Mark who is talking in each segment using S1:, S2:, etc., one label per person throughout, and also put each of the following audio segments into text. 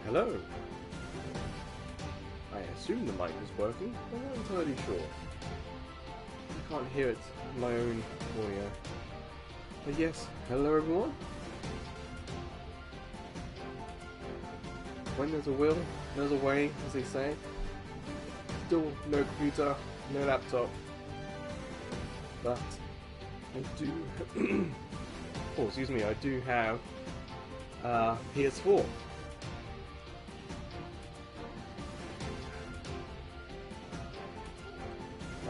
S1: Hello. I assume the mic is working, but I'm not entirely sure. I can't hear it in my own audio. But yes, hello everyone. When there's a will, there's a way, as they say. Still no computer, no laptop. But I do oh, excuse me, I do have PS4.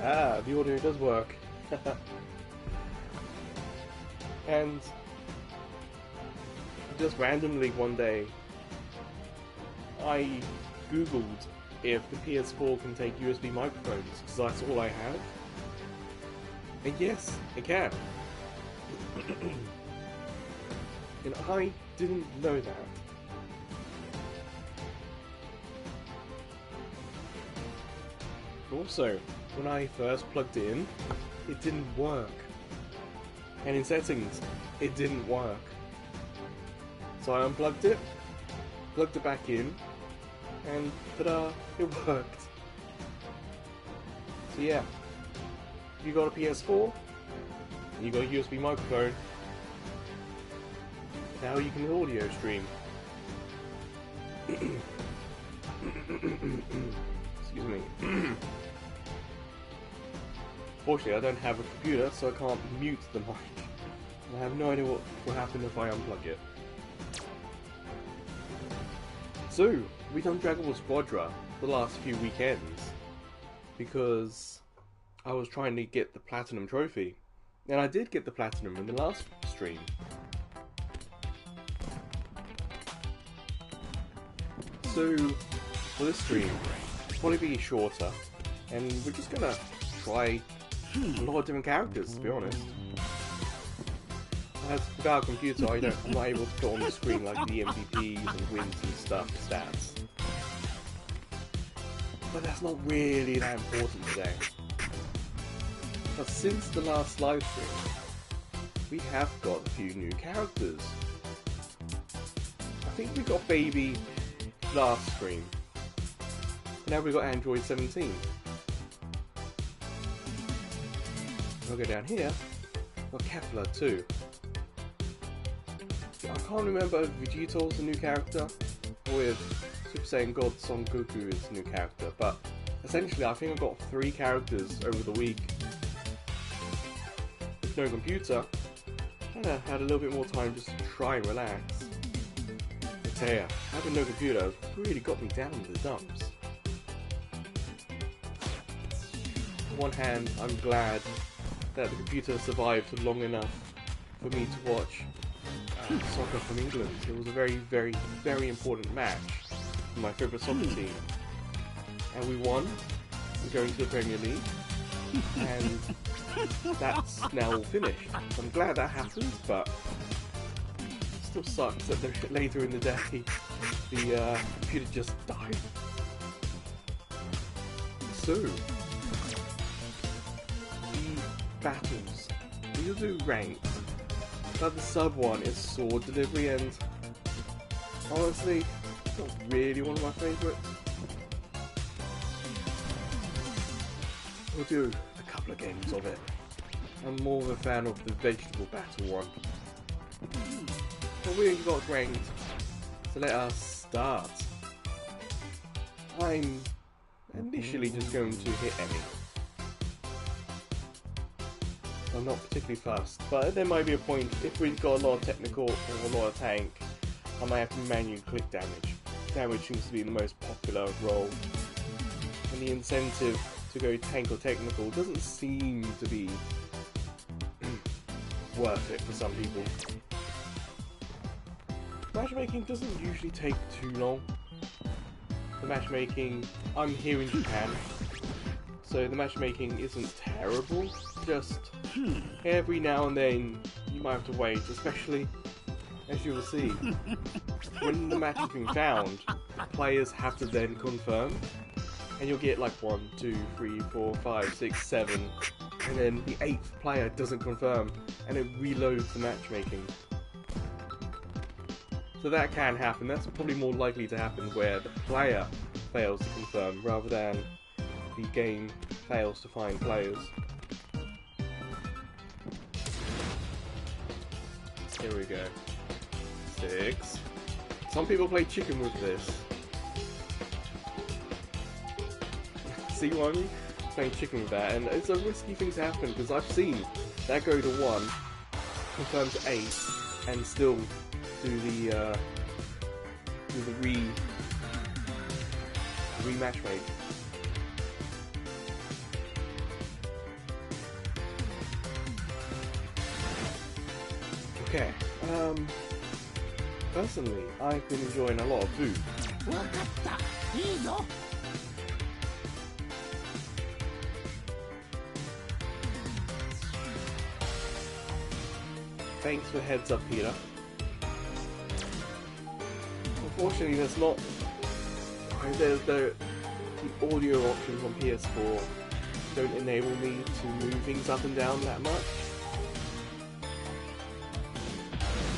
S1: Ah, the audio does work. And just randomly one day I googled if the PS4 can take USB microphones, because that's all I have. And yes, it can. And I didn't know that. Also, when I first plugged it in, it didn't work. And in settings, it didn't work. So I unplugged it, plugged it back in, and ta-da, it worked. So yeah, if you got a PS4, and you got a USB microphone, now you can audio stream. Excuse me. Fortunately, I don't have a computer, so I can't mute the mic. I have no idea what will happen if I unplug it. So, we've done Gekishin Squadra for the last few weekends because I was trying to get the Platinum trophy. And I did get the Platinum in the last stream. So, for this stream, it'll probably be shorter, and we're just gonna try a lot of different characters, to be honest. As without a computer, I'm not able to put on the screen like the MVPs and wins and stuff, stats. But that's not really that important today. But since the last live stream, we have got a few new characters. I think we got Baby last stream. Now we got Android 17. We'll go down here. We've got Kepler too. I can't remember if Vegito's a new character, or if Super Saiyan God Son Goku is a new character, but essentially I think I've got 3 characters over the week. With no computer, I had a little bit more time just to try and relax. I tell ya, having no computer really got me down in the dumps. On one hand, I'm glad that the computer survived long enough for me to watch soccer from England. It was a very, very, very important match for my favourite soccer team. And we won. We're going to the Premier League. And that's now all finished. I'm glad that happened, but it still sucks that later in the day the computer just died. So, the battles. We'll do ranked. But the sub one is sword delivery, and honestly, it's not really one of my favourites. We'll do a couple of games of it. I'm more of a fan of the vegetable battle one. But we got ranked, so let us start. I'm initially just going to hit Emmy. I'm not particularly fast, but there might be a point, if we've got a lot of technical or a lot of tank, I might have to manually click damage. Damage seems to be the most popular role, and the incentive to go tank or technical doesn't seem to be worth it for some people. Matchmaking doesn't usually take too long. The matchmaking, I'm here in Japan, so the matchmaking isn't terrible, just every now and then you might have to wait, especially as you will see. When the match has been found, the players have to then confirm, and you'll get like 1, 2, 3, 4, 5, 6, 7, and then the 8th player doesn't confirm, and it reloads the matchmaking. So that can happen. That's probably more likely to happen where the player fails to confirm rather than the game fails to find players. Here we go. 6. Some people play chicken with this. See what I mean? Playing chicken with that, and it's a risky thing to happen because I've seen that go to 1, confirm to 8, and still do the rematch make. Okay. Personally, I've been enjoying a lot of food. Thanks for heads up, Peter. Unfortunately, there's not. The audio options on PS4 don't enable me to move things up and down that much.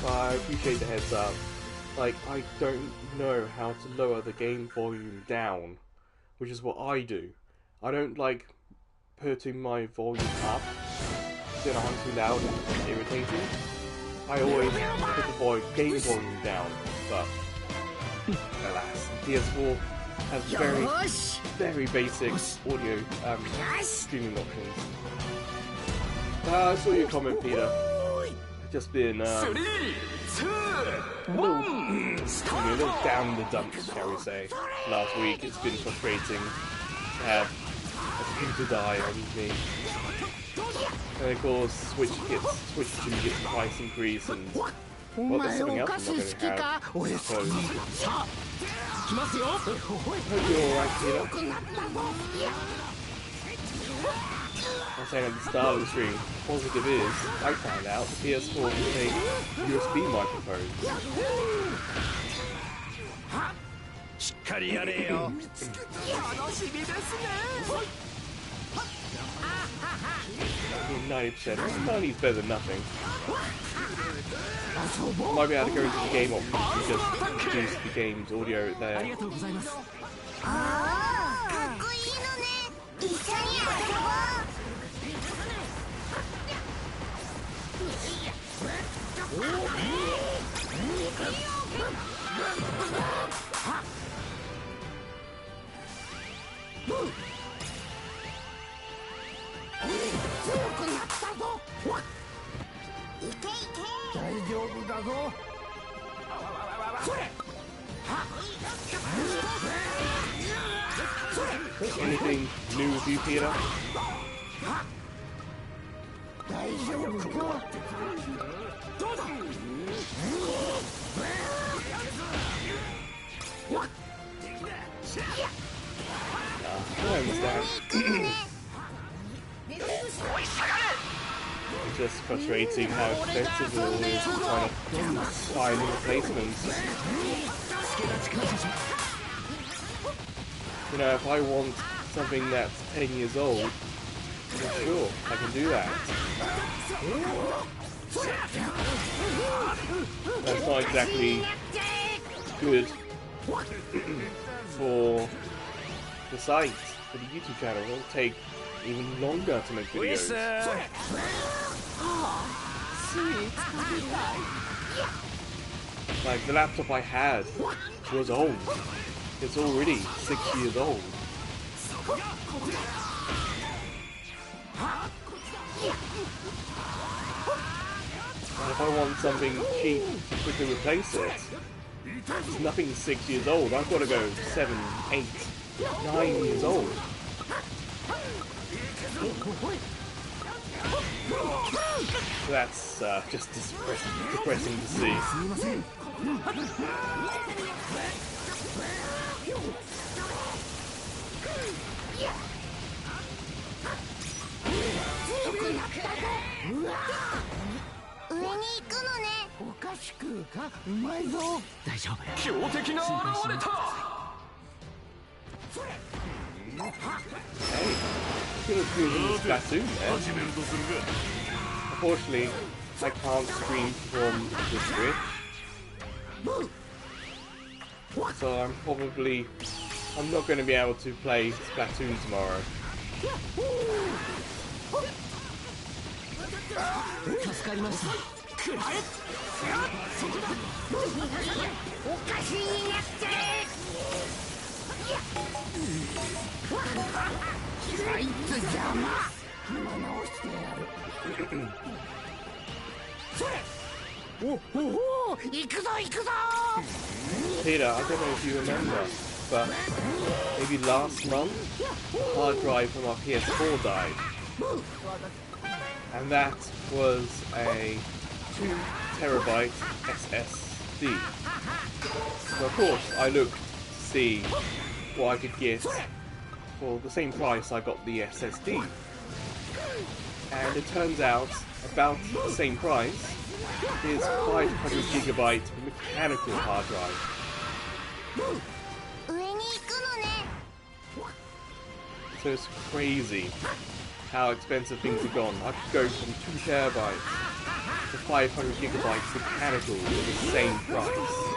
S1: But I appreciate the heads up. Like, I don't know how to lower the game volume down, which is what I do. I don't like putting my volume up, then I'm too loud and irritating. I always put the game volume down, but alas, PS4 has very basic audio streaming options. I saw your comment, Peter. Just been a little down in the dumps, shall we say. Last week, it's been frustrating to have a computer die on me. And of course, Switch 2 gets the price increase, and well, there's something else I'm not going to have, I suppose. Hope you're alright, Peter. I was saying at the start of the stream, positive is, I found out the PS4 can take USB microphones. I mean, 90%. 90 is better than nothing. Might be able to go into the game options and just reduce the game's audio there. Anything new with you, Peter? I understand. It's just frustrating how expensive it all is trying to find replacements. You know, if I want something that's 10 years old, then sure, I can do that. That's not exactly good for the site, for the YouTube channel. It'll take even longer to make videos. Like, the laptop I had was old. It's already 6 years old. And if I want something cheap to quickly replace it, it's nothing 6 years old. I've got to go 7, 8, 9 years old. That's just depressing to see. Hey, good in Splatoon there. Unfortunately, I can't stream from the Switch, So I'm not going to be able to play Splatoon tomorrow. Peter, I don't know if you remember, but maybe last month the hard drive from our PS4 died. And that was a 2 terabyte SSD. So of course I looked to see what I could get for the same price I got the SSD. And it turns out about the same price is 500 gigabyte mechanical hard drive. So it's crazy how expensive things have gone. I could go from 2 terabytes to 500 gigabytes mechanical for the same price.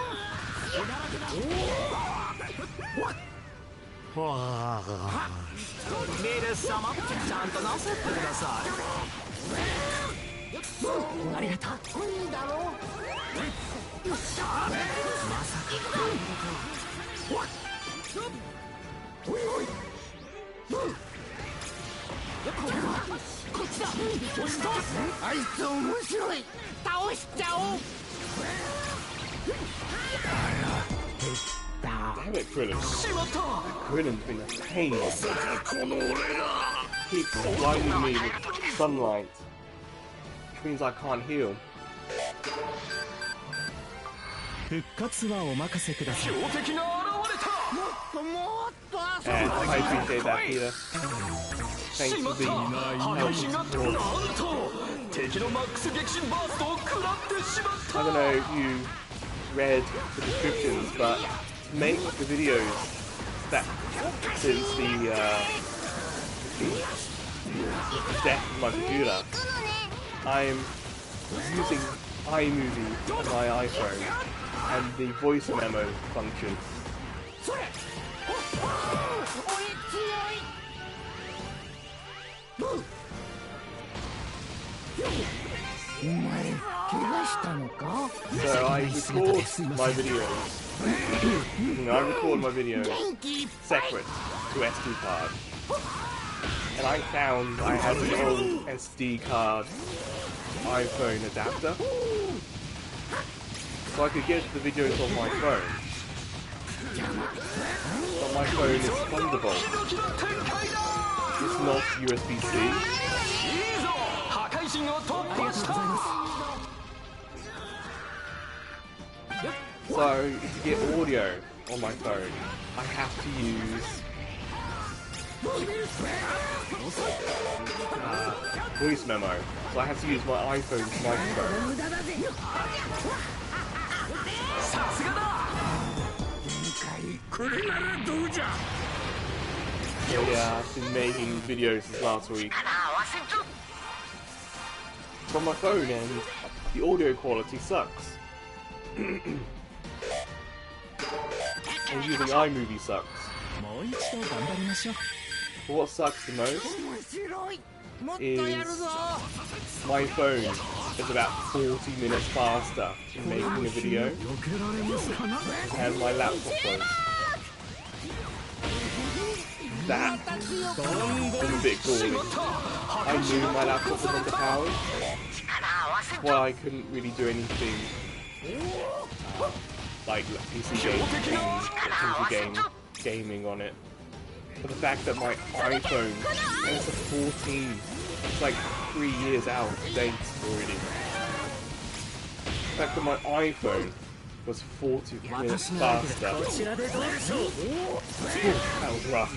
S1: Damn it, Krillin. Krillin's been a pain. Keeps blinding me with sunlight, which means I can't heal. And I appreciate that, Peter. Thanks for being helping support. I don't know if you read the descriptions, but to make the videos that since the death of my computer, I'm using iMovie on my iPhone and the voice memo function. So I record my videos. I record my videos separate to SD card. And I found I had an old SD card iPhone adapter, so I could get the videos on my phone. But my phone is Thunderbolt. It's not USB-C. So to get audio on my phone, I have to use voice memo. So I have to use my iPhone's microphone. So yeah, I've been making videos since last week from my phone, and the audio quality sucks. And using iMovie sucks. But what sucks the most is my phone is about 40 minutes faster in making a video and my laptop was. That was a bit galling. I knew my laptop was underpowered, well, I couldn't really do anything like PC gaming on it. But the fact that my iPhone, and it's a 14, it's like 3 years out of date already. The fact that my iPhone was 40 minutes faster. That was rough.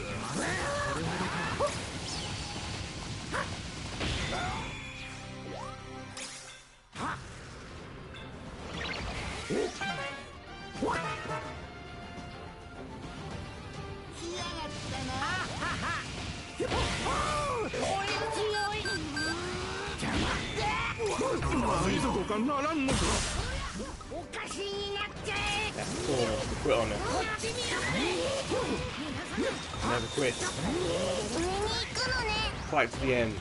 S1: That's cool. Quit on it. Never quit. Fight to the end.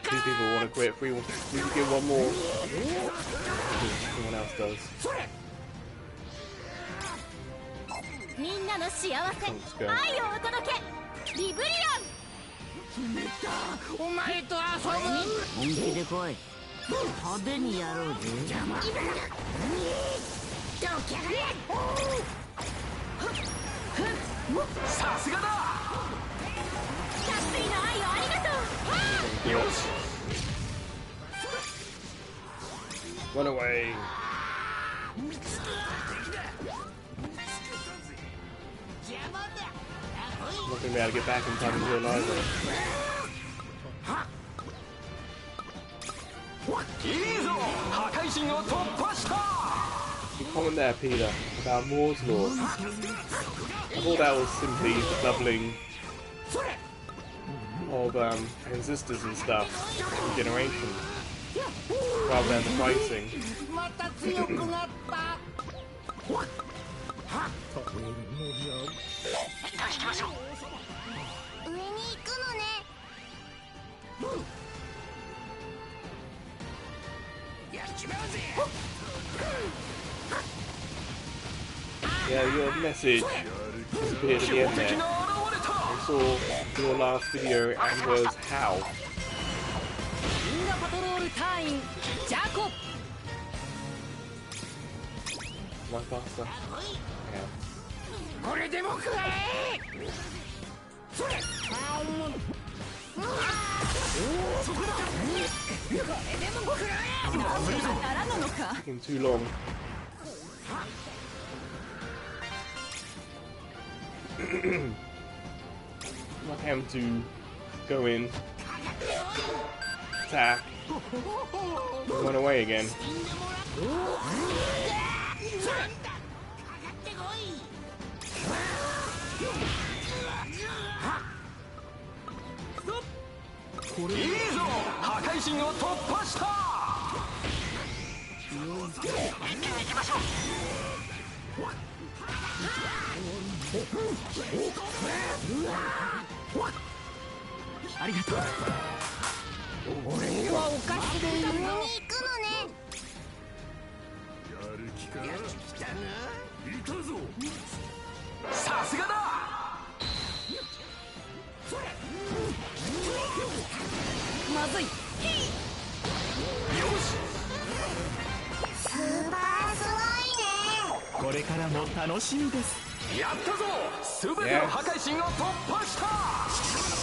S1: Two people want to quit. We can get one more. Everyone else does. Let's go. Run away. I'm not gonna be able to get back in time to do it either. You comment there, Peter, about Moore's Law. I thought that was simply the doubling of transistors and stuff in generation, rather than the pricing. Yeah, your message disappeared at the end there. I saw your last video and was how. Am I faster? Yeah. Taking too long. I want him to go in, attack, and run away again.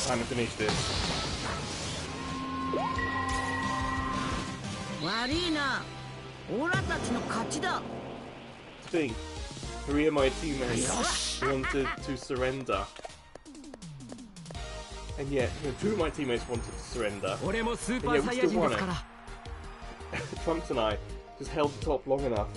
S1: Time to finish this. Think, 3 of my teammates wanted to surrender. And yet, 2 of my teammates wanted to surrender. And yet we still won it. Trunks and I just held the top long enough.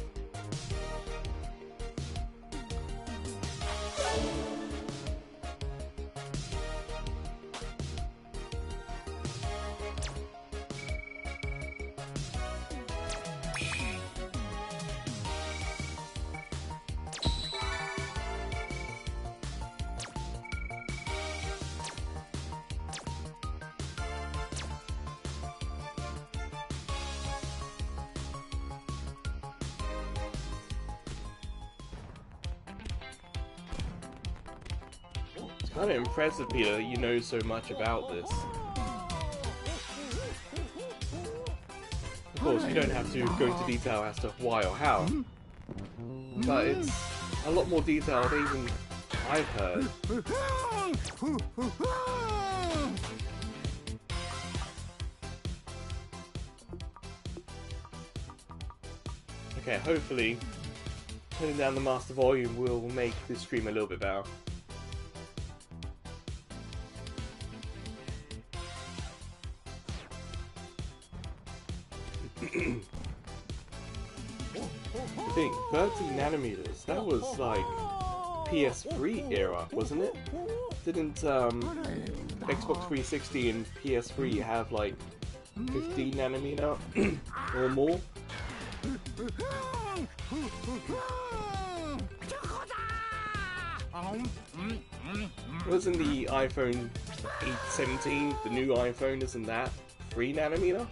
S1: Kind of impressive, Peter, that you know so much about this. Of course, you don't have to go into detail as to why or how, but it's a lot more detailed than even I've heard. Okay, hopefully, turning down the master volume will make this stream a little bit better. I think 30 nanometers, that was like PS3 era, wasn't it? Didn't Xbox 360 and PS3 have like 15 nanometer or more. Wasn't the iPhone 17, the new iPhone, isn't that 3 nanometer?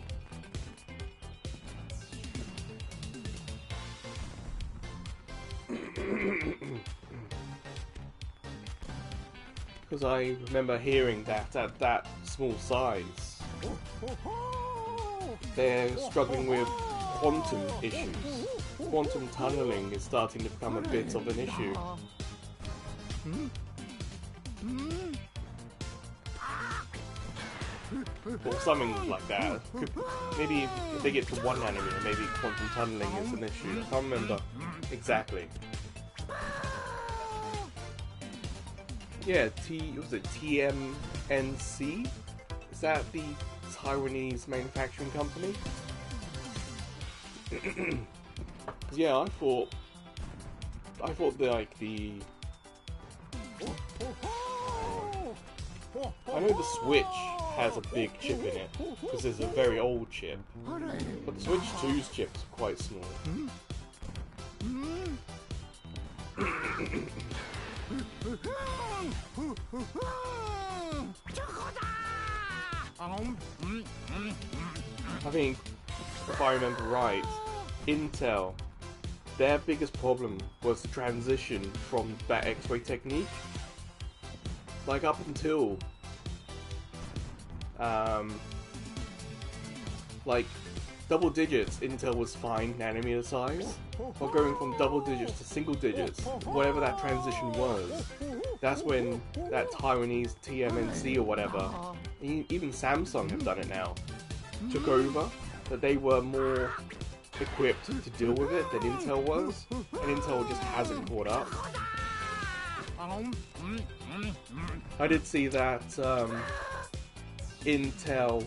S1: Because I remember hearing that at that small size, they're struggling with quantum issues. Quantum tunneling is starting to become a bit of an issue. Or something like that. Maybe if they get to 1 nanometer, maybe quantum tunneling is an issue. I can't remember exactly. Yeah, was it TMNC? Is that the Taiwanese manufacturing company? Yeah, I thought I know the Switch has a big chip in it, because it's a very old chip, but the Switch 2's chip's quite small. I think, if I remember right, Intel, their biggest problem was the transition from that X-ray technique. Like up until like double digits, Intel was fine nanometer size, but going from double digits to single digits, whatever that transition was, that's when that Taiwanese TMNC or whatever, even Samsung have done it now, took over, that they were more equipped to deal with it than Intel was, and Intel just hasn't caught up. I did see that Intel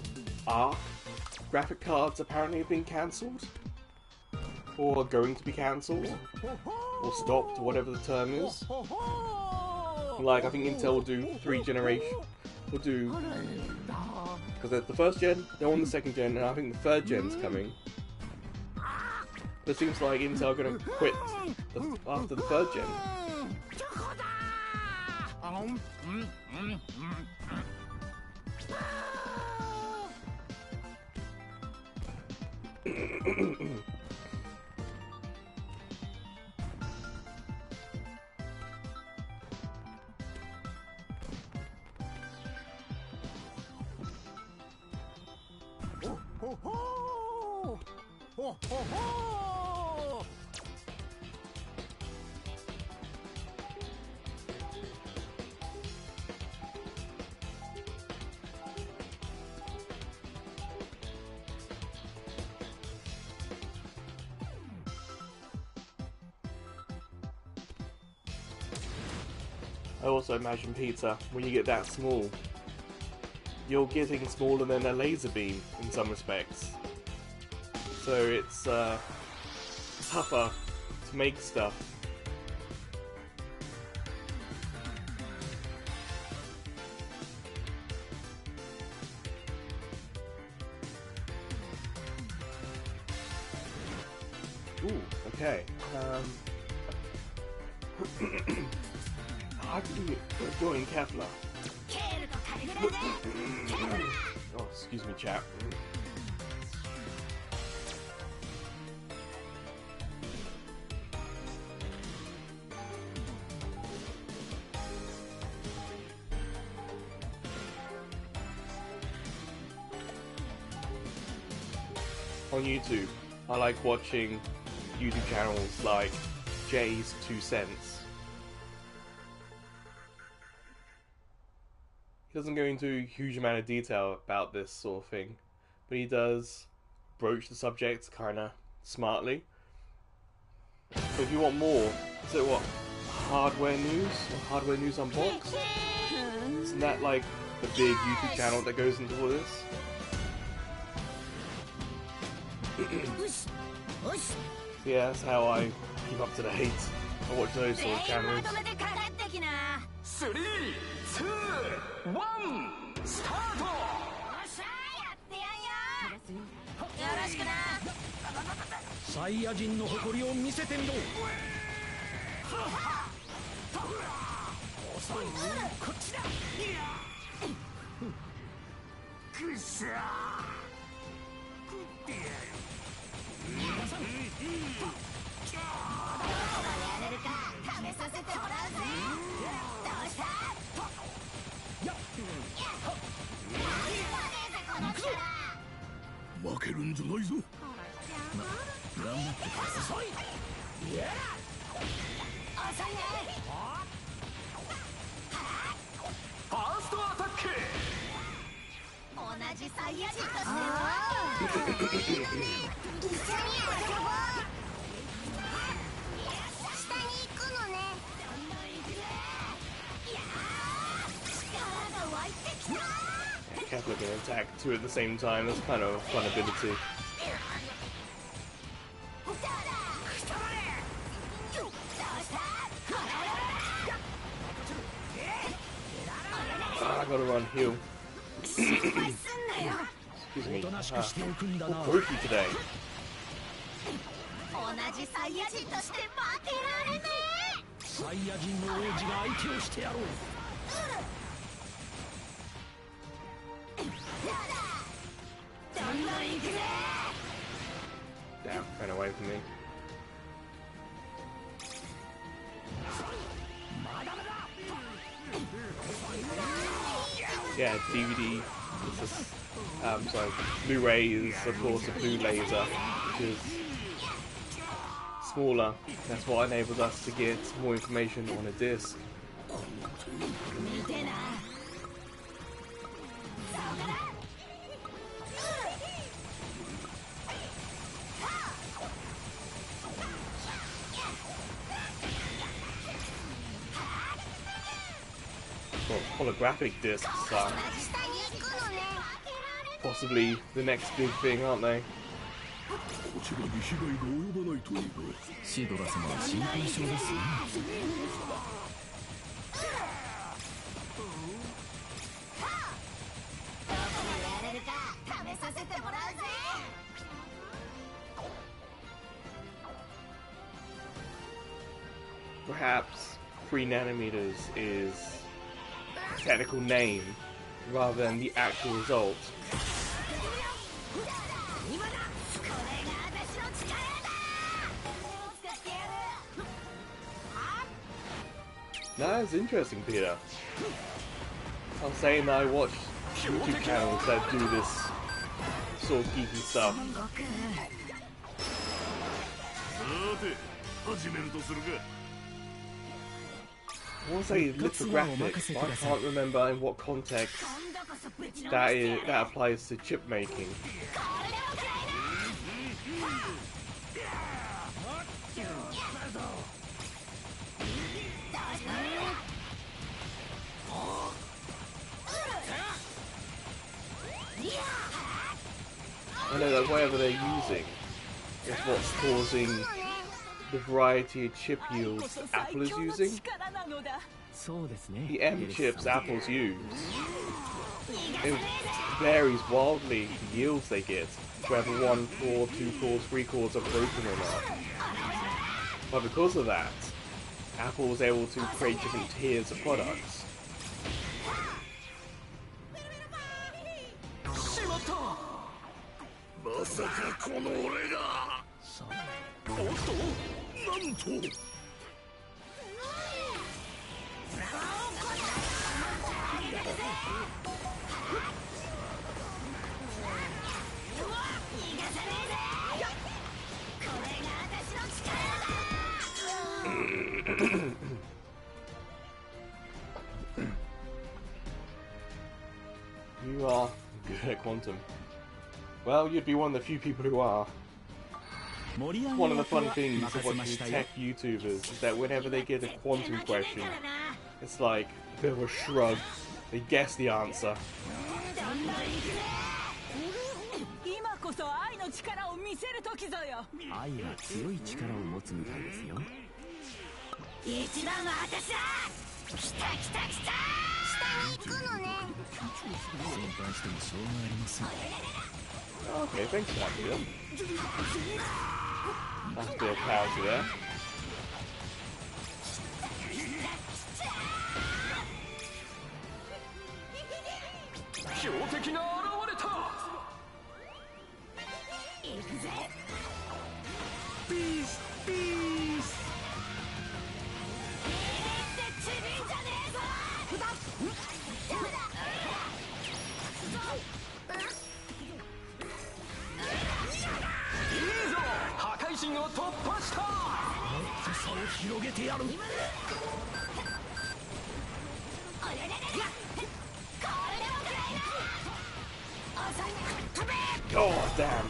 S1: Arc graphic cards apparently have been cancelled, or are going to be cancelled, or stopped, whatever the term is. Like, I think Intel will do 3 generations, will do, because they're the first gen, they're on the second gen, and I think the third gen's coming. But it seems like Intel are going to quit after the third gen. I also imagine, Peter, when you get that small, you're getting smaller than a laser beam in some respects. So it's tougher to make stuff. Ooh, okay. How do you join Kevlar? Oh, excuse me, chap. On YouTube, I like watching YouTube channels like Jay's 2 Cents. He doesn't go into a huge amount of detail about this sort of thing, but he does broach the subject kinda smartly. So if you want more, so what, hardware news or hardware news unboxed? Isn't that like the big YouTube channel that goes into all this? So yeah, that's how I keep up to date. I watch those sort of channels.
S2: 3, 2, 1ろしくな。
S3: サイヤ人の誇りを見せてみろ。遅い、こっちだ。くしゃー、食ってやる。皆さん、
S2: やれるか試させてもらうぜ。どうした？
S3: やっ、負けるんじゃないぞ。頑張ってください。遅いね。ファーストアタック。
S2: 同じサイヤ人としては一緒に遊ぼう。下に行くのね。力が湧いてきた。
S1: Kept looking to attack two at the same time. That's kind of a fun ability. I gotta run, heal. Excuse me. Quirky today.
S2: 同じサイヤ人として負けられねえ。
S3: サイヤ人の王子が相手をしてやろう。
S1: Damn, ran away from me. Yeah, DVD. Sorry, Blu-ray is of course a blue laser, which is smaller. That's what enables us to get more information on a disc. Well, holographic discs are possibly the next big thing, aren't they?
S3: こちらに被害が及ばないといいが。シドラ様は心配性ですね。
S2: やれるか試させてもらうぜ。
S1: Perhaps 3 nanometers is a technical name rather than the actual result. That's interesting, Peter. I was saying that I watch YouTube channels that do this sort of geeky stuff. I want to say lithographics, but I can't remember in what context that applies to chip making. I know that whatever they're using is what's causing the variety of chip yields Apple is using. The M chips Apple's use, it varies wildly the yields they get, whether 1 core, 2 cores, 3 cores are broken or not. But because of that, Apple was able to create different tiers of products. You are good at quantum. Well, you'd be one of the few people who are. One of the fun things of watching tech YouTubers is that whenever they get a quantum question, it's like a bit of a shrug. They guess the answer. Okay, thanks for that, Peter. That's a bit of clarity there.
S3: Peace, peace.
S4: いいぞ破壊神を突破したもっと差を広げてやる
S1: Oh, damn.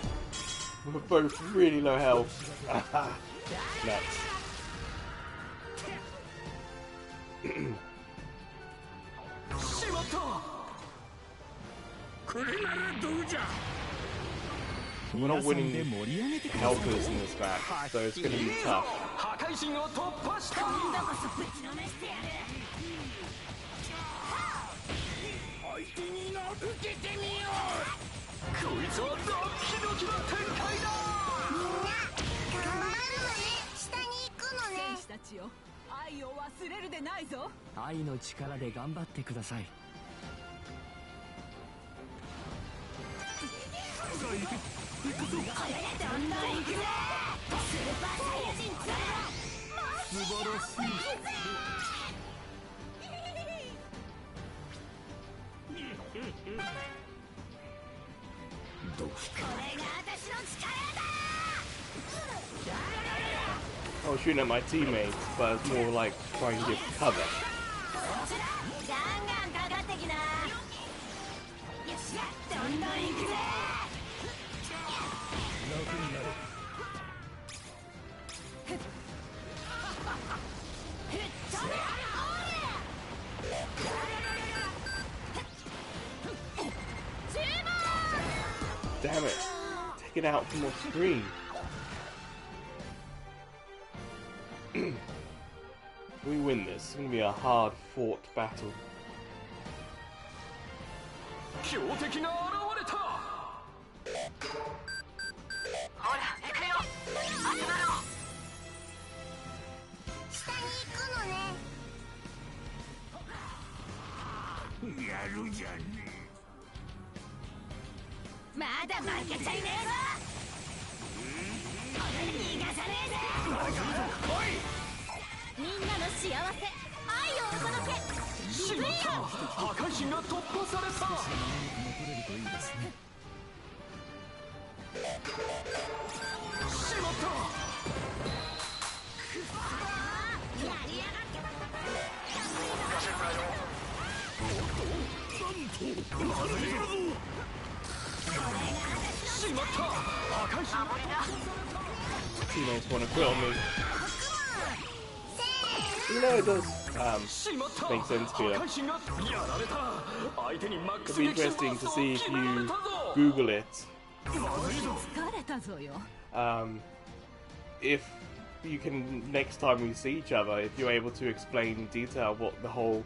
S1: We're both really low health. Nuts.
S4: しまった
S3: これならどうじゃ
S1: We're not winning helpers in this match, so it's going to be tough.
S4: 破壊神を突破した
S3: 相手にの受けてみよう
S4: こいつはドキドキの展開だ
S2: みんな頑張るのね下に行くのね
S5: 選手たちよ愛を忘れるでないぞ
S6: 愛の力で頑張ってください
S2: これでどんどん行くぜスーパーサイヤ人2
S4: 素晴らしい
S2: これが私の力だ
S1: I was shooting at my teammates, but it's more like trying to give cover.
S2: ガンガンかかってきなよっしゃどんどん行くぜ
S1: Damn it. Take it out from the screen. We win this. It's going to be a hard-fought battle.
S4: 強敵が現れたほら行くよ集まろう
S2: 下に行くのね
S3: やるじゃね
S2: まだ負けちゃいねえぞ俺逃がさねえぜみんなの幸せ愛をお届け
S4: しまった破壊神が突破されたしまった
S2: やりやがって
S4: しまった破壊神が
S1: Teammates want to quit on me. You know, it does
S4: しまった
S1: make sense,
S4: 破
S1: Peter.
S4: 壊神がやられた相手にマック
S1: It'll
S4: ス
S1: be
S4: 撃破
S1: interesting to see if
S4: 決められ
S1: you
S4: たぞ
S1: Google it.
S5: 疲れたぞよ
S1: If you can, next time we see each other, if you're able to explain in detail what the whole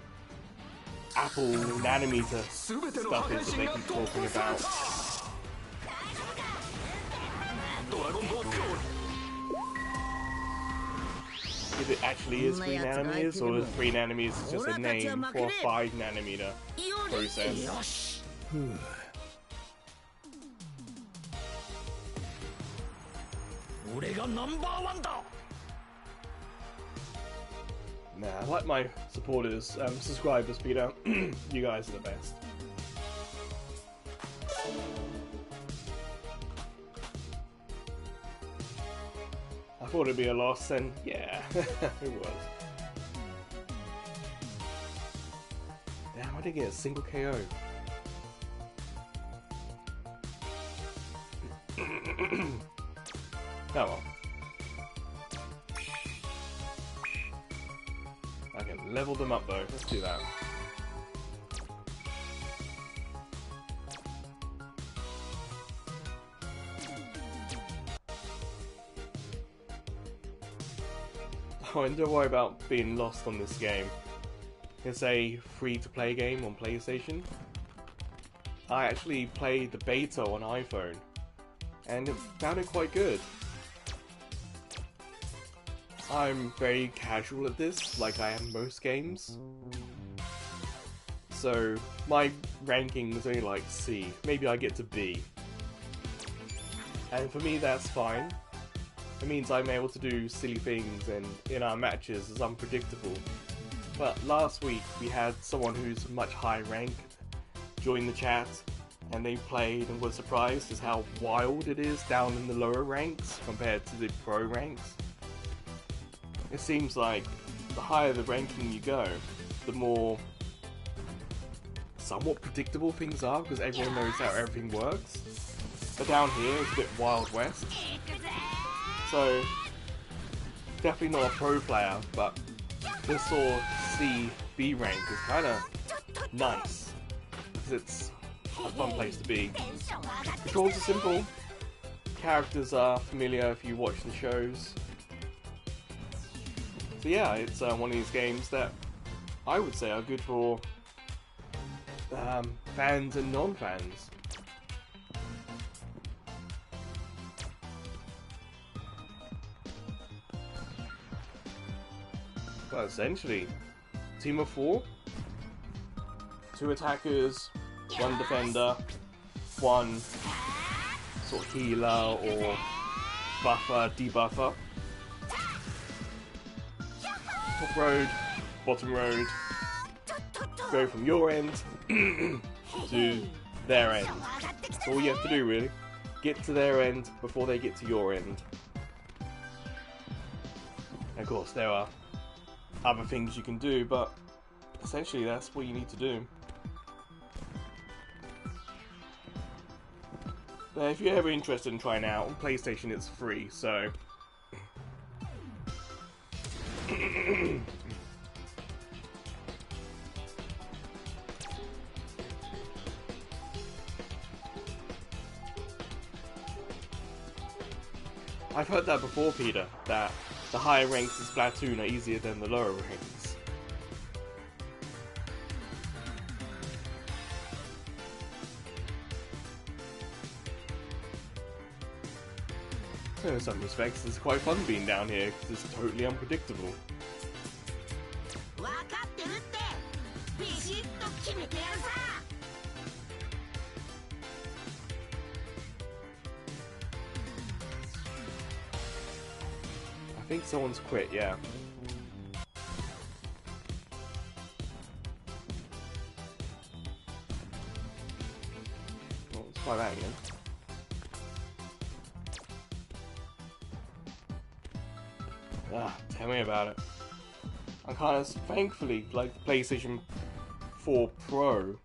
S1: Apple nanometer
S4: 全ての破
S1: stuff
S4: 壊
S1: is that
S4: 神
S1: they
S4: が
S1: keep
S4: 突
S1: talking
S4: 破され
S1: about.
S4: たドラゴンボール
S1: If it actually is 3 nanometers, or 3 nanometers is just a name for a 5 nanometer process.
S3: よし 俺がナンバーワンだ
S1: Nah, I like my supporters, subscribers, Peter. You guys are the best. I thought it'd be a loss, and yeah, it was. Damn, I didn't get a single KO. Oh well. I can level them up though. Let's do that. Oh, and don't worry about being lost on this game. It's a free-to-play game on PlayStation. I actually played the beta on iPhone, and found it quite good. I'm very casual at this, like I am most games. So my ranking is only like C. Maybe I get to B. And for me that's fine. It means I'm able to do silly things and in our matches is unpredictable. But last week we had someone who's much higher ranked join the chat, and they played and were surprised as how wild it is down in the lower ranks compared to the pro ranks. It seems like the higher the ranking you go, the more somewhat predictable things are because everyone knows how everything works. But down here it's a bit Wild West. So, definitely not a pro player, but this sort of C, B rank is kind of nice. Because it's a fun place to be. Controls are simple. Characters are familiar if you watch the shows. So yeah, it's one of these games that I would say are good for fans and non-fans. But essentially, team of 4, 2 attackers, 1 defender, 1 sort of healer or buffer, debuffer. Top road, bottom road, go from your end to their end. That's all you have to do really. Get to their end before they get to your end. And of course there are other things you can do, but essentially that's what you need to do. But if you're ever interested in trying out, on PlayStation it's free, so I've heard that before, Peter, that the higher ranks in Splatoon are easier than the lower ranks. So in some respects, it's quite fun being down here because it's totally unpredictable. I think someone's quit, yeah. Well, let's try that again. Ah, tell me about it. I'm kind of thankfully, like the PlayStation 4 Pro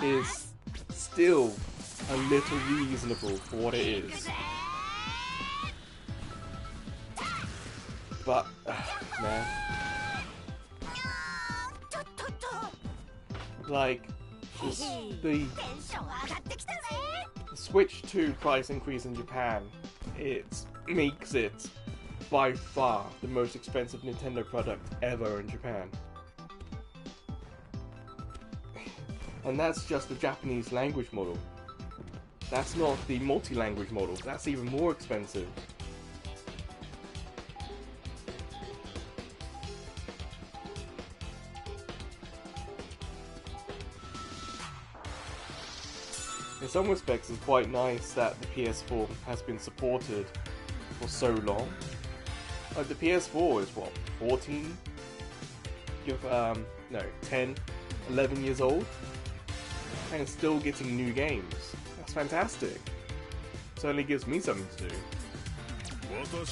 S1: is still a little reasonable for what it is. But, man, like, the Switch 2 price increase in Japan, it makes it by far the most expensive Nintendo product ever in Japan. And that's just the Japanese language model. That's not the multi-language model, that's even more expensive. In some respects, it's quite nice that the PS4 has been supported for so long. Like the PS4 is what, 14? 10, 11 years old? And it's still getting new games. That's fantastic. Certainly gives me something to do. But,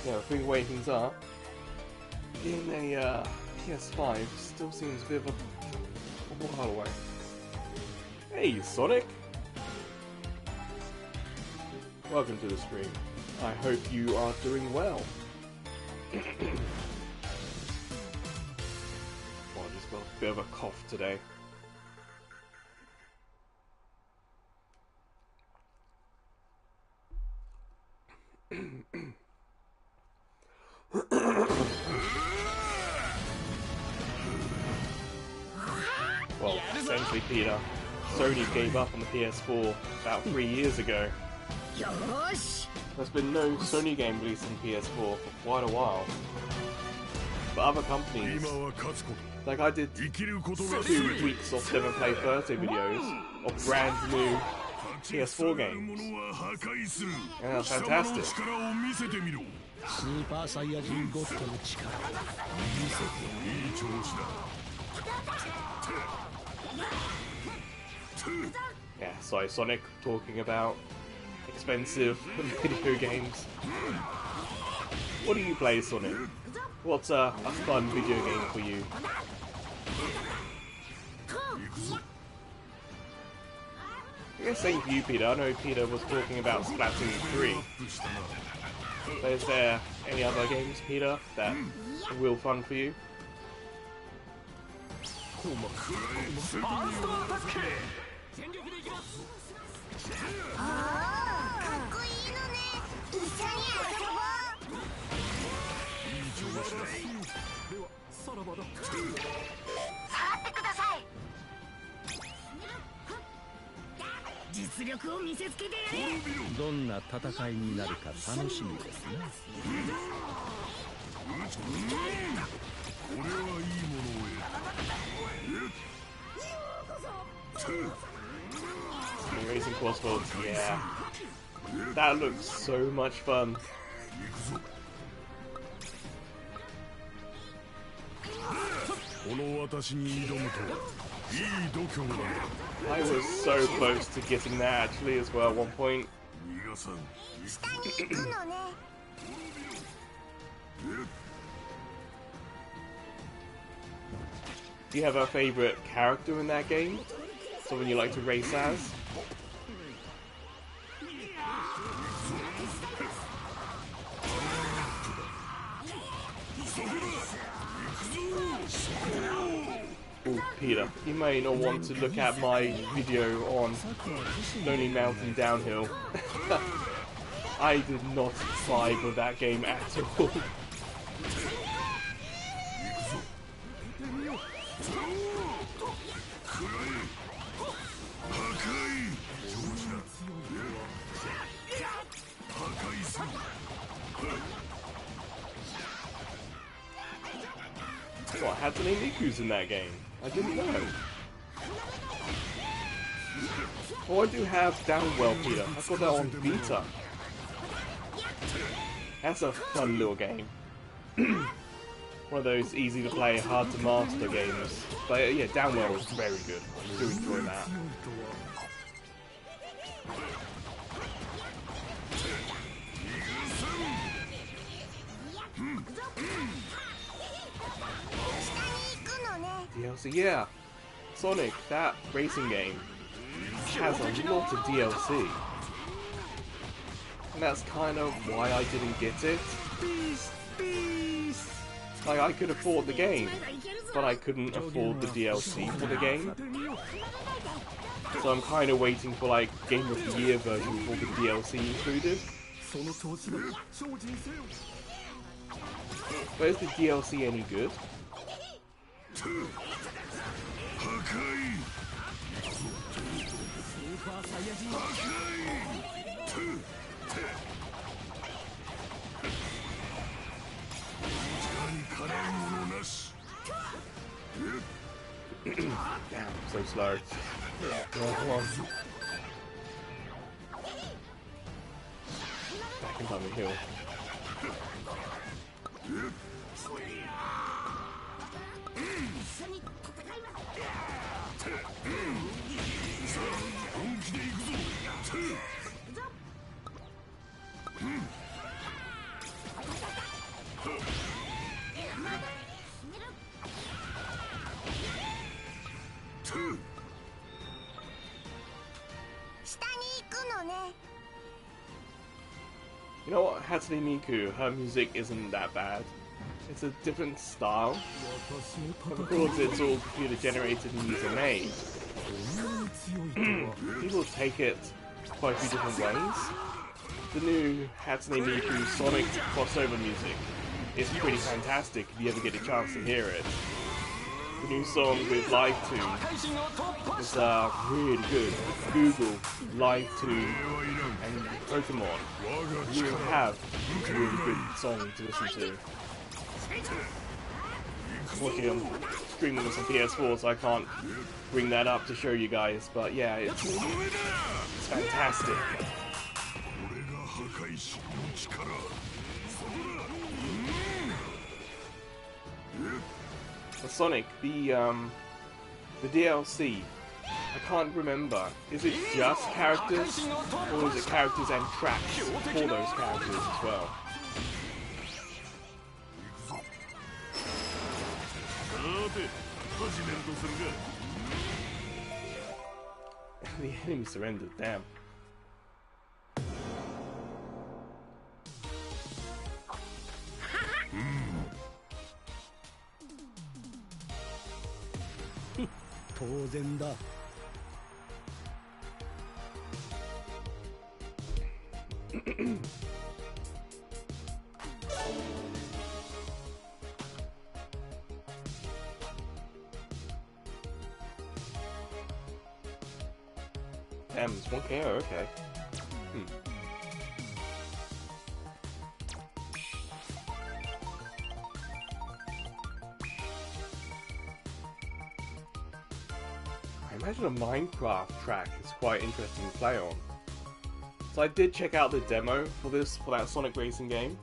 S1: yeah, I think the way things are, getting a PS5 still seems a bit of a while away. Hey, Sonic! Welcome to the stream. I hope you are doing well. Well, I just got a bit of a cough today. well, essentially Peter, Sony gave up on the PS4 about 3 years ago. There's been no Sony game released on PS4 for quite a while. But other companies, like I did 2 weeks of Never Play Thursday videos of brand new PS4 games. And that's fantastic.
S4: スーパーサイヤ人ゴッドの力見せていい調子だ
S1: Yeah, so Sonic talking about expensive video games. What do you play, Sonic? What's a fun video game for you? I guess same for you, Peter. I know Peter was talking about Splatoon 3. But is there any other games, Peter, that are real fun for you?
S4: ファーストアタック全力でいきます
S2: ああ、かっこいいのね。一緒に遊ぼう。
S4: いい調子だではさらばだ
S2: 触ってください。実力を見せつけてやれ。
S7: どんな戦いになるか楽しみですね。
S3: 俺はいいものを
S1: Racing crossbows, yeah. That looks so much fun. I was so close to getting that actually as well at one point. Do you have a favorite character in that game? Someone you like to race as? Ooh, Peter, you may not want to look at my video on Lonely Mountain Downhill. I did not vibe with that game at all. What, Hatsune Miku's in that game? I didn't know. Oh, I do have Downwell, Peter. I've got that on Vita. That's a fun little game. One of those easy to play, hard to master games. But yeah, Downwell is very good. I do enjoy that. DLC, yeah. Sonic, that racing game, has a lot of DLC. And that's kind of why I didn't get it. Like, I could afford the game, but I couldn't afford the DLC for the game. So I'm kind of waiting for, like, Game of the Year version with all the DLC included. But is the DLC any good? Damn, I'm so slow. Come on. Back and down the hill. You know what, Hatsune Miku, her music isn't that bad. It's a different style. But because it's all computer generated and user made, people take it quite a few different ways. The new Hatsune Miku Sonic crossover music is pretty fantastic if you ever get a chance to hear it. The new song with live tune is really good. Google live tune and Pokemon. You will have a really good song to listen to. Unfortunately, I'm streaming this on PS4, so I can't bring that up to show you guys. But yeah, it's fantastic. For Sonic, the DLC, I can't remember. Is it just characters, or is it characters and tracks for those characters as well? The enemy surrendered, damn. Damn, it's 1 KO, okay. I imagine a Minecraft track is quite interesting to play on. So I did check out the demo for that Sonic racing game.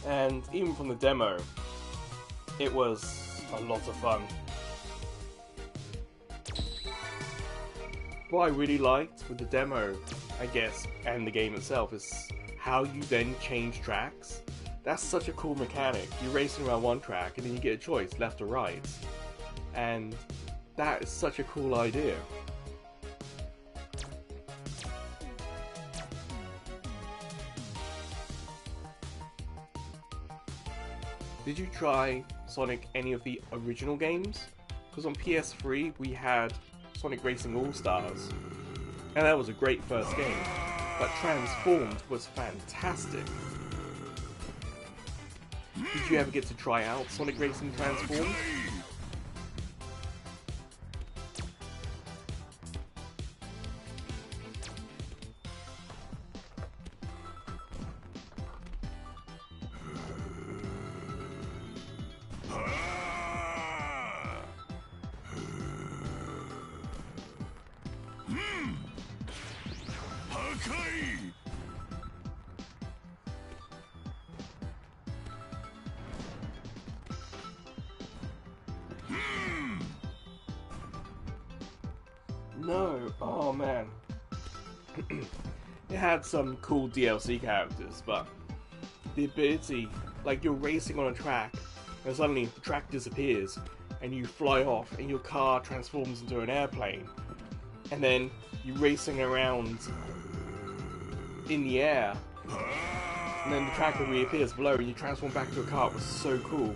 S1: And even from the demo, it was a lot of fun. What I really liked with the demo, I guess, and the game itself, is how you then change tracks. That's such a cool mechanic. You're racing around one track and then you get a choice, left or right. And that is such a cool idea. Did you try Sonic any of the original games? Because on PS3 we had Sonic Racing All-Stars, and that was a great first game, but Transformed was fantastic. Did you ever get to try out Sonic Racing Transformed? No, oh man. It had some cool DLC characters, but the ability, like you're racing on a track, and suddenly the track disappears, and you fly off, and your car transforms into an airplane, and then you're racing around in the air, and then the track reappears below, and you transform back to a car. It was so cool.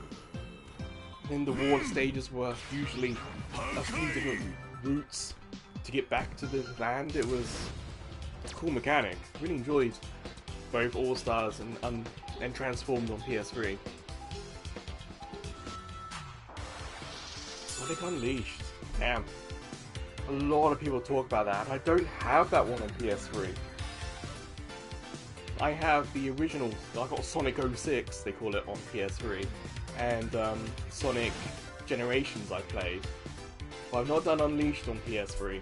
S1: And then the water stages were usually a few different routes to get back to the land. It was a cool mechanic. Really enjoyed both All-Stars and Transformed on PS3. Sonic Unleashed. Damn. A lot of people talk about that. I don't have that one on PS3. I have the original. I got Sonic 06, they call it, on PS3, and Sonic Generations I played. But I've not done Unleashed on PS3.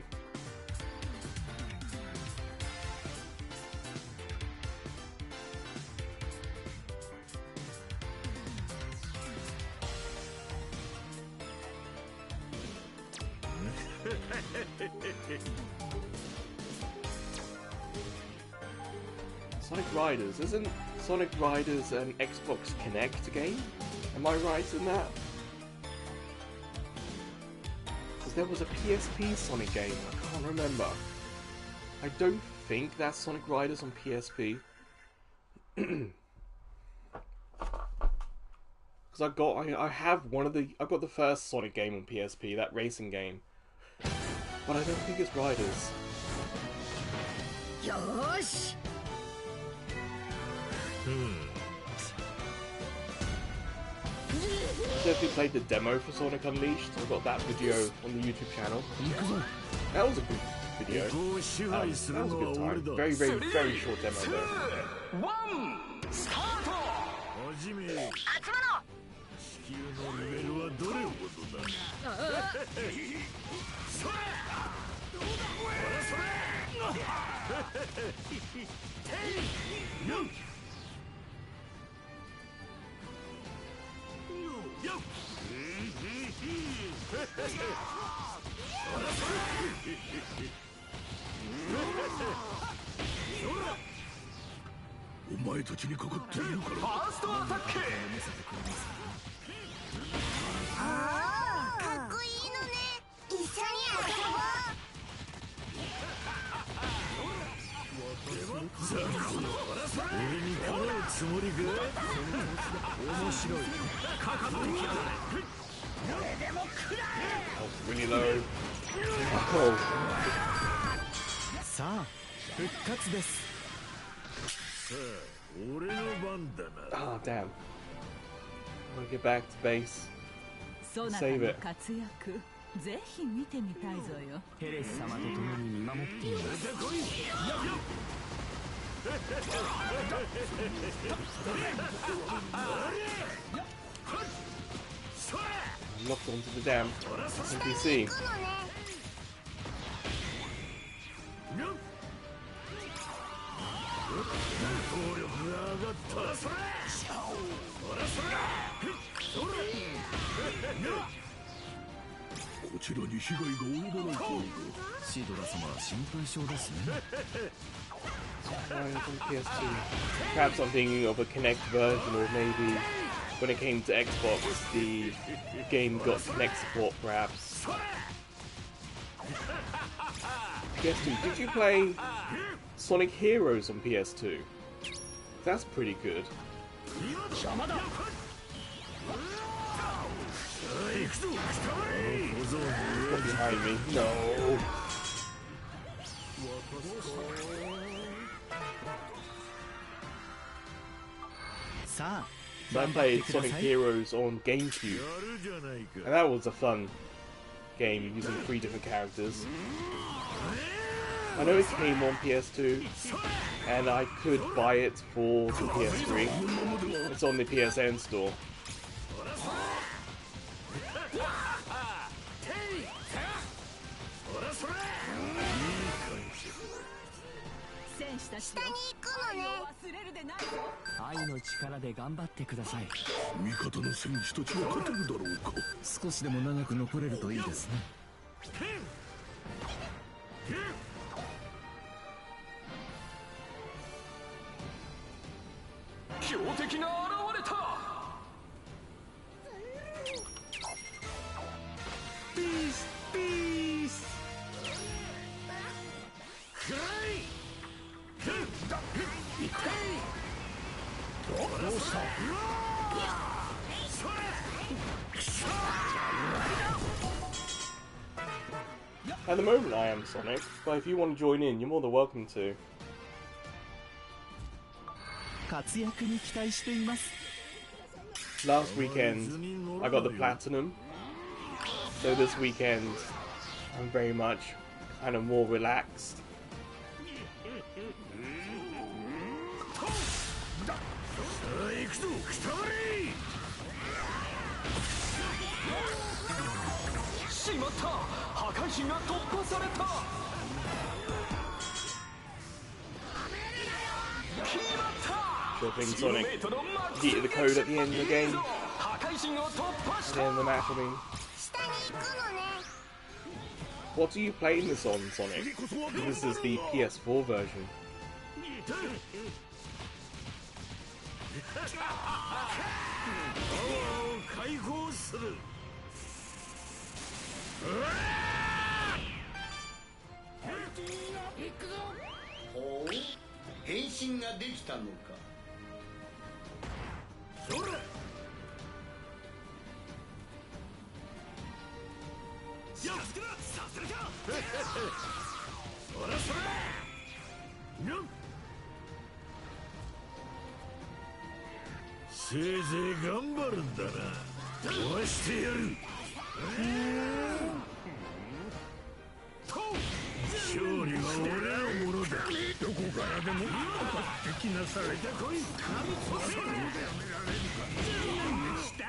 S1: Sonic Riders. Isn't Sonic Riders an Xbox Kinect game? Am I right in that? Because there was a PSP Sonic game, I can't remember. I don't think that's Sonic Riders on PSP. Because I have I've got the first Sonic game on PSP, that racing game. But I don't think it's Riders.
S2: Yosh!
S1: definitely played the demo for Sonic Unleashed. I've got that video on the YouTube channel. That was a good video. That was a good time. Very, very, very short demo though.
S4: 始めよう。地球のレベルはどれほどだ。それ。どうだ。それ。よ。よ。お前たちにかかっているから。ファーストアタック。
S2: かっこいいのね。一緒に遊ぼう。
S4: 俺にかなうつもりか。面白い。かかってきやがれ。俺でも食らえ。
S1: Really low. Oh.
S6: さあ復活です。
S4: さあ俺の番だな。
S1: Ah, damn. I'm gonna get back to base.
S5: そなたの活躍ぜひ見てみたいぞよ。
S6: ヘレス様と共に見守っています。
S1: I'm locked onto the damn NPC. PS2. Perhaps I'm thinking of a Kinect version, or maybe when it came to Xbox, the game got Kinect support, perhaps. PS2, did you play Sonic Heroes on PS2? That's pretty good. Behind me. No. So I played Sonic Heroes on GameCube, and that was a fun game using 3 different characters. I know it came on PS2, and I could buy it for the PS3. It's on the PSN store.
S2: 下に行くのね。
S6: 愛の力で頑張ってください。
S4: 味方の戦士たちは勝てるだろうか。
S6: 少しでも長く残れるといいですね。
S3: 強敵が現れた。ピースピース。フライ。どうした。
S1: At the moment I am Sonic, but if you want to join in, you're more than welcome to.
S6: 活躍に期待しています。
S1: Last weekend I got the platinum, so this weekend I'm very much kind of more relaxed.
S3: しまった。破壊神が突破された。
S1: Sure thing, Sonic. You get the code at the end of the game. At the end of the match, I mean. What are you playing this on, Sonic? This is the PS4 version.
S3: Oh, 変身ができたのか。それ。さすがか。それそれ。せいぜい頑張るんだな。
S4: 壊してやる。勝利は俺のものだ。どこからでもかかってきなさい。こい。それでやめられるか。した。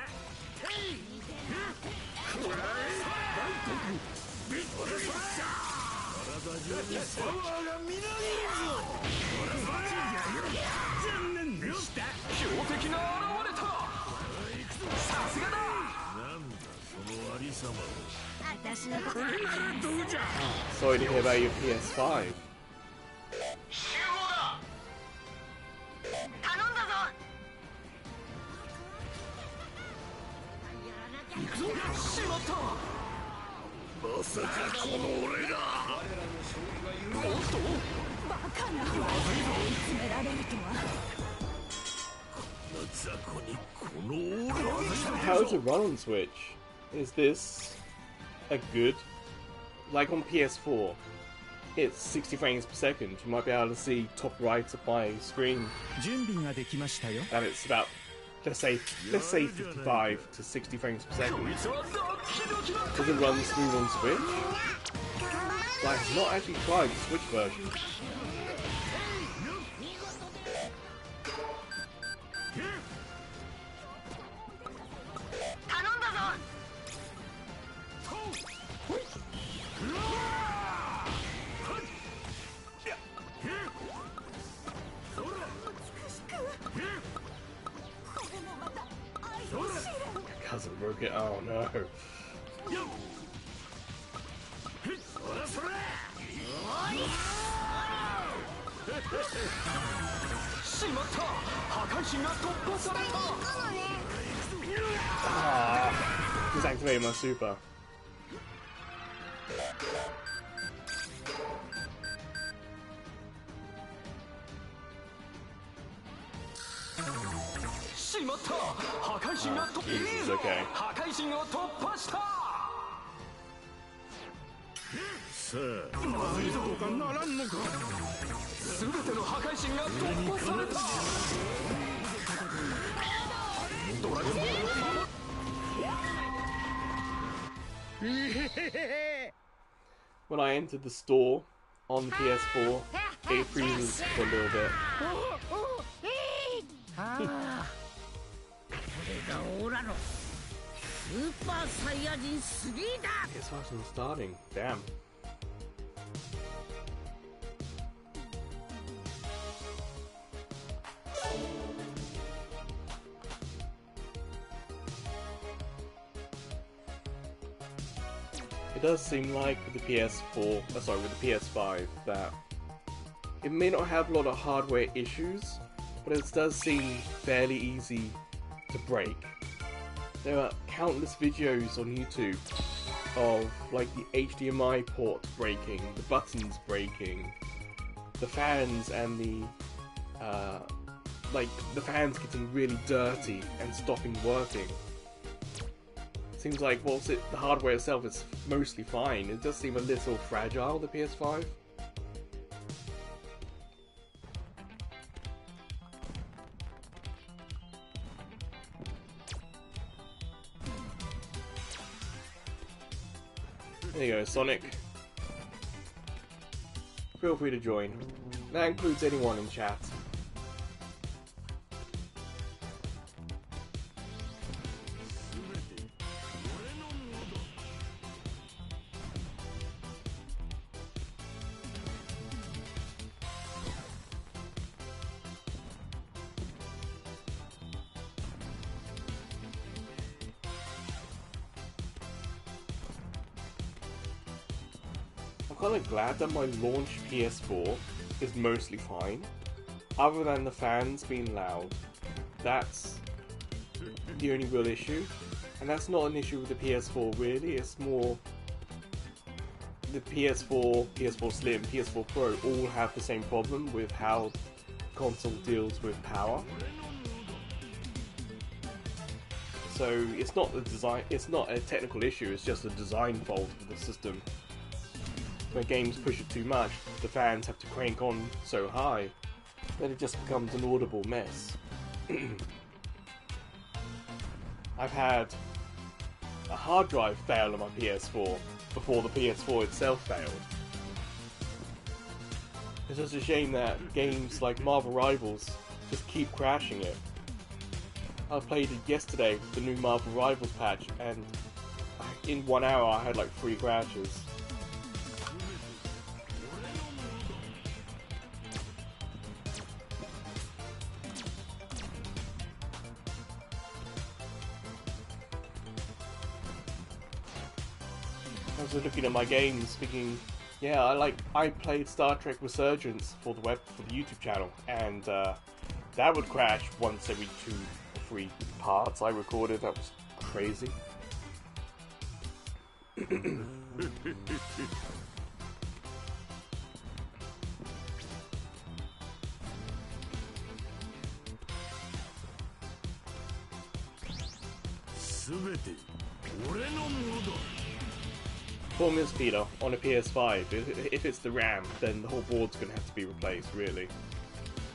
S4: 体中にパワーがみなぎるぞ。残念でした。強敵が現れた。さすがだ。なんだそのありさまを。
S2: 私のこと
S1: Sorry to hear about your PS5.
S3: 集合だ。
S2: 頼んだぞ。
S4: 行くぞ。しまった。まさかこの俺が。おっと。
S5: バカな。追い詰められるとは。
S4: 雑魚にこの俺は。
S1: How does it run on Switch? Is this a good? Like on PS4, it's 60 frames per second. You might be able to see top right of my screen
S6: 準備ができましたよ。
S1: that it's about, let's say 55 to 60 frames per second. Does it run smooth on Switch? Like, I've not actually tried the Switch version.
S2: 頼んだぞ。
S1: Cousin broke it. Oh no.
S4: しまった。破壊神が突破された。
S1: Ah, just activated my super.
S4: しまった。破壊神が突破。
S1: Jesus, okay.
S4: 破壊神を突破した。さあ、まずいとかならんのか。すべての破壊神が突破された。ドラゴンボールを守る。
S1: When I entered the store on the PS4, it freezes for a little bit.
S3: これがオラのスーパーサイヤ人3だ。
S1: It's actually starting. Damn. It does seem like with the PS4, with the PS5, that it may not have a lot of hardware issues, but it does seem fairly easy to break. There are countless videos on YouTube of like the HDMI port breaking, the buttons breaking, the fans and the fans getting really dirty and stopping working. Seems like the hardware itself is mostly fine. It does seem a little fragile, the PS5. There you go, Sonic. Feel free to join. That includes anyone in chat. I'm kind of glad that my launch PS4 is mostly fine, other than the fans being loud. That's the only real issue, and that's not an issue with the PS4 really, it's more the PS4, PS4 Slim, PS4 Pro all have the same problem with how the console deals with power. So it's not the design, it's not a technical issue, it's just a design fault of the system. When games push it too much, the fans have to crank on so high that it just becomes an audible mess. I've had a hard drive failed on my PS4 before the PS4 itself failed. It's just a shame that games like Marvel Rivals just keep crashing it. I played it yesterday, the new Marvel Rivals patch, and in 1 hour I had like 3 crashes. I was looking at my games thinking, yeah, I played Star Trek Resurgence for the YouTube channel, and that would crash once every 2 or 3 parts I recorded. That was crazy. Problem is, Peter, on a PS5, if it's the RAM, then the whole board's going to have to be replaced, really.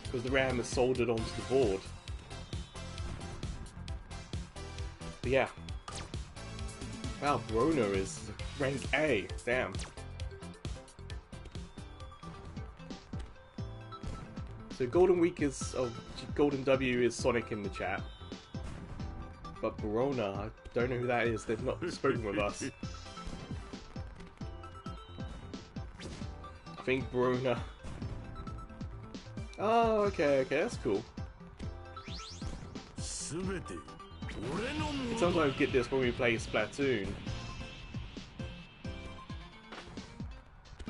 S1: Because the RAM is soldered onto the board. But yeah. Wow, Brona is rank A. Damn. So Golden Week is... Oh, Golden W is Sonic in the chat. But Brona, I don't know who that is. They've not spoken with us. I think Bruna. Oh, okay, that's cool. Sometimes I get this when we play Splatoon,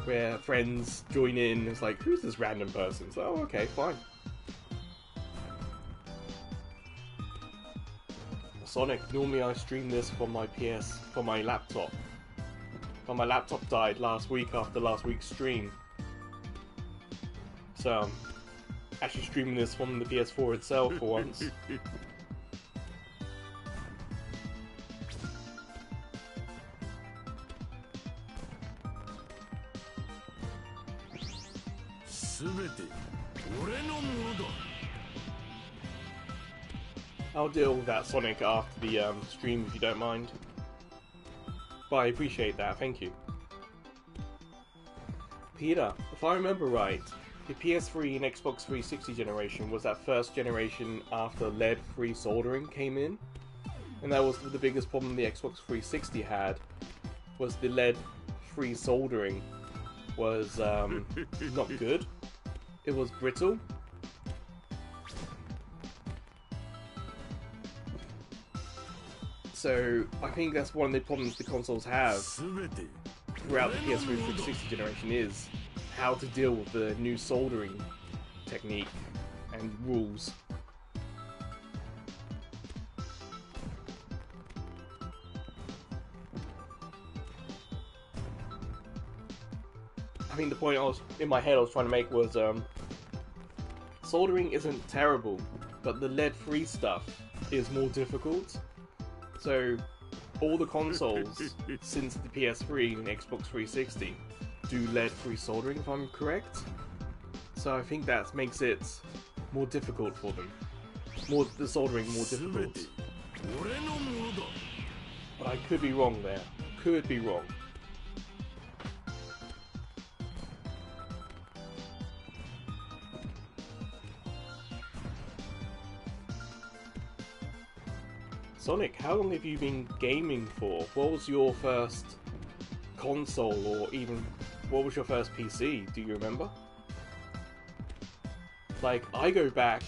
S1: where friends join in. It's like, who's this random person? So, oh, okay, fine. Sonic. Normally, I stream this from my laptop. But my laptop died last week after last week's stream. So, I'm actually streaming this from the PS4 itself for once. I'll deal with that, Sonic, after the stream if you don't mind. But I appreciate that, thank you. Peter, if I remember right, the PS3 and Xbox 360 generation was that first generation after lead-free soldering came in. And that was the biggest problem the Xbox 360 had, was the lead-free soldering was not good. It was brittle. So I think that's one of the problems the consoles have throughout the PS3 360 generation, is how to deal with the new soldering technique and rules. I think the point I was in my head I was trying to make was soldering isn't terrible, but the lead-free stuff is more difficult. So all the consoles since the PS3 and Xbox 360 do lead-free soldering, if I'm correct. So I think that makes it more difficult for them. The soldering more difficult. But I could be wrong there. Could be wrong. Sonic, how long have you been gaming for? What was your first console, or even what was your first PC? Do you remember? Like, I go back to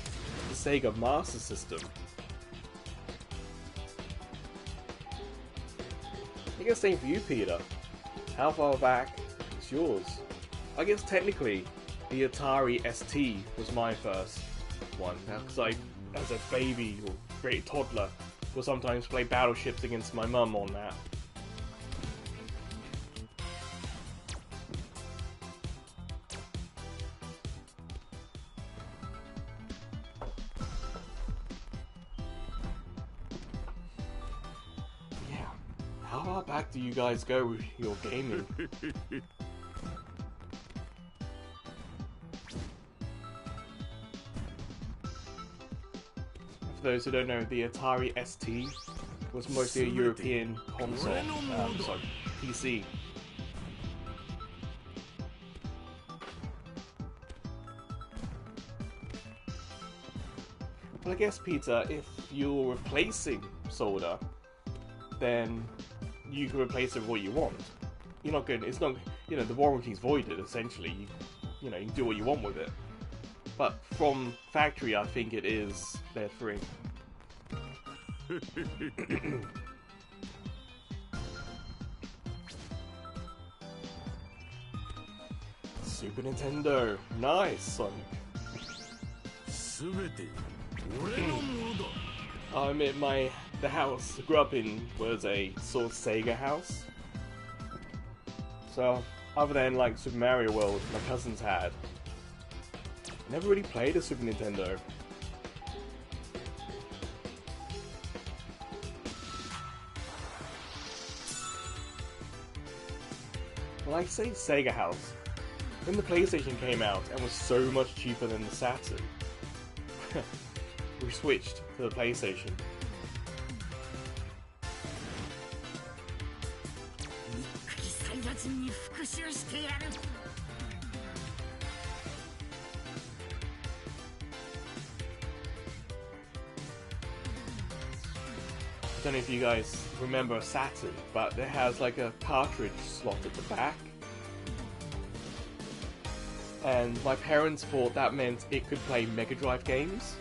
S1: the Sega Master System. I guess same for you, Peter. How far back is yours? I guess technically the Atari ST was my first one, because I, as a baby or great toddler, will sometimes play battleships against my mum on that. Yeah, how far back do you guys go with your gaming? For those who don't know, the Atari ST was mostly a European console, sorry, PC. Well, I guess, Peter, if you're replacing solder, then you can replace it with what you want. You're not going. It's not. You know, the warranty's voided essentially. You know, you can do what you want with it. But from factory, I think it is they're free. Super Nintendo, nice, Sonic. I admit the house I grew up in was a sort of Sega house. So other than like Super Mario World my cousins had, I never really played a Super Nintendo. When I say Sega house, when the PlayStation came out and was so much cheaper than the Saturn, we switched to the PlayStation. I don't know if you guys remember Saturn, but it has like a cartridge slot at the back. And my parents thought that meant it could play Mega Drive games.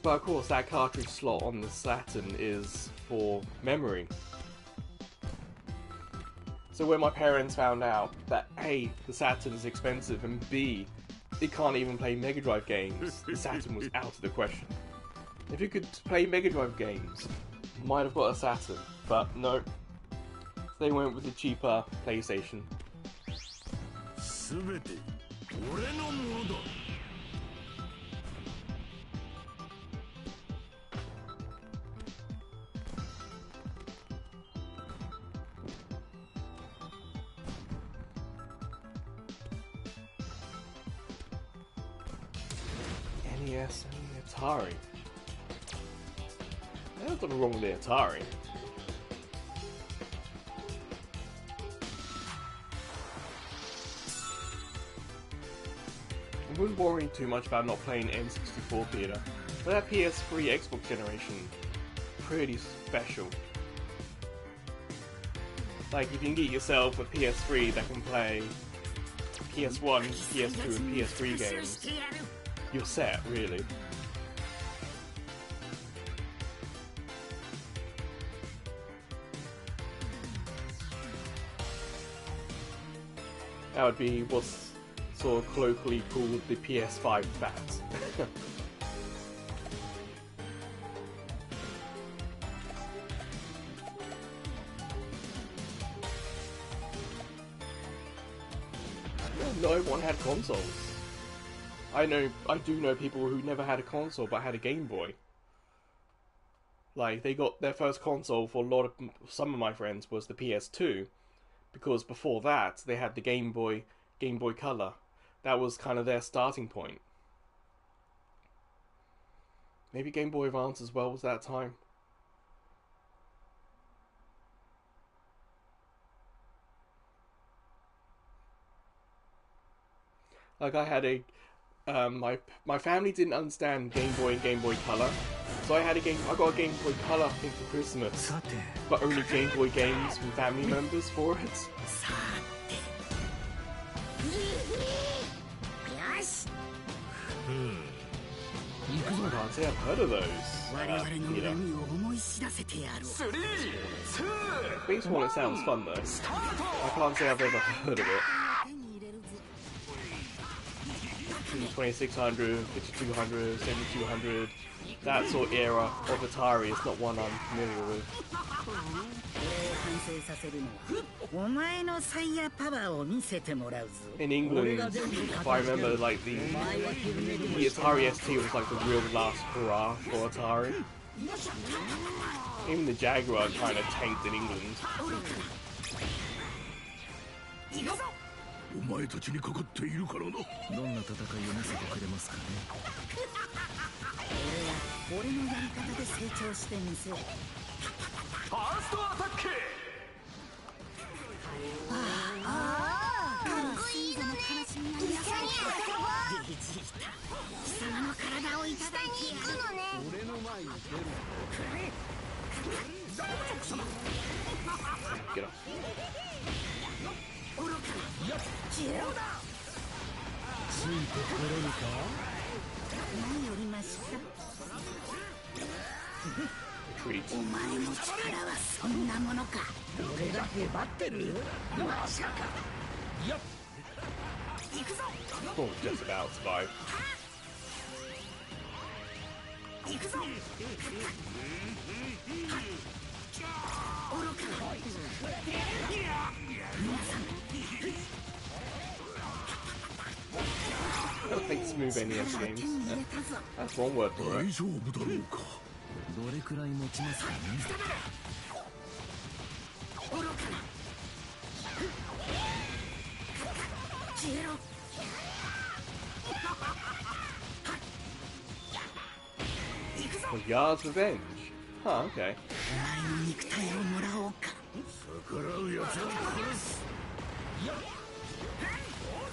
S1: But of course that cartridge slot on the Saturn is for memory. So when my parents found out that A, the Saturn is expensive, and B, it can't even play Mega Drive games, the Saturn was out of the question. If it could play Mega Drive games, might have got a Saturn, but no. They went with the cheaper PlayStation. NES and the Atari. There's nothing wrong with the Atari. I wouldn't worry too much about not playing N64, Peter, but that PS3 Xbox generation, pretty special. Like, if you can get yourself a PS3 that can play PS1, PS2 and PS3 games, you're set, really. That would be what's sort of colloquially called the PS5 fat. No one had consoles. I do know people who never had a console but had a Game Boy. Like, they got their first console for some of my friends was the PS2, because before that they had the Game Boy Color. That was kind of their starting point. Maybe Game Boy Advance as well was that time. Like, I had a my family didn't understand Game Boy and Game Boy Color, so I got a Game Boy Color, I think, for Christmas, but only Game Boy games from family members for it. I can't say I've heard of those. Baseball, it sounds fun though. I can't say I've ever heard of it. 2600, 5200, 7200, that sort of era of Atari is not one I'm familiar with. In England, if I remember, like the Atari ST was like the real last hurrah for Atari. Even the Jaguar kind of tanked in England.
S4: お前たちにかかっているからな。
S6: どんな戦いを見せてくれますかね。
S8: 俺のやり方で成長してみせる。
S3: ファーストアタック。
S2: かっこいいのね。一緒に遊ぼう。貴様の体をいただいてやるのね。
S7: 俺の前に出る。
S1: Get off.
S8: 愚かな知恵をだ。
S7: ついてこれるか。
S8: 何よりました。
S1: Retreat.
S8: お前の力はそんなものか。
S7: 俺がへばってる。まさか。
S8: 行くぞ。
S1: Oh, just about survived.
S8: 行くぞ。愚かな。皆さん。
S1: I don't think smooth NES
S8: 手
S1: games.
S8: に入れたぞ。
S1: That's one word for
S4: 大
S1: it.
S4: 丈夫だろうか。
S6: どれくらい持ちますかね。
S8: 愚かな。消えろ。
S1: Well, Yard's Revenge. Huh, okay.
S8: お前の肉体をもらおうか。
S4: 逆らう奴は殺す。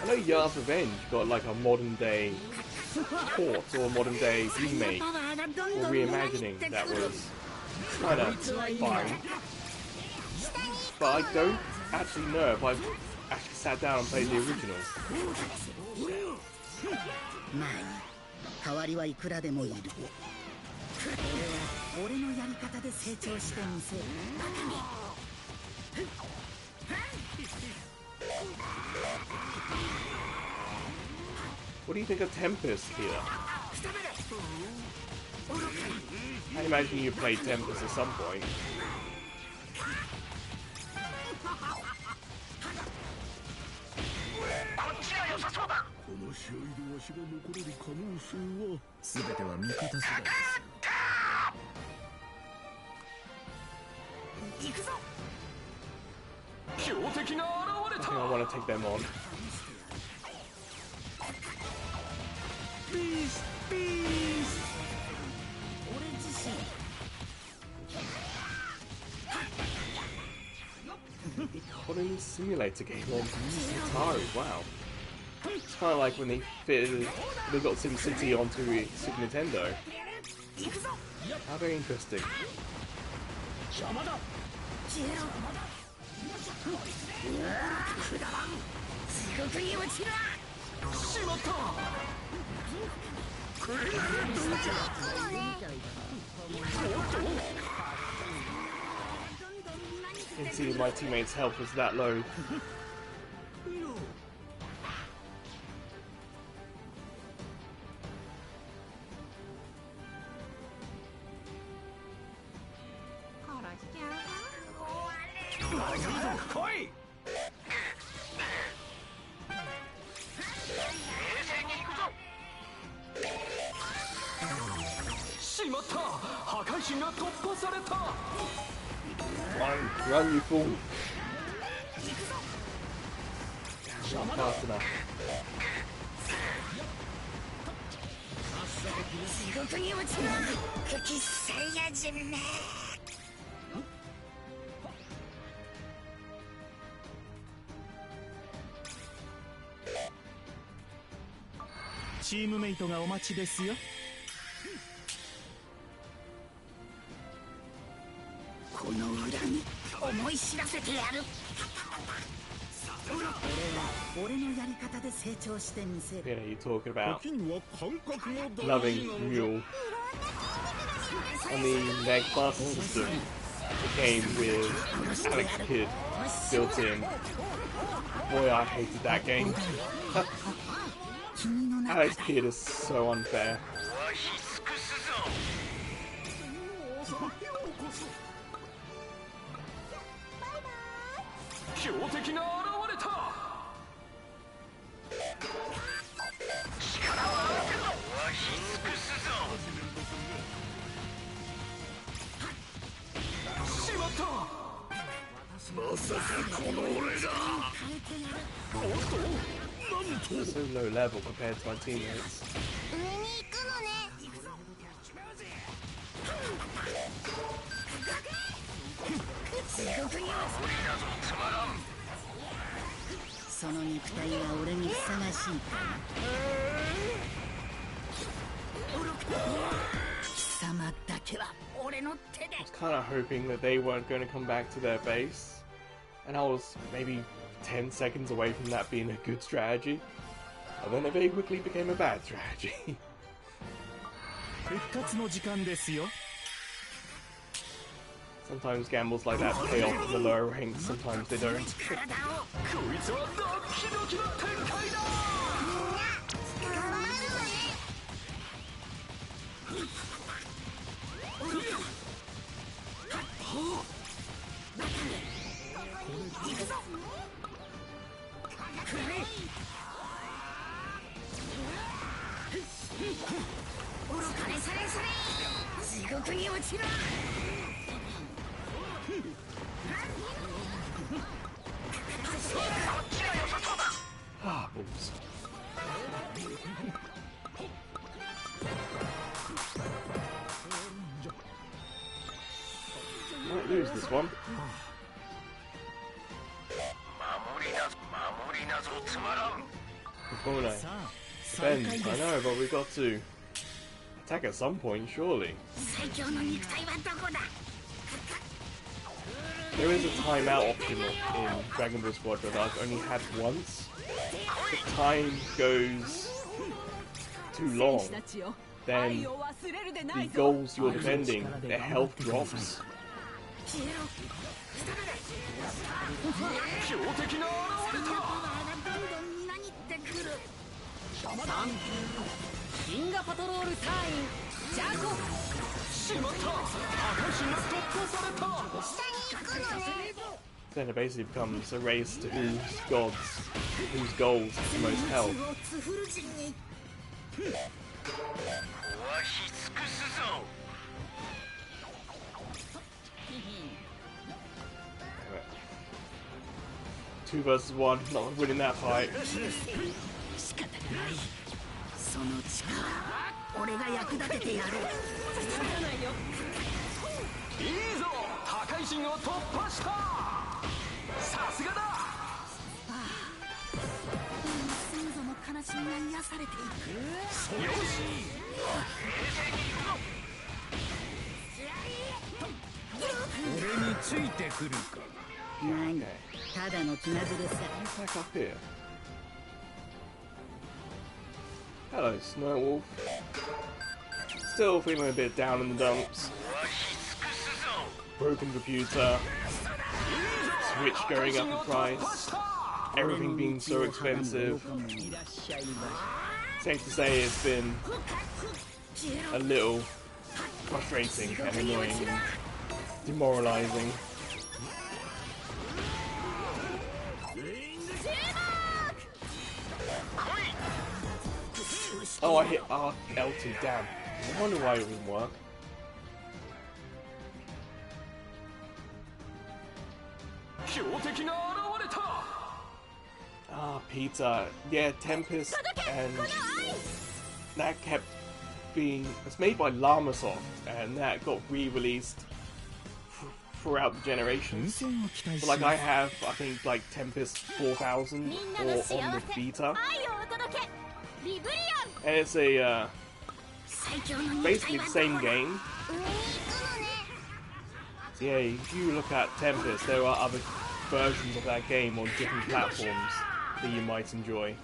S1: I know Yard's Revenge got like a modern day port or a modern day remake or reimagining that was kind of fine. But I don't actually know if I've actually sat down and played the original.
S8: まあいい。代わりはいくらでもいる。俺のやり方で成長してみせる。
S1: What do you think of Tempest here? I imagine you played Tempest at some point.
S4: この試合でわしが残れる可能性は。
S6: 全ては味方次第ですよ。
S8: 行くぞ。
S3: 強敵が現れ
S1: I
S3: た。
S1: think I want to take them on.
S8: 俺自身。
S1: What a new simulator game on Atari, wow. It's kind of like when they got SimCity onto Super Nintendo. How very interesting.
S8: 消えろ。くだらん。地獄に落ちろ。
S3: しまった。
S1: You can see my teammates' health was that low.
S3: Koi! しまった。破壊神が突破された。
S1: Run, you fool! Not fast enough.
S2: 地獄に落ちろ。敵サイヤ人め。
S6: チームメイトがお待ちですよ。
S8: この裏に思い知らせてやる。俺のやり方で成長してみせる。
S1: Yeah, you talking about
S4: 時には感覚も大
S1: loving
S4: 事なのだ。
S1: Mule on the Neg Master system. It came with Alex Kidd built in. Boy, I hated that game.
S8: 君の中
S1: Alex Kidd is so unfair.
S3: 強敵が現れた。力を合わせろ。わし尽くすぞ。しまった。
S4: ま
S1: So low level compared to my teammates.
S2: 上に行くのね。
S8: その肉体は俺にふさわしいかな。貴様だけは俺の手で。
S1: I was kind of hoping that they weren't going to come back to their base, and I was maybe 10 seconds away from that being a good strategy, but then it very quickly became a bad strategy.
S6: 復活の時間ですよ。
S1: Sometimes gambles like that pay off in the lower ranks, sometimes they don't.
S3: こいつはドキドキの展開だ。
S2: 頑張るのね。
S8: 愚かにされされ。地獄に落ちろ。
S1: Ah, balls. Might lose this one.
S3: 守りなぞつまらん。
S1: Before I
S6: さあ、
S1: Depends,
S6: 再
S1: I
S6: 開です。
S1: know, but we've got to attack at some point, surely.
S8: 最強の肉体はどこだ。
S1: There is a timeout option in Dragon Ball Squadra that I've only had once. If time goes too
S5: 戦
S1: long,
S5: 士たちよ、
S1: then
S5: 愛を忘れるでない
S1: the
S5: ぞ。
S1: goals you're defending, their health drops.
S3: 強敵が現れた。
S8: どんどんみなぎってくる。銀河パトロール隊員ジャコ。
S3: しまった。破壊神が突破された。
S2: 下に行くのね。
S1: Then it basically becomes a race to whose goals have the most health.
S8: ツフル人に。
S3: 壊し尽くすぞ。
S1: 2 versus 1, not winning that fight.
S8: 仕方ない。その力、俺が役立ててやる。
S3: いいぞ。破壊神を突破した。さすがだ。
S8: 先祖の悲しみが癒されていく。
S3: よし。
S4: 俺についてくるか。
S8: 何だ、ただの気まぐれさ。
S1: Back up here. Hello, Snowwolf. Still feeling a bit down in the dumps. Broken computer. Switch going up in price. Everything being so expensive. Safe to say it's been a little frustrating and annoying and demoralizing. Oh, I hit L2, damn. I wonder why it didn't work. Ah, Peter. Yeah, Tempest and that kept being... It's made by Llamasoft, and that got re-released throughout the generations. So, like, I have, I think, like, Tempest 4000 or on the Vita. And it's a, basically the same game. So yeah, if you look at Tempest, there are other versions of that game on different platforms that you might enjoy.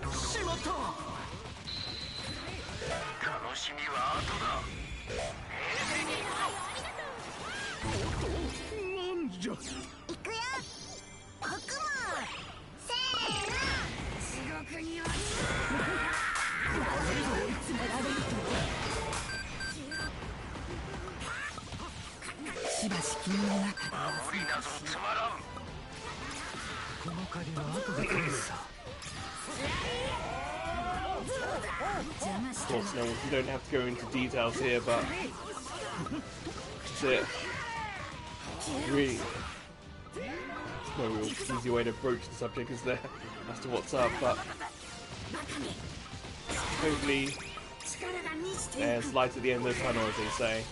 S4: なんじゃ。
S2: 行くよ。僕も。せーの。
S8: 地獄には。しばし君の中で。
S6: この借りは後で来るさ。
S1: Of course, no, you don't have to go into details here, but that's it. Really, it's no real easy way to broach the subject, is there, as to what's up, but hopefully there's light at the end of the tunnel, as they say.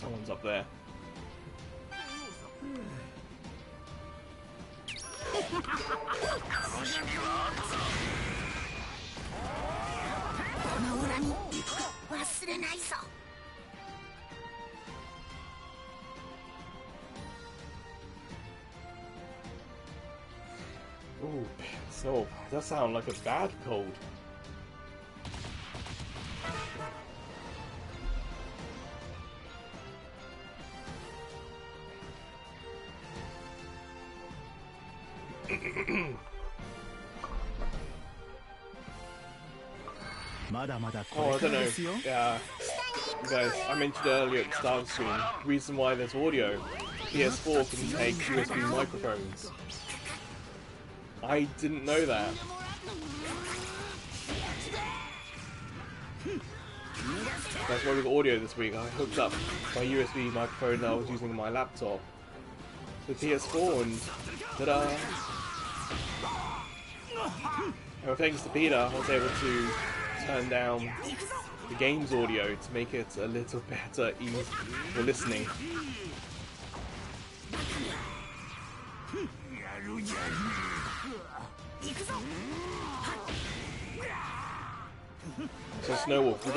S1: Someone's up there. Ooh, so that sounds like a bad cold. Oh, I don't know. Yeah, guys, I mentioned earlier at the start of the stream, the reason why there's audio. PS4 can take USB microphones. I didn't know that. That's why with audio this week, I hooked up my USB microphone that I was using on my laptop to PS4 and ta-da! And thanks to Peter, I was able to turn down the game's audio to make it a little better for listening. So Snowwolf, we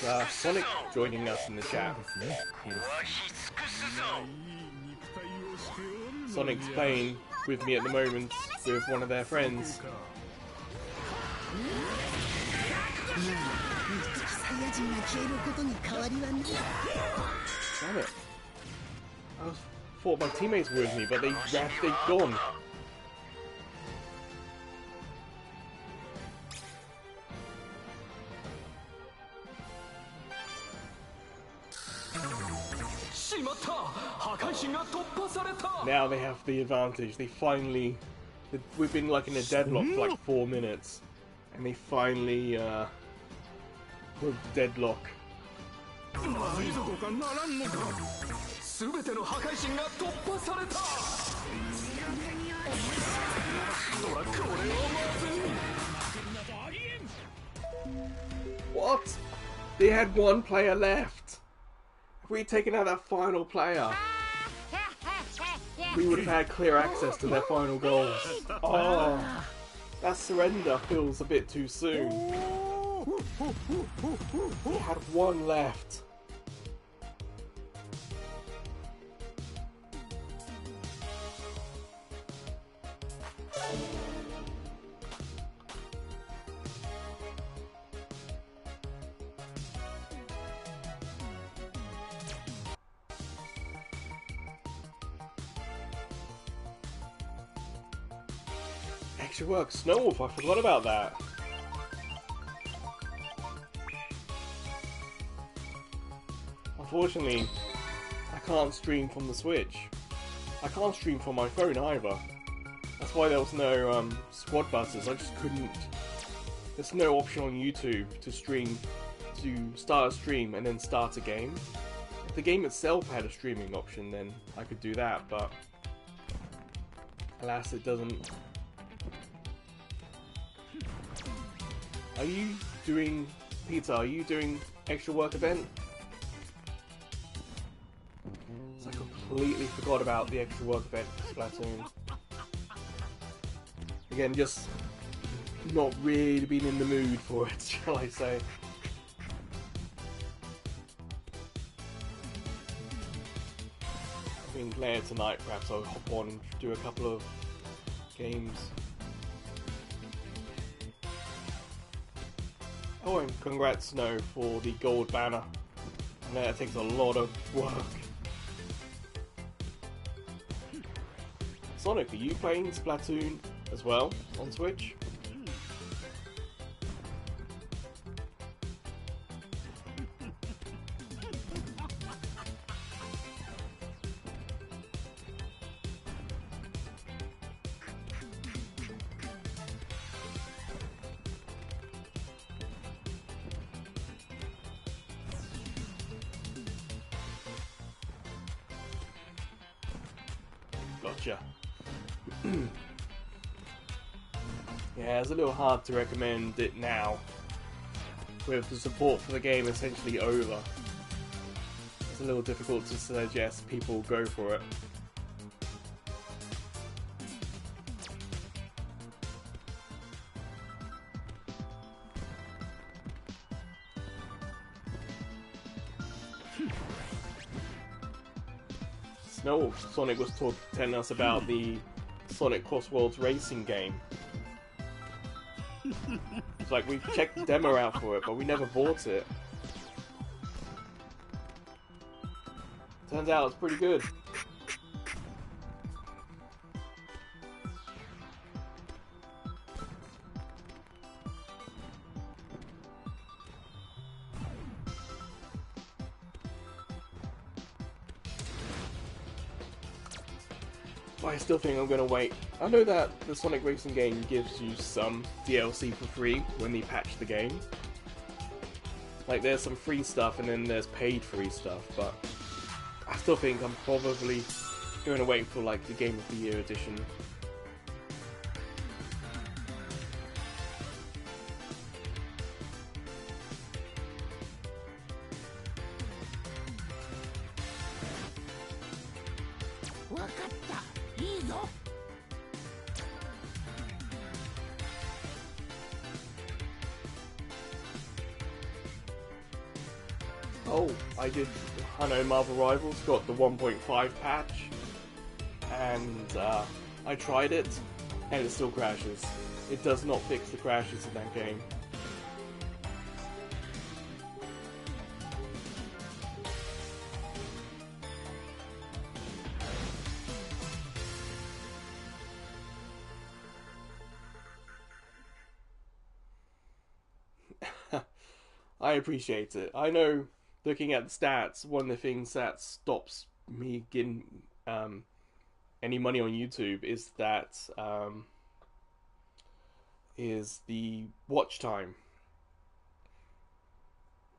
S1: got Sonic joining us in the chat. Sonic's playing with me at the moment with one of their friends. Damn it. I thought my teammates were with me, but they've gone. Now they have the advantage. They finally... We've been like in a deadlock for like 4 minutes. And they finally broke deadlock. What? They had one player left. If we'd taken out that final player, we would have had clear access to their final goals. Oh, that surrender feels a bit too soon. They had one left. Extra work, Snowwolf, I forgot about that. Unfortunately, I can't stream from the Switch. I can't stream from my phone either. That's why there was no squad buses. I just couldn't. There's no option on YouTube to stream, to start a stream and then start a game. If the game itself had a streaming option, then I could do that, but alas, it doesn't. Are you doing, Peter, are you doing extra work event? So I completely forgot about the extra work event for Splatoon. Again, just not really been in the mood for it, shall I say. I've been playing tonight, perhaps I'll hop on and do a couple of games. Oh, and congrats, Snow, for the gold banner. I know that takes a lot of work. Sonic, are you playing Splatoon as well on Switch? Gotcha. Yeah, it's a little hard to recommend it now, with the support for the game essentially over. It's a little difficult to suggest people go for it. Snow Sonic was telling us about the Sonic Cross Worlds racing game. It's like we checked the demo out for it, but we never bought it. Turns out it's pretty good. But I still think I'm gonna wait. I know that the Sonic Racing game gives you some DLC for free when they patch the game. Like, there's some free stuff and then there's paid free stuff, but I still think I'm probably going to wait for, like, the Game of the Year edition. Oh, I know Marvel Rivals got the 1.5 patch, and I tried it, and it still crashes. It does not fix the crashes in that game. I appreciate it. I know, looking at the stats, one of the things that stops me getting any money on YouTube is that is the watch time.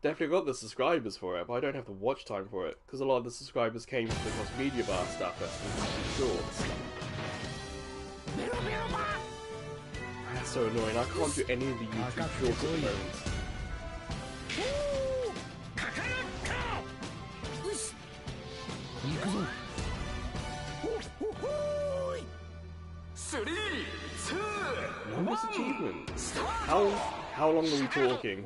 S1: Definitely got the subscribers for it, but I don't have the watch time for it because a lot of the subscribers came from the cross media bar stuff. That's shorts. That's so annoying. I can't do any of the YouTube shorts at the moment. Longest achievement? How long are we talking?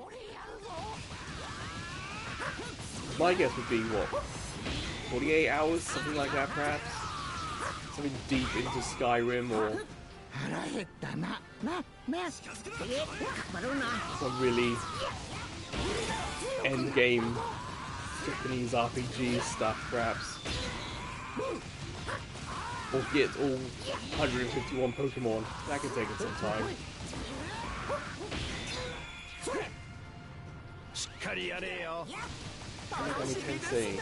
S1: My guess would be, what, 48 hours? Something like that, perhaps? Something deep into Skyrim, or some really endgame Japanese RPG stuff, perhaps. Or get all 151 Pokemon. That could take us some time. Only 10 saying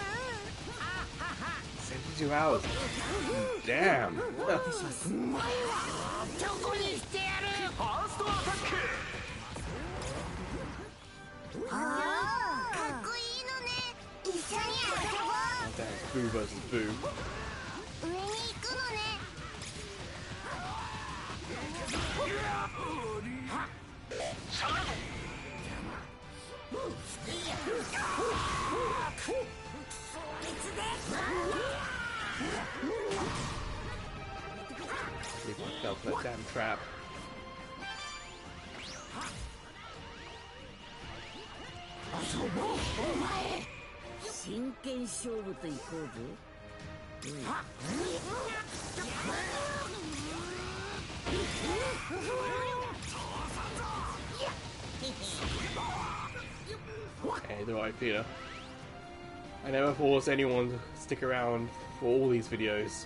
S1: 72 hours. Damn. Damn, Boo versus Boo. See if I fell for that damn trap.
S8: 真剣勝負といこうぜ。
S1: do I, Peter. I never force anyone to stick around for all these videos.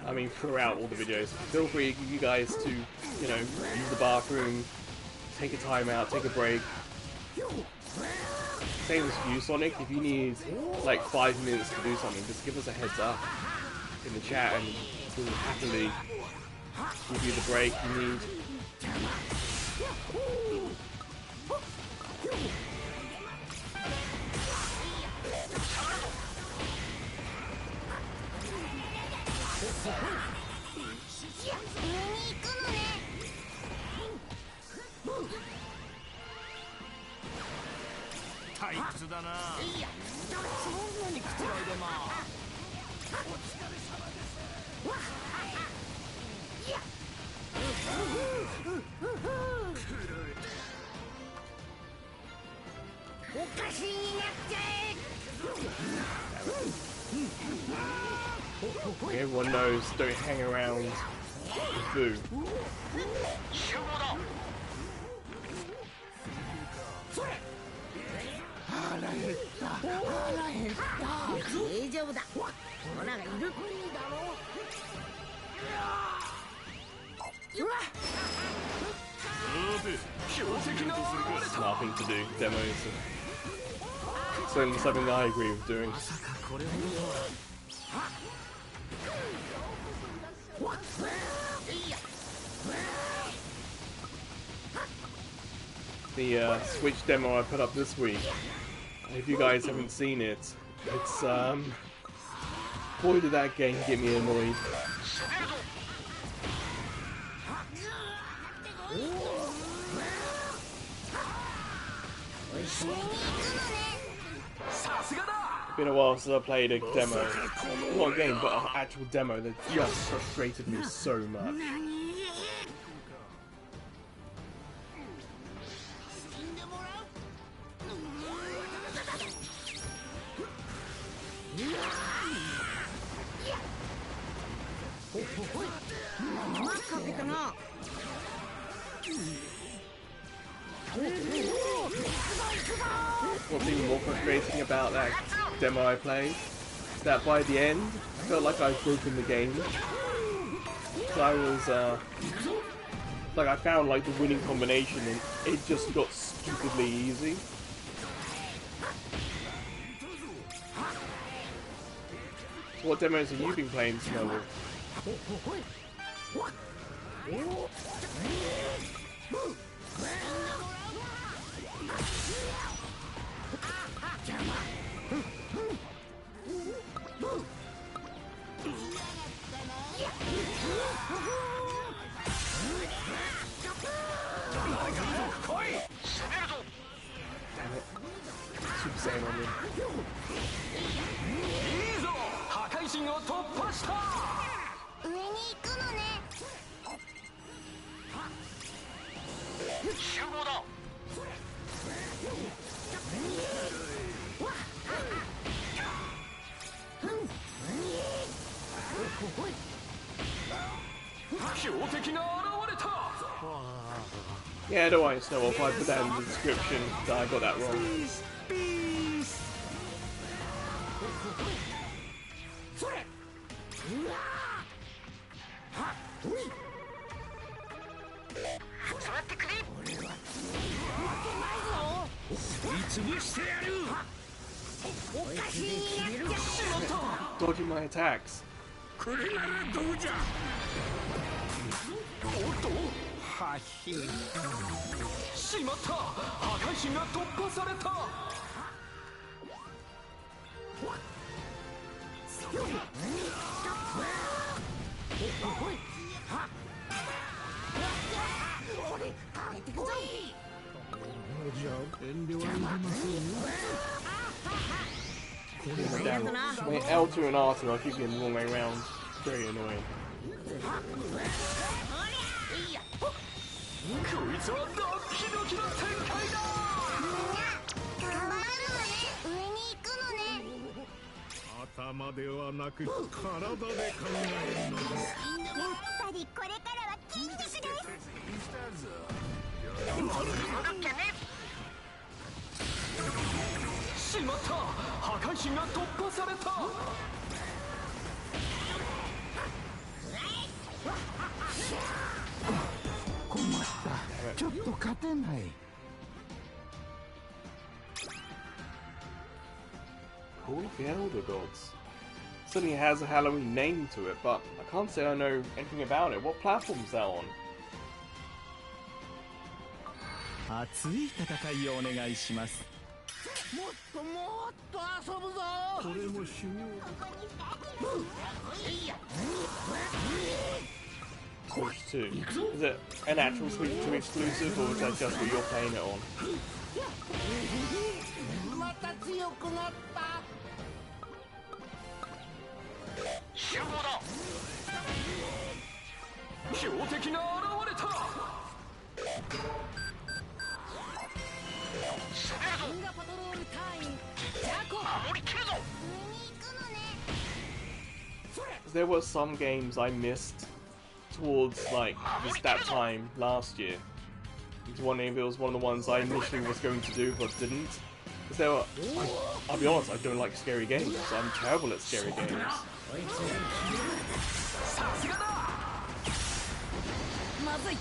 S1: I mean, throughout all the videos. Feel free, you guys, to, you know, use the bathroom, take a time out, take a break. Same as you, Sonic. If you need like 5 minutes to do something, just give us a heads up in the chat, and we'll happily give you the break you need. Everyone knows, don't hang around with Boo. It's nothing to do, demos. Certainly something I agree with doing. The Switch demo I put up this week, if you guys haven't seen it, it's boy did that game get me annoyed. It's been a while since I played a demo. Not a game, but an actual demo that just frustrated me so much. What's even more frustrating about that demo I played is that by the end, I felt like I'd broken the game. So I was, like I found like the winning combination and it just got stupidly easy. So what demos have you been playing, Snowball? Super Saiyan on me. Yeah, don't worry, Snowball, if I put that in the description that I got that wrong. Dodging my attacks. Wait, L2 and R2, I keep getting the wrong way around. Very annoying.
S6: しまった破壊神が突破された
S3: 困ったちょっと勝てない
S1: Call of the Elder Gods. Certainly has a Halloween name to it, but I can't say I know anything about it. What platform is that on?
S6: 熱い戦いをお願いします。
S3: もっともっと遊ぶぞこれも修行
S1: Switch 2. Is it an actual Switch 2 exclusive, or is that just what you're playing it on?
S3: また強くなった
S6: 集合だ強敵が現れた
S2: 銀河パトロール隊員ジャコ
S6: 守り切るぞ
S1: There were some games I missed towards like that time last year. I was wondering if it was one of the ones I initially was going to do but didn't. Because there were, I'll be honest, I don't like scary games. I'm terrible at scary games.
S6: さすがだ
S2: まずい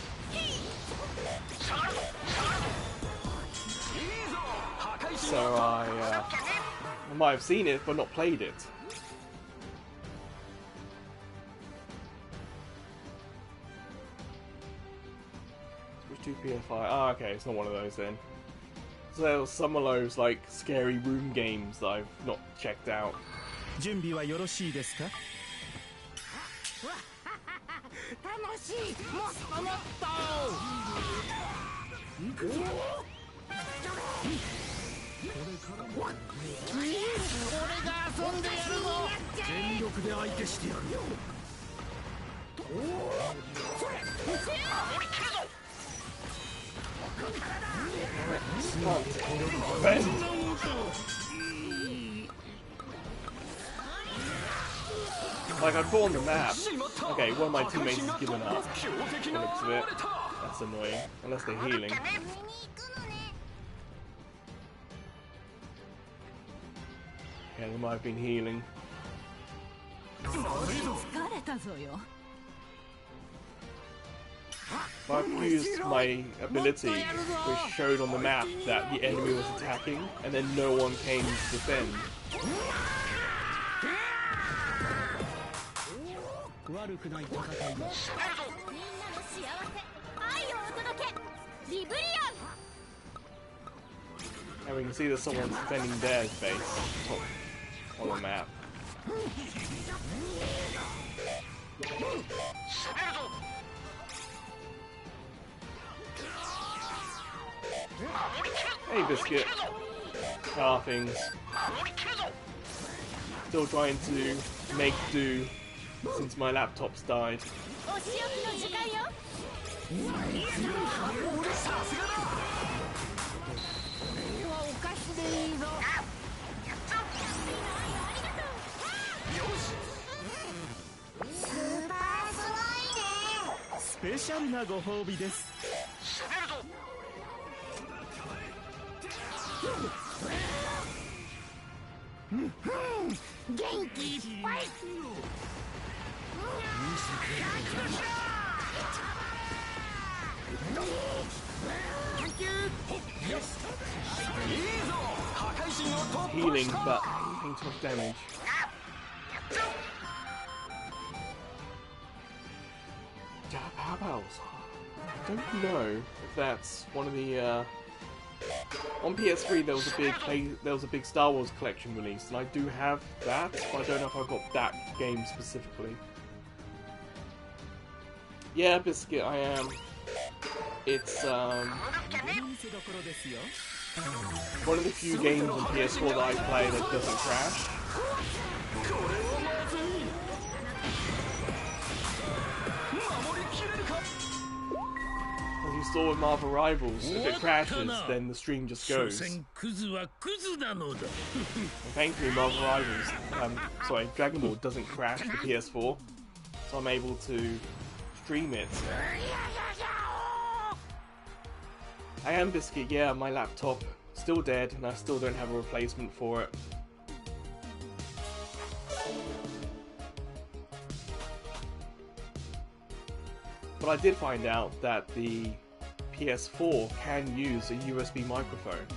S1: So I might have seen it but not played it. Switch 2 PS5. Ah, okay, it's not one of those then. So there was some of those like scary room games that I've not checked out.
S6: 準備はよろしいですか
S3: 楽しいもっともっと俺が遊んでやるぞ全力で相手してやるよ
S1: Like I put on the map. Okay, one of my teammates has given up. The looks of it. That's annoying. Unless they're healing. Yeah, they might have been healing.
S5: 疲れたぞよ
S1: But I've used my ability, which showed on the map that the enemy was attacking, and then no one came to defend.
S6: 悪くない戦いだ
S2: みんなの幸せ愛をお届けリブリアン
S1: And we can see that someone's defending their base on the map. Hey, Biscuit. Ah, things. Still trying to make do since my laptop's died.
S2: お仕置きの時間よ
S6: スペシャルなご褒美です
S3: 元気いっぱい
S1: Healing, but taking too much damage. How about? I don't know if that's one of the. On PS3 there was a big Star Wars collection released, and I do have that, but I don't know if I've got that game specifically. Yeah, Biscuit, I am. It's one of the few games on PS4 that I play that doesn't crash. As you saw with Marvel Rivals, if it crashes, then the stream just goes. And thankfully Marvel Rivals, Dragon Ball doesn't crash the PS4, so I'm able to stream it. I am Biscuit, yeah, my laptop still dead and I still don't have a replacement for it. But I did find out that the PS4 can use a USB microphone.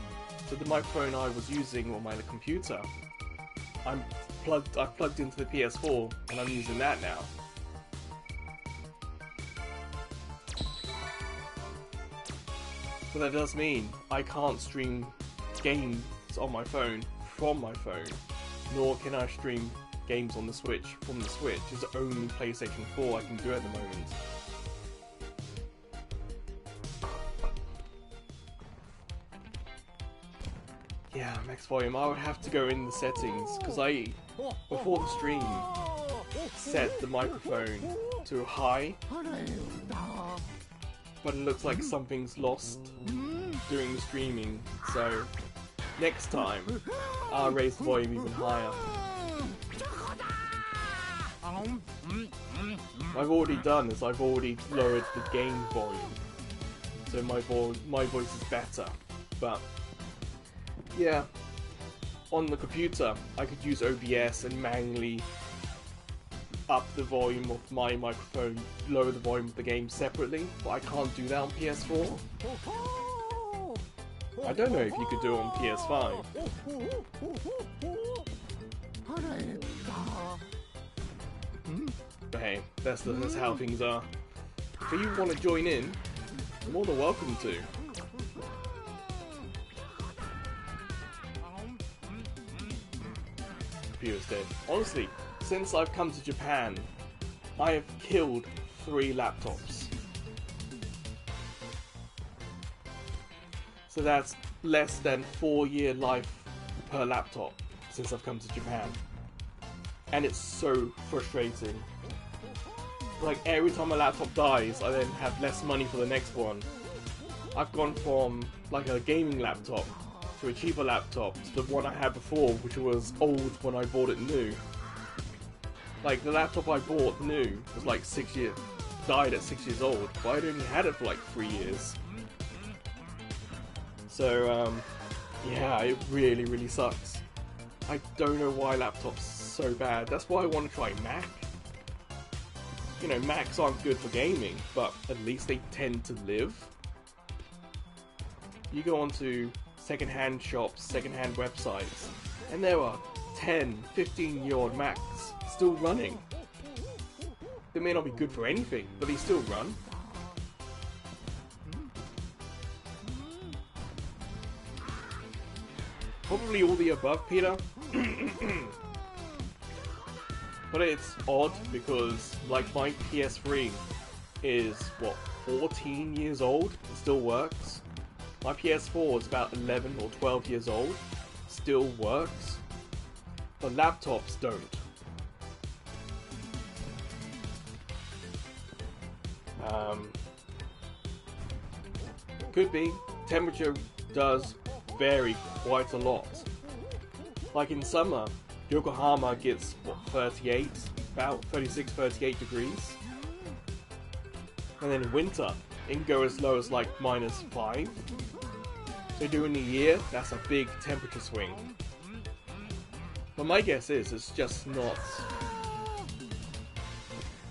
S1: So the microphone I was using on my computer, I've plugged into the PS4 and I'm using that now. But that does mean I can't stream games on my phone from my phone, nor can I stream games on the Switch from the Switch. It's only PlayStation 4 I can do at the moment. Yeah, max volume. I would have to go in the settings because I, before the stream, set the microphone to high, but it looks like something's lost during the streaming. So next time, I'll raise the volume even higher. What I've already done is I've already lowered the game volume, so my voice is better, but. Yeah, on the computer I could use OBS and manually up the volume of my microphone, lower the volume of the game separately, but I can't do that on PS4. I don't know if you could do it on PS5. But hey, that's how things are. If you want to join in, you're more than welcome to. Computer's dead. Honestly, since I've come to Japan, I have killed 3 laptops. So that's less than 4-year life per laptop since I've come to Japan. And it's so frustrating. Like every time a laptop dies, I then have less money for the next one. I've gone from like a gaming laptop to a cheaper laptop to the one I had before, which was old when I bought it new. Like the laptop I bought new was like 6 years, died at 6 years old, but I'd only had it for like 3 years. So yeah, it really sucks. I don't know why laptops are so bad. That's why I want to try Mac. You know, Macs aren't good for gaming, but at least they tend to live. You go onto second-hand shops, second-hand websites, and there are 10, 15-year-old Macs still running. They may not be good for anything, but they still run. Probably all the above, Peter. But it's odd because, like, my PS3 is, what, 14 years old? It still works. My PS4 is about 11 or 12 years old, still works, but laptops don't. Could be. Temperature does vary quite a lot. Like in summer, Yokohama gets, what, 38? About 36, 38 degrees. And then in winter, it can go as low as like -5. So during the year, that's a big temperature swing. But my guess is it's just not...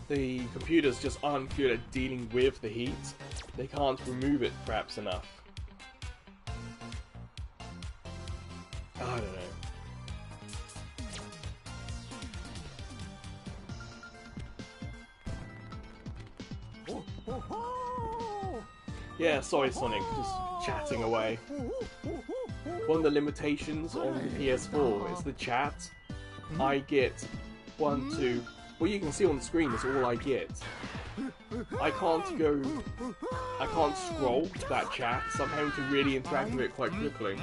S1: The computers just aren't good at dealing with the heat. They can't remove it perhaps enough. I don't know. Yeah, sorry Sonic, just chatting away. One of the limitations on the PS4 is the chat. I get 1, 2... Well, you can see on the screen is all I get. I can't scroll that chat, so I'm having to really interact with it quite quickly.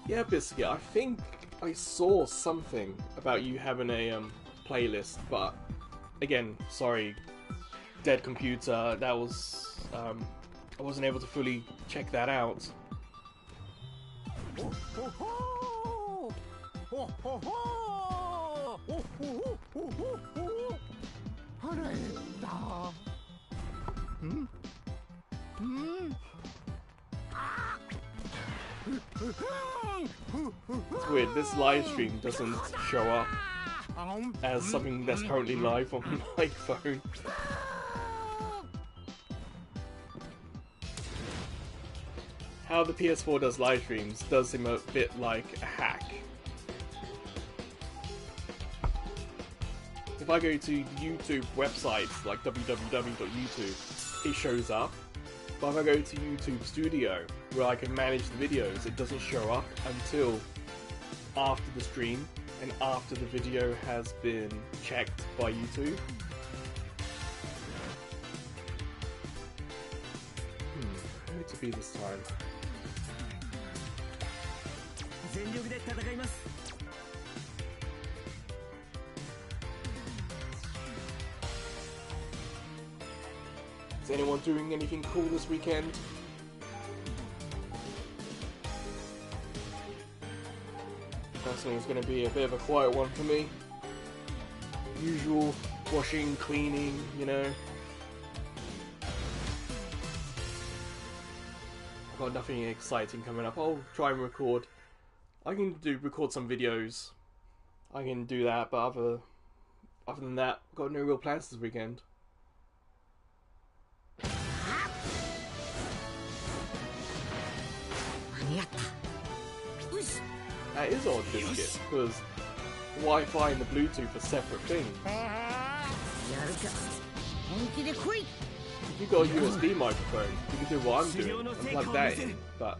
S1: Yeah, Biscuit, I think I saw something about you having a playlist, but again, sorry, dead computer, that was, I wasn't able to fully check that out. It's weird, this live stream doesn't show up as something that's currently live on my phone. How the PS4 does live streams does seem a bit like a hack. If I go to YouTube websites like www.youtube, it shows up. But if I go to YouTube Studio, where I can manage the videos, it doesn't show up until after the stream and after the video has been checked by YouTube. Who to be this time? Is anyone doing anything cool this weekend? Personally, it's going to be a bit of a quiet one for me. Usual washing, cleaning, you know. I've got nothing exciting coming up. I'll try and record. I can record some videos. I can do that, but other than that, I've got no real plans this weekend. That is odd, Biscuit, because Wi-Fi and the Bluetooth are separate things. If you've got a USB microphone, you can do what I'm doing and plug that in, but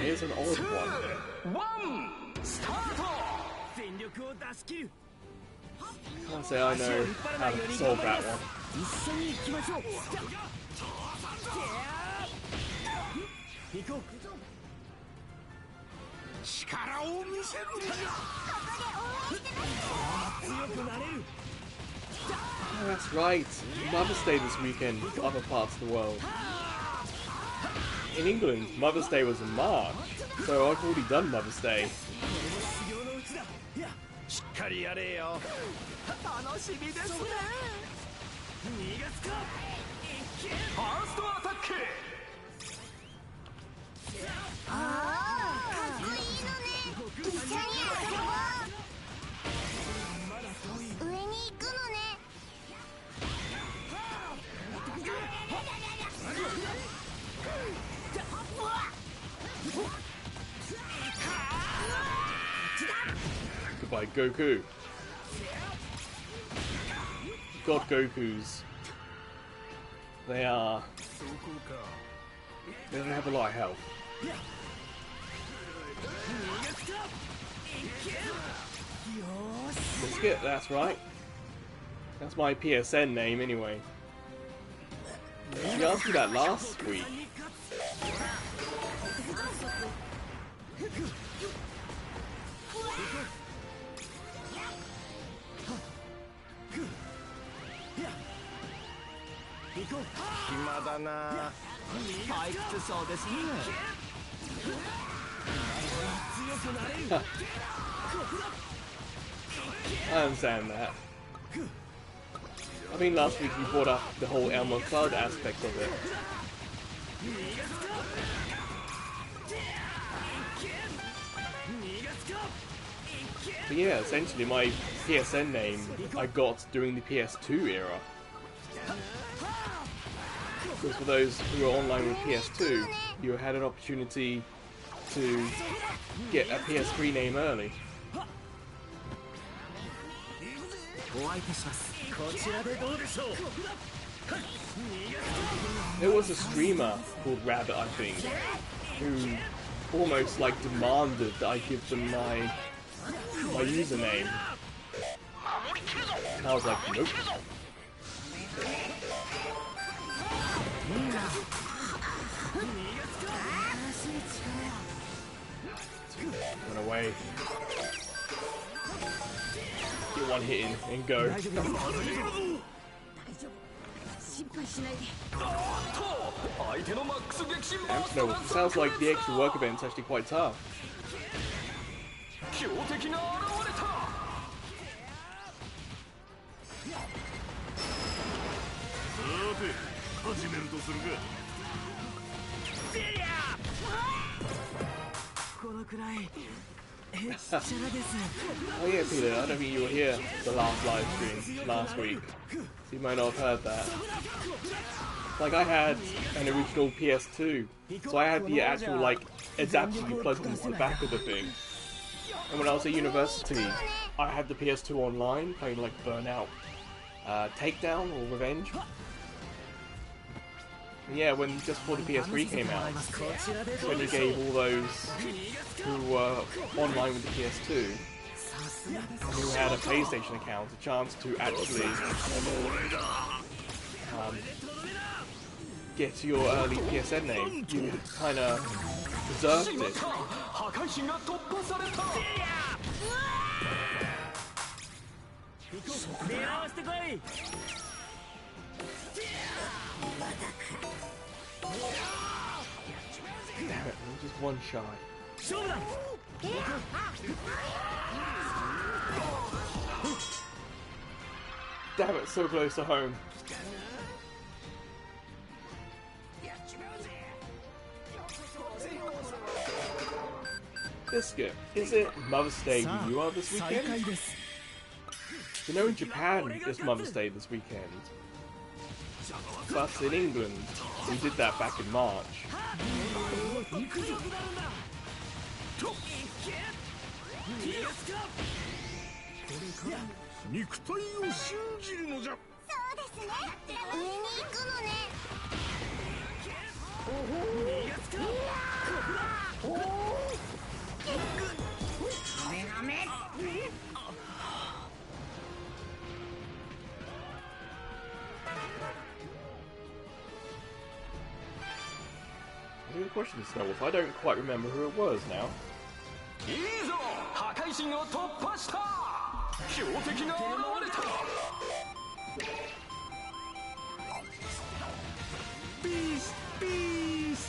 S1: here's an odd one. I can't say I know how to solve that one. Oh, that's right. Mother's Day this weekend in other parts of the world. In England, Mother's Day was in March, so I've already done Mother's Day. Goodbye, Goku. God Gokus. They don't have a lot of health. Biscuit, that's right. That's my PSN name anyway. She asked me that last week. I understand that. I think last week you brought up the whole Elmer Cloud aspect of it. But yeah, essentially my PSN name I got during the PS2 era. Because for those who were online with PS2, you had an opportunity to get a PS3 name early. There was a streamer called Rabbit, I think, who almost like demanded that I give them my username. And I was like, nope. Run away. Get one hit in and go. No, sounds like the extra work event's actually quite tough.
S3: 始めるとするか。
S6: このくらいへっちゃらです。
S1: Oh yeah, Peter, I don't think you were here the last live stream last week, so you might not have heard that. Like, I had an original PS2, so I had the actual, like, adapter you plugged into the back of the thing. And when I was at university, I had the PS2 online, playing, like, Burnout, Takedown, or Revenge. And yeah, when just before the PS3 came out, when you gave all those who were online with the PS2, and who had a PlayStation account, a chance to actually get to your early PSN name. You kind of deserved it. Damn it, I'm just one shy. Damn it, so close to home. Biscuit, is it Mother's Day where you are this weekend? You know, in Japan it's Mother's Day this weekend. But in England, we did that back in March. I think the question is, Snowwolf, I don't quite remember who it was now.
S4: Peace, peace.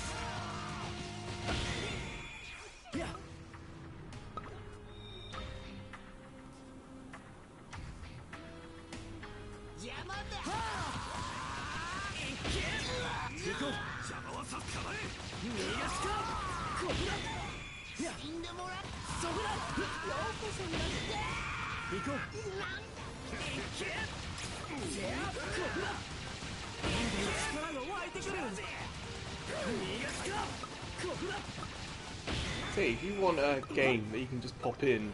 S1: Say, if you want a game that you can just pop in,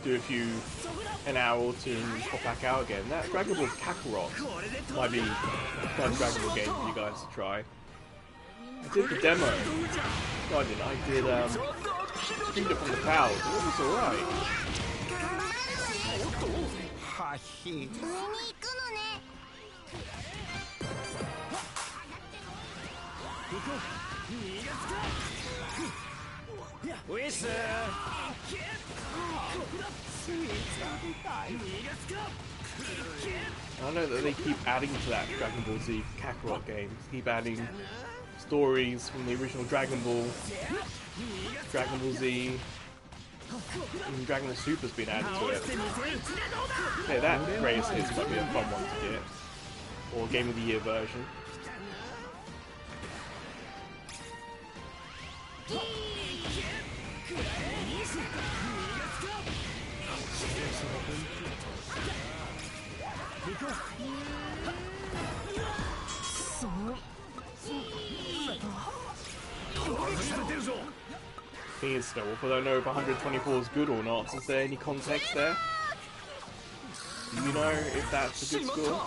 S1: do an hour or two and pop back out again, that Dragon Ball Kakarot might be a fun Dragon Ball game for you guys to try. I did the demo. No, I didn't. I did, streamed it from the cloud. It was alright. I know that they keep adding to that Dragon Ball Z Kakarot game. Keep adding stories from the original Dragon Ball, Dragon Ball Z, even Dragon Ball Super's been added to it. Okay, that Greatest Hits might be a fun one to get. Or Game of the Year version. Thing is, Snowwolf, I don't know if 124 is good or not. Is there any context there? Do you know if that's a good score?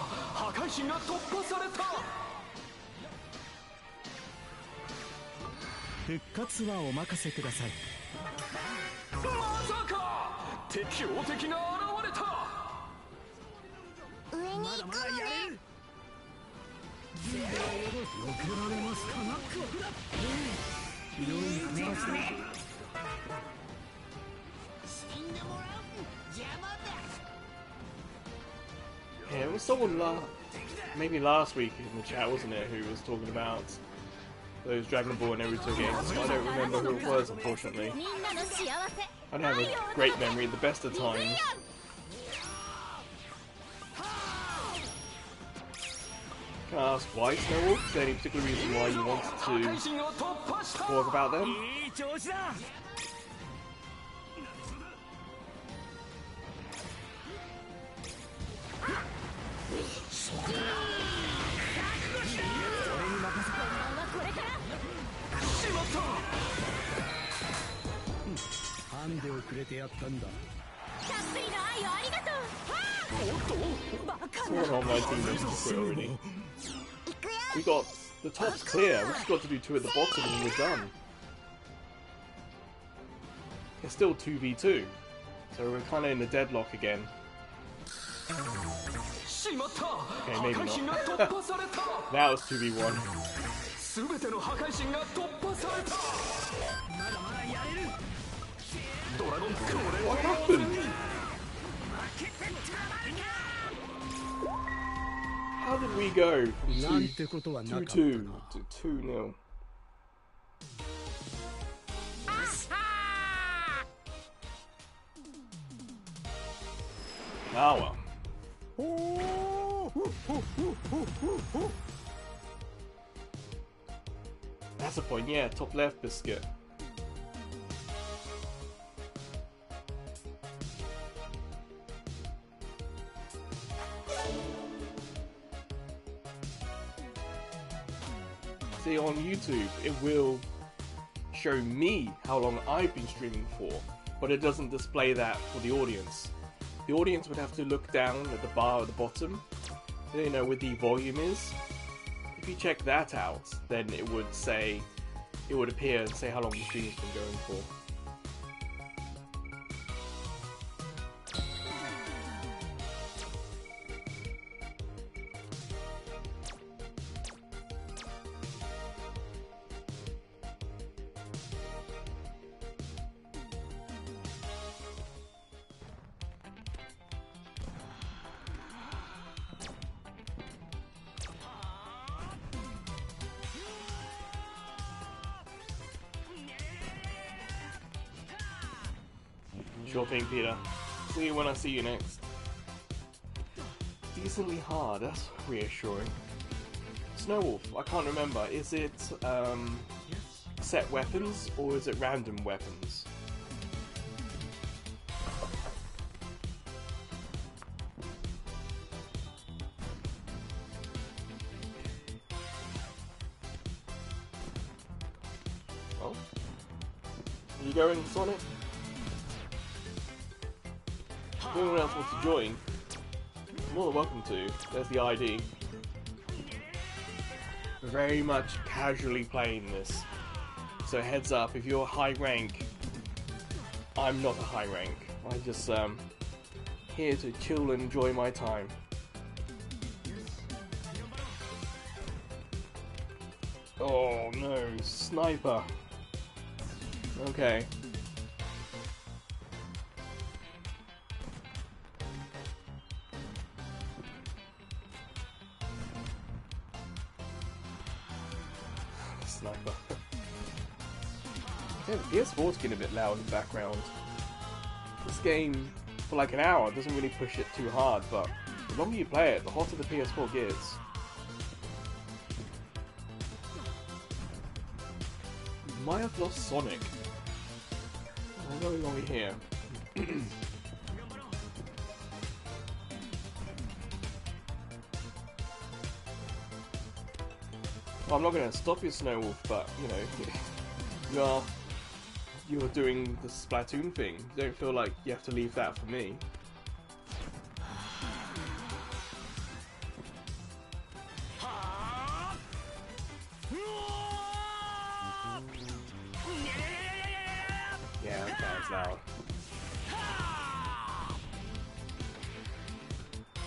S1: Yeah, it was someone maybe last week in the chat, wasn't it, who was talking about those Dragon Ball and Naruto games. I don't remember who it was, unfortunately. I don't have a great memory at the best of times. Can I ask why, Snowwolf? Is there any particular reason why you wanted to talk about them?
S4: いい調子だ ハンデをくれてやったんだ
S1: Someone on my team knows to quit already. We got the top's clear. We just got to do 2 at the bottom and we're done. It's still 2v2, so we're kind of in a deadlock again. Okay, maybe not. That was 2v1. What happened? How did we go from 2-2 to 2-0? Oh well. That's a point, yeah, top left biscuit. See, on YouTube, it will show me how long I've been streaming for, but it doesn't display that for the audience. The audience would have to look down at the bar at the bottom, you know, where the volume is. If you check that out, then it would say, it would appear and say how long the stream's been going for. Sure thing, Peter. See you when I see you next. Decently hard, that's reassuring. Snowwolf, I can't remember. Is it set weapons or is it random weapons? Oh? You going, Sonic? If anyone else wants to join, more than welcome to. There's the ID. We're very much casually playing this. So heads up, if you're high rank, I'm not a high rank. I'm just here to chill and enjoy my time. Oh no, sniper. Okay. Sniper. Yeah, the PS4's getting a bit loud in the background. This game, for like an hour, doesn't really push it too hard, but the longer you play it, the hotter the PS4 gets. You might have lost Sonic. What's going on here? Well, I'm not going to stop you, Snowwolf, but, you know, you're doing the Splatoon thing. You don't feel like you have to leave that for me. Yeah, that's loud.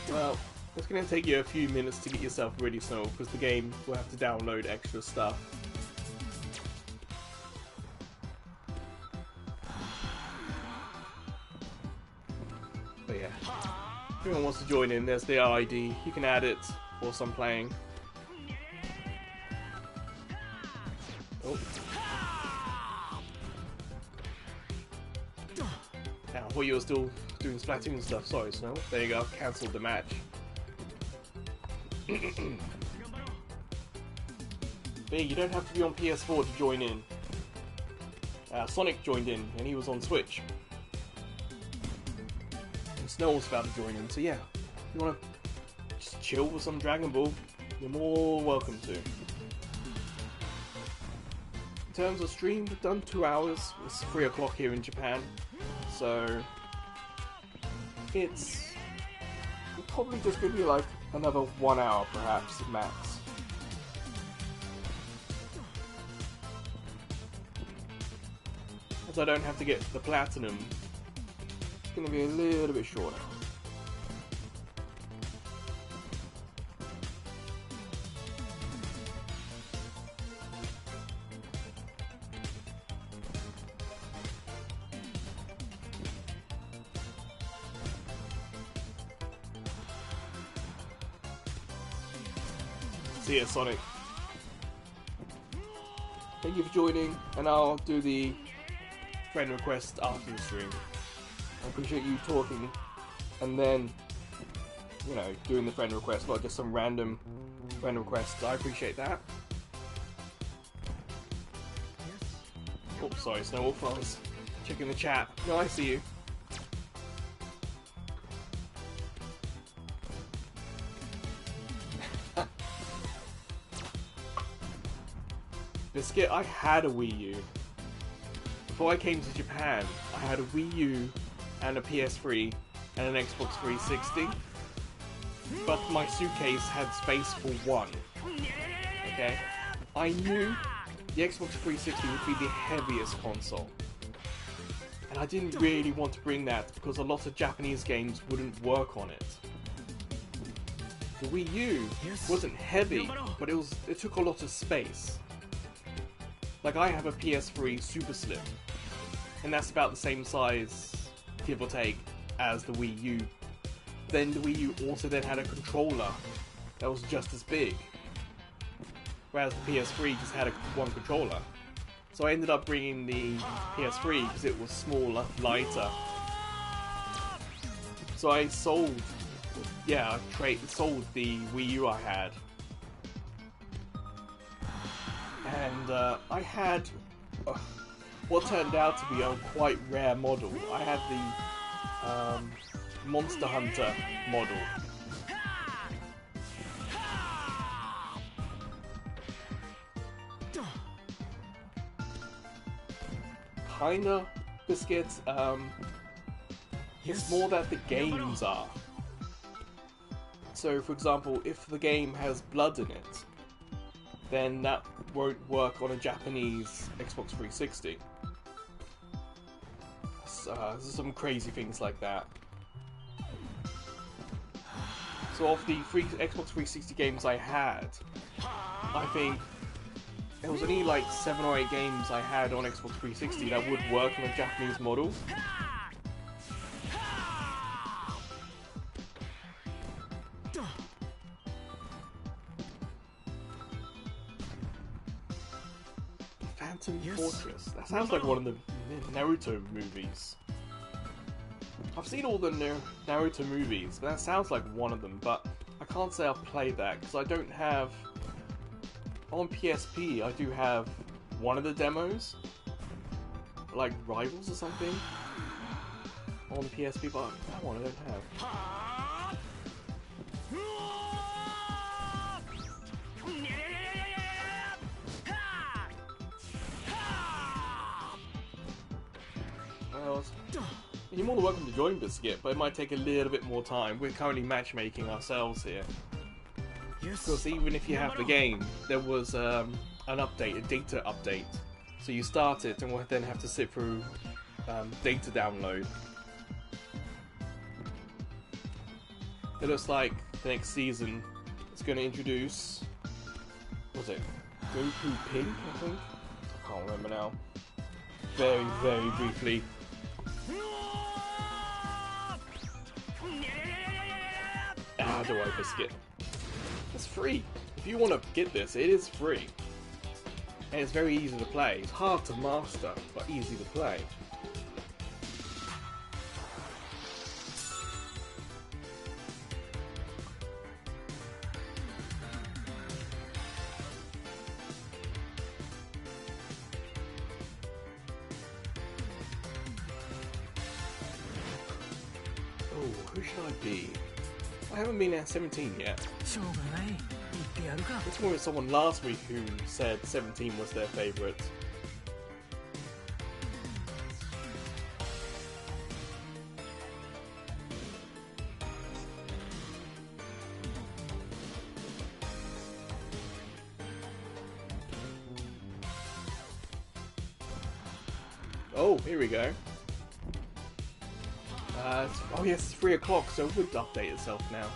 S1: Well, it's going to take you a few minutes to get yourself ready, Snow, because the game will have to download extra stuff. But yeah, if anyone wants to join in, there's the ID. You can add it whilst I'm playing. Oh. I thought you were still doing Splatoon stuff. Sorry, Snow. There you go. Cancelled the match. But yeah, you don't have to be on PS4 to join in. Sonic joined in, and he was on Switch. And Snow was about to join in, so yeah. If you want to just chill with some Dragon Ball, you're more welcome to. In terms of stream, we've done 2 hours. It's 3 o'clock here in Japan, so it's probably just going to be like another 1 hour, perhaps, max. As I don't have to get the platinum, it's going to be a little bit shorter. See ya, Sonic. Thank you for joining, and I'll do the friend request after the stream. I appreciate you talking, and then, you know, doing the friend request, not just some random friend requests. I appreciate that. Oh, sorry, Snowwolf, I was checking the chat. No, I see you. Biscuit, I had a Wii U. Before I came to Japan, I had a Wii U and a PS3 and an Xbox 360. But my suitcase had space for one. Okay? I knew the Xbox 360 would be the heaviest console. And I didn't really want to bring that because a lot of Japanese games wouldn't work on it. The Wii U wasn't heavy, but it took a lot of space. Like, I have a PS3 Super Slim, and that's about the same size, give or take, as the Wii U. Then the Wii U also then had a controller that was just as big, whereas the PS3 just had one controller. So I ended up bringing the PS3 because it was smaller, lighter. So I sold, sold the Wii U I had. And I had what turned out to be a quite rare model. I had the Monster Hunter model. Kinda, Biscuits. It's more that the games are. So, for example, if the game has blood in it, then that won't work on a Japanese Xbox 360. There's some crazy things like that. So of the Xbox 360 games I had, I think it was only like 7 or 8 games I had on Xbox 360 that would work on a Japanese model. Fortress. That sounds like one of the Naruto movies. I've seen all the Naruto movies, but that sounds like one of them, but I can't say I've played that because I don't have... On PSP, I do have one of the demos, like Rivals or something, on PSP, but that one I don't have. You're more than welcome to join Biscuit, but it might take a little bit more time. We're currently matchmaking ourselves here. Because even if you have the game, there was an update, a data update. So you start it and we'll then have to sit through data download. It looks like the next season is going to introduce... what was it? Goku Pink, I think? I can't remember now. Very, very briefly. How do I Biscuit? It's free. If you want to get this, it is free. And it's very easy to play. It's hard to master, but easy to play. Who should I be? I haven't been at 17 yet. I talking with someone last week who said 17 was their favourite. Oh, here we go. Oh yes, it's 3 o'clock, so it would update itself now.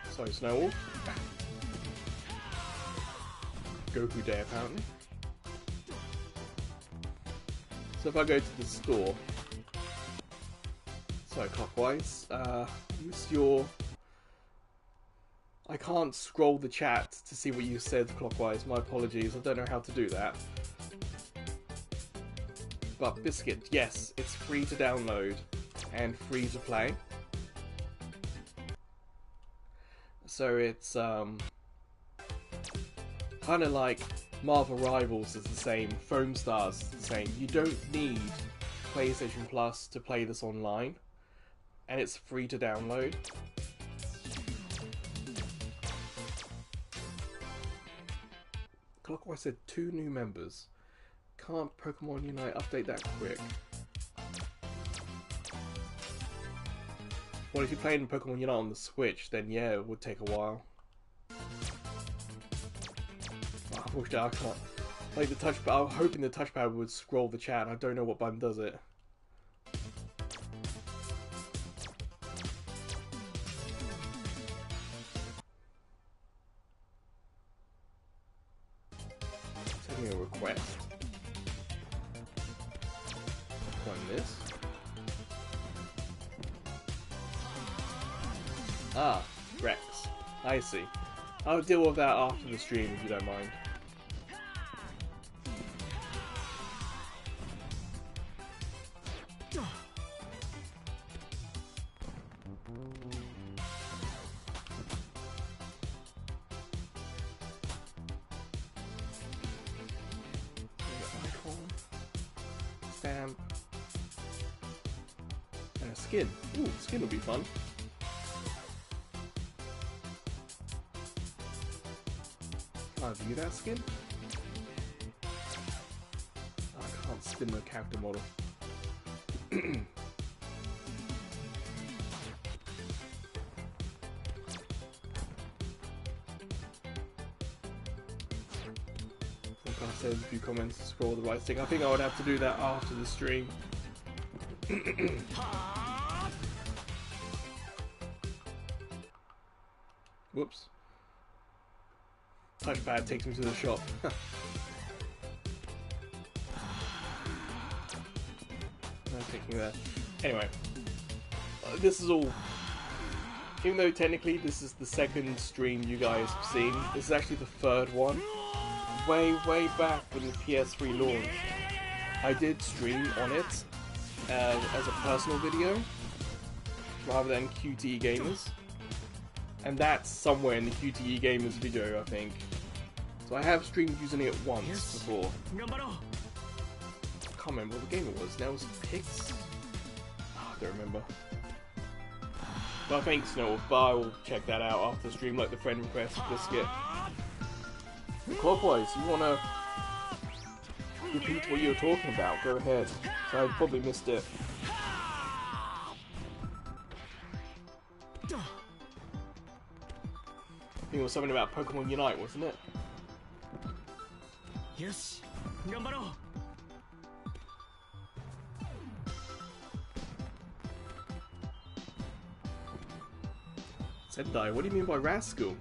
S1: Sorry, Snowwolf. Goku Day, apparently. So if I go to the store... Sorry, clockwise. Use your... I can't scroll the chat to see what you said clockwise. My apologies, I don't know how to do that. But Biscuit, yes, it's free to download and free to play. So it's kind of like Marvel Rivals is the same, Foam Stars is the same. You don't need PlayStation Plus to play this online, and it's free to download. Clockwise said 2 new members. Can't Pokemon Unite update that quick? Well, if you're playing Pokemon Unite on the Switch, then yeah, it would take a while. Unfortunately, I can't. Like the touchpad, I was hoping the touchpad would scroll the chat, and I don't know what button does it. Send me a request. Run this. Ah, Rex. I see. I'll deal with that after the stream if you don't mind. Stamp. And a skin. Ooh, skin would be fun. Can I view that skin? I can't spin the character model. I said a few comments to scroll the right stick. I think I would have to do that after the stream. Whoops. Touchpad takes me to the shop. No taking that. Anyway, this is all. Even though technically this is the second stream you guys have seen, this is actually the third one. Way back when the PS3 launched, I did stream on it as a personal video rather than QTE Gamers, and that's somewhere in the QTE Gamers video, I think. So I have streamed using it once before. I can't remember what the game it was. Now it was Pigs? Oh, I don't remember. But thanks, Snow. But I will check that out after the stream, like the friend request Biscuit. Clockwise, you wanna repeat what you were talking about? Go ahead. So I probably missed it. I think it was something about Pokemon Unite, wasn't it?
S6: Yes. Gambaro.
S1: Sendai, what do you mean by rascal?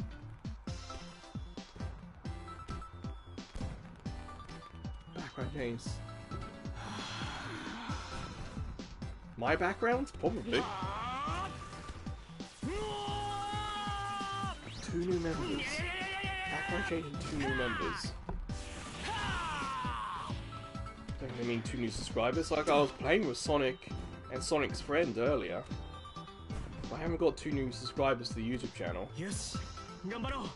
S1: Background names. My background? Probably. 2 new members. Background change and 2 new members. Don't really mean 2 new subscribers. Like I was playing with Sonic and Sonic's friend earlier. I haven't got 2 new subscribers to the YouTube channel.
S6: Yes. Gambaro.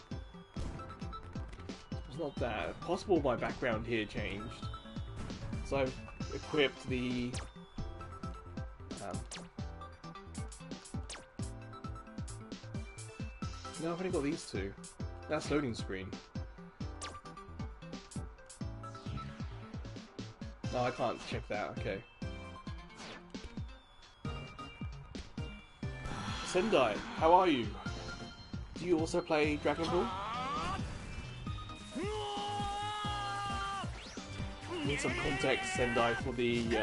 S1: It's not that. Possible my background here changed. So I've equipped the No, I've only got these two. That's loading screen. No, I can't check that, okay. Sendai, how are you? Do you also play Dragon Ball? Need some context, Sendai, for the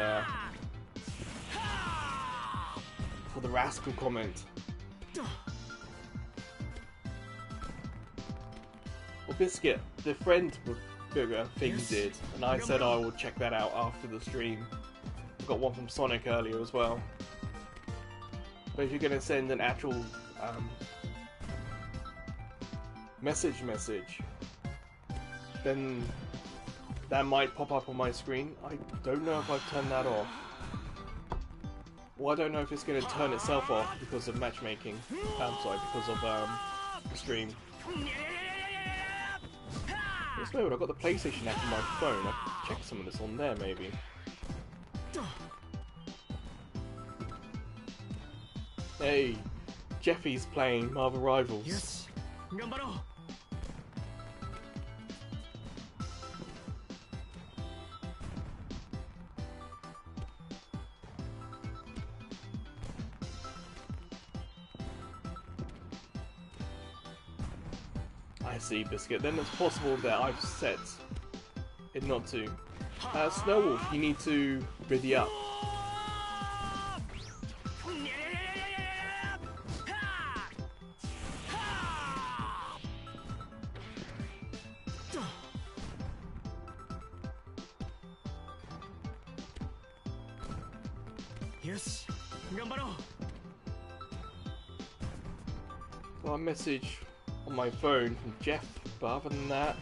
S1: rascal comment. Well, Biscuit, the friend thing did, and I said I would check that out after the stream. I got one from Sonic earlier as well. But if you're going to send an actual message, then that might pop up on my screen. I don't know if I've turned that off. Well, I don't know if it's going to turn itself off because of matchmaking. I'm sorry, because of the stream. Just weird, I've got the PlayStation app on my phone. I can check some of this on there, maybe. Hey, Jeffy's playing Marvel Rivals.
S6: Yes.
S1: I see, Biscuit. Then it's possible that I've set it not to. Snowwolf, you need to ready up.
S6: Yes.
S1: Got a message on my phone from Jeff, but other than that,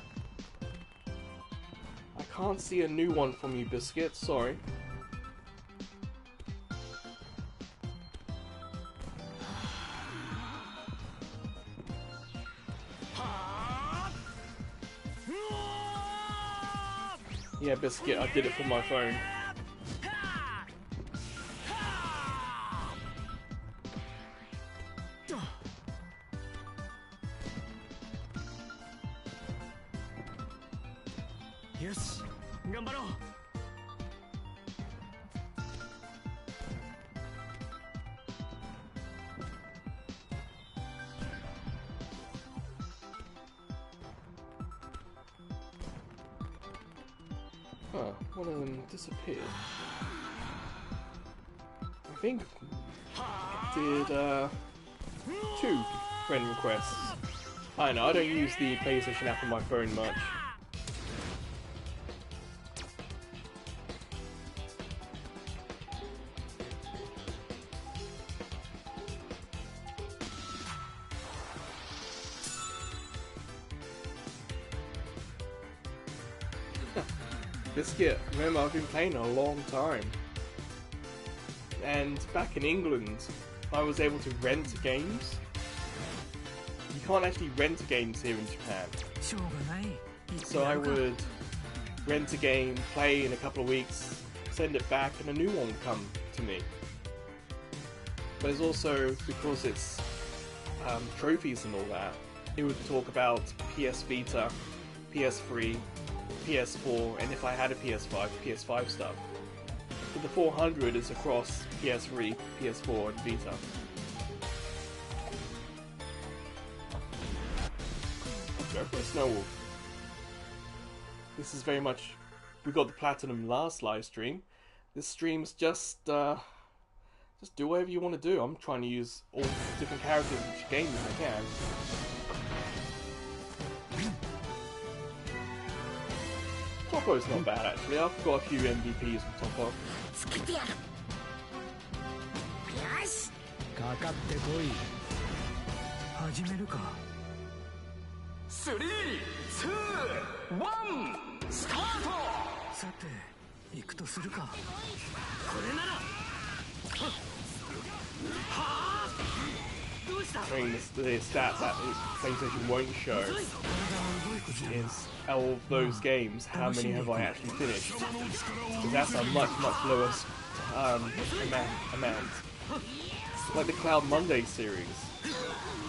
S1: I can't see a new one from you, Biscuit. Sorry. Yeah, Biscuit, I did it from my phone.
S6: Yes.
S1: Huh, one of them disappeared. I think I did 2 friend requests. I know, I don't use the PlayStation app on my phone much. Biscuit, remember I've been playing a long time. And back in England, I was able to rent games. You can't actually rent games here in Japan. So I would rent a game, play in a couple of weeks, send it back, and a new one would come to me. But it's also, because it's trophies and all that, it would talk about PS Vita, PS3, PS4, and if I had a PS5, PS5 stuff. But the 400 is across PS3, PS4, and Vita. Go for a Snowwolf. This is very much... We got the Platinum last live stream. This stream's just do whatever you want to do. I'm trying to use all different characters in each game if I can. Topo's not bad actually, I've got a few MVPs with Topo.
S6: かかってこい。始めるか。3、2、1、スタート。さて、行くとするか。これなら。はあ。どうした。
S1: I mean, the stats that PlayStation won't show is all of those games, how many have I actually finished? Because that's a much lower amount. Like the Cloud Monday series.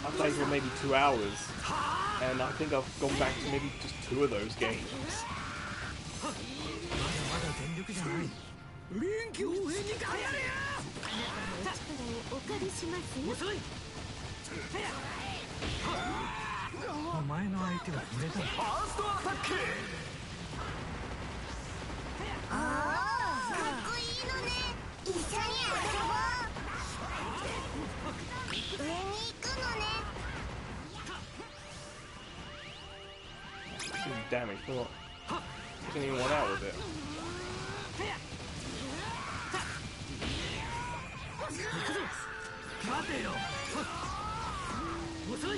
S1: I played for maybe 2 hours, and I think I've gone back to maybe just 2 of those games.
S6: まだ全力じゃない。臨機応変に変えやれや。
S2: お借りしますよ。
S6: 遅い。お前の相手は俺だ。ファーストアタック。
S2: ああ、かっこいいのね。一緒に遊ぼう。上に行くのね。
S1: Some damage, but not taking anyone out with it.
S6: 待てよ。遅い。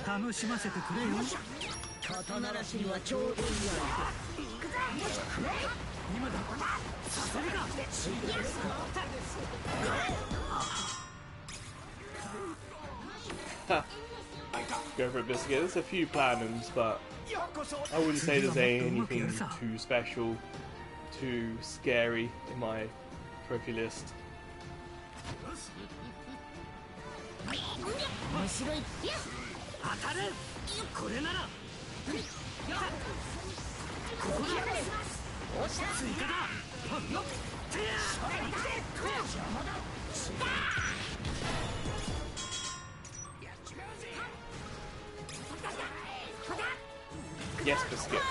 S6: 楽しませてくれよ。
S8: 肩慣らしにはちょうどいいや。
S6: 今だ。させるか。
S1: Go for a biscuit. There's a few platinums, but I wouldn't say there's anything too special, too scary in my trophy list.
S8: 面白い。
S6: 当たれ。これなら。ここだ。追加だ。
S1: Yes, biscuit.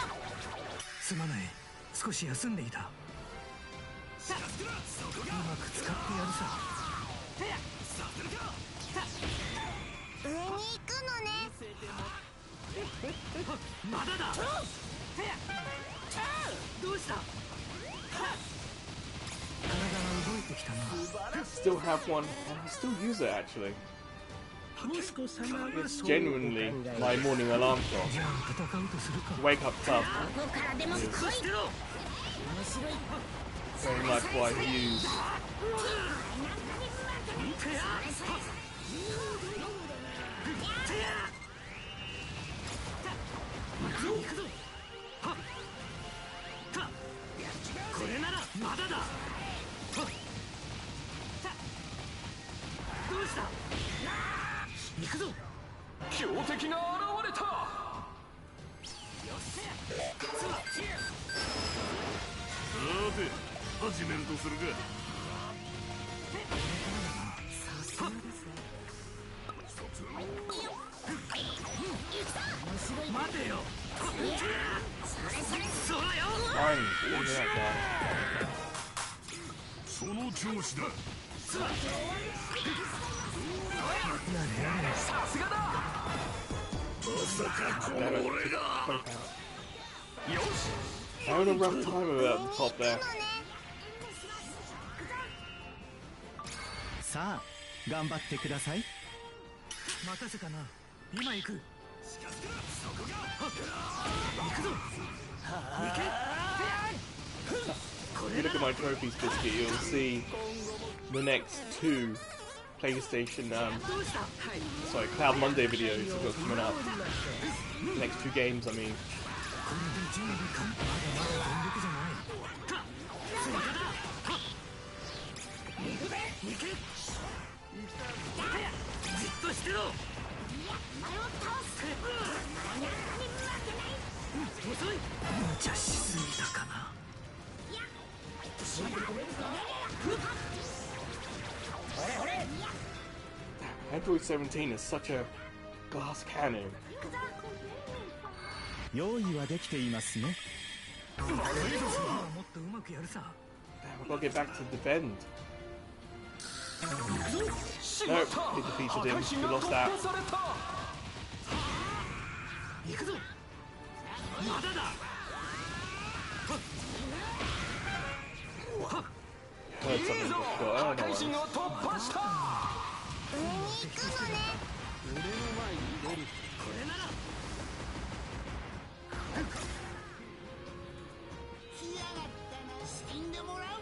S6: すまない。少し休んでいた。うまく使ってやるさ。
S2: 上に行くのね。
S6: まだだ。どうした。体が動いてきたな。
S1: Still have one. I still use it actually.
S8: 息子様が
S1: It's genuinely my morning alarm
S6: じゃ
S1: clock.
S6: あ戦うとするか。
S1: Wake up club
S8: どこからでも来い。面白い。
S1: very much what I use.
S6: これならまだだ。どうした。行くぞ。強敵が現れた。
S4: さて始めるとするか。
S6: 待てよ。そうだよ。
S1: Fine, look at that
S4: その調子だ。
S6: さすがだ。
S4: まさかこ
S1: guy.
S4: の
S1: Damn it.
S4: 俺が。
S6: よし。
S1: Having a rough time about the top there.
S7: さあ頑張ってください。
S6: 待たせたな。今行く。行くぞ。行け。
S1: If you look at my trophies biscuit, you'll see the next 2 PlayStation, sorry, Cloud Monday videos I've got coming up. Next 2 games, I mean.
S6: じっとしてろ。遅い。無茶しすぎたかな。
S1: Android 17 is such a glass cannon.
S7: 用意はできていますね。
S6: もっとうまくやるさ。
S1: Damn, I've got to get back to defend. Nope, he defeated him. We lost that.
S6: 行くぞ。まだだ。
S1: Heard something before. Oh, no.
S2: 上に行くのね。
S6: これなら。
S2: 来やがったな。死んでもらう。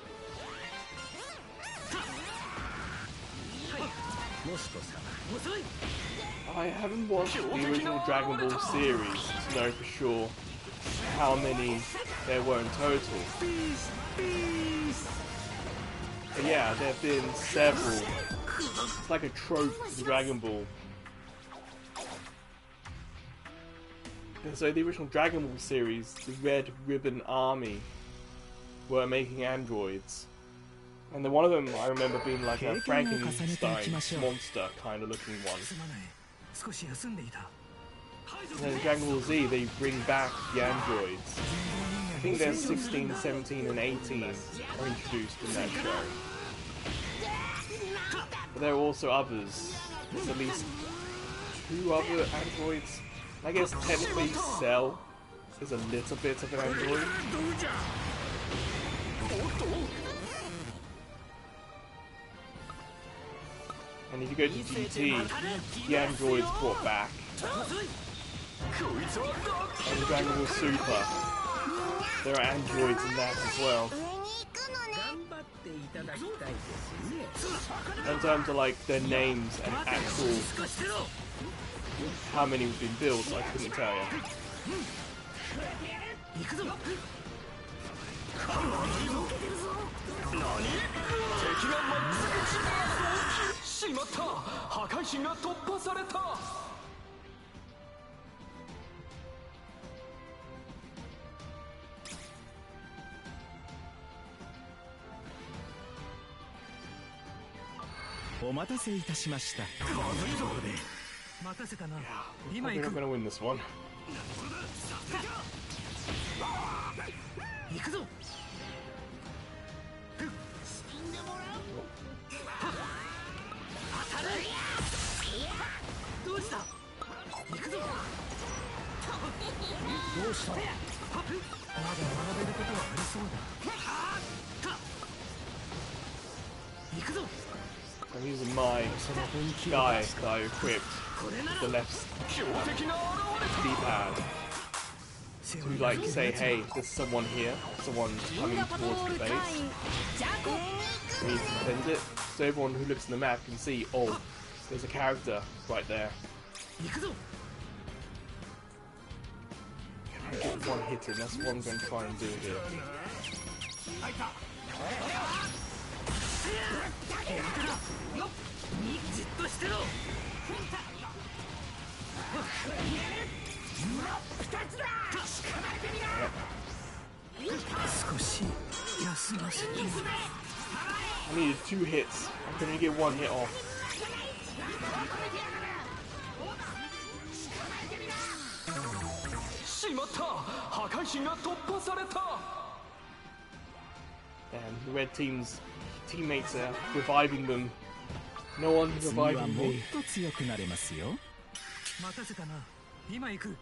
S6: 遅い。
S1: I haven't watched the original Dragon Ball series to know for sure how many there were in total. But yeah, there have been several. It's like a trope in Dragon Ball. And so the original Dragon Ball series, the Red Ribbon Army, were making androids. And then one of them, I remember being like a Frankenstein monster kind of looking one. And then in Dragon Ball Z, they bring back the androids. I think there's 16, 17, and 18 are introduced in that show. But there are also others. There's at least 2 other androids. I guess technically Cell is a little bit of an android. And if you go to GT, the androids brought back. And Dragon Ball Super, there are androids in that as well. In terms of like their names and actual how many have been built, I couldn't tell you.
S6: しまった、破壊神が突破された。
S7: お待たせいたしました。
S6: 待たせたな。
S1: I think I'm gonna win this one.
S6: 行くぞ。当たる。どうした。行くぞ。どうした。まだ学べることはありそうだ。行くぞ。
S1: I'm using my guy that I equipped the left D-pad to like say, hey, there's someone here, someone's coming towards the base. We need to defend it, so everyone who looks in the map can see, oh, there's a character right there. Can I get one hit in? That's what I'm going to try and do here. I needed 2 hits. I'm going to get 1 hit off. And the red team's teammates are reviving them. No one's reviving me.
S6: 待たせたな。今行く。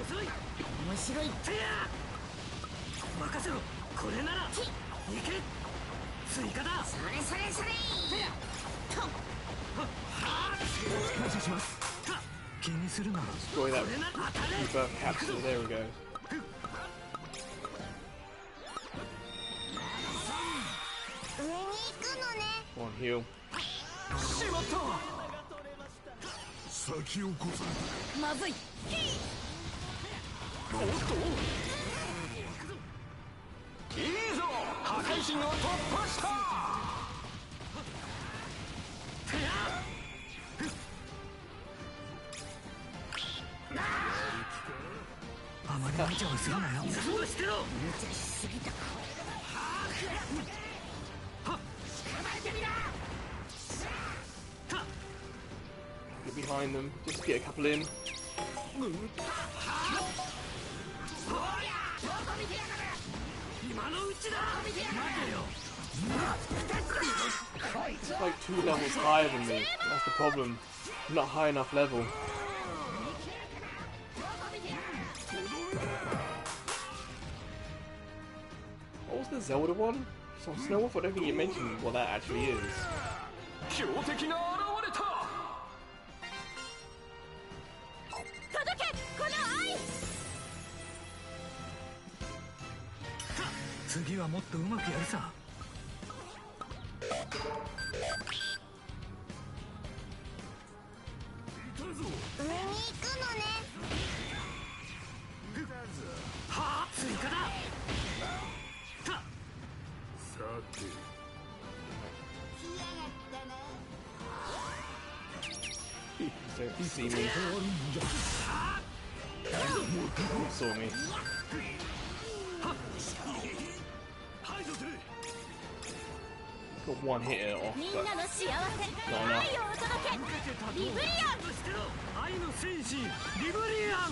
S6: 遅い。面白い。任せろ。これなら。行け。追加だ。それそれそれ。感謝します。気にするな。
S1: Destroy that rebirth capsule. There we go. One heal.
S3: 先を越された。
S8: まずい。
S6: おっと。いいぞ。破壊神を突破した。あまり無茶をするなよ。そうしてろ。無茶しすぎたか。
S1: Get behind them. Just get a couple in. It's like 2 levels higher than me. That's the problem. I'm not high enough level. What was the Zelda one? So Snow Wolf, I don't think you mentioned what that actually is.
S6: 強敵が現れた。
S2: 届けこの愛。
S6: 次はもっとうまくやるさ。ぞ。
S2: 上に行くのね。
S6: はあ、追加だ。た。
S4: さて
S2: 来やがったな。
S1: Don't see me. You saw me.
S6: 排除する。
S1: Got one hit it off,
S2: みん
S1: but
S2: なの幸せ、
S1: not
S2: 愛
S1: enough.
S2: をお届け。リブリアン。
S6: 愛の戦士リブリアン。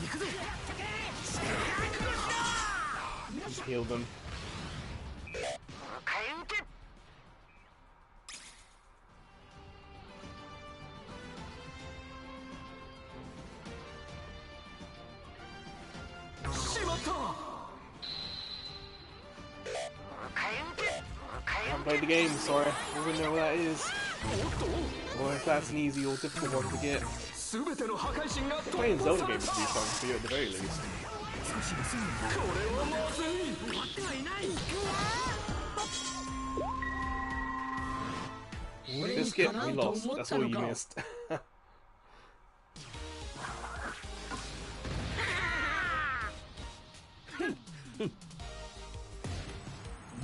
S6: 行くぞ。
S1: Just heal them.
S6: しまった。
S1: I haven't played the game, sorry. I don't even know what that is. Or if that's an easy or difficult one to get.
S6: すべての破壊神が
S1: Playing Zelda games would be fun for you at the very least.
S6: これはまずい。終わってはいない。
S1: Biscuit, we lost. That's all you missed.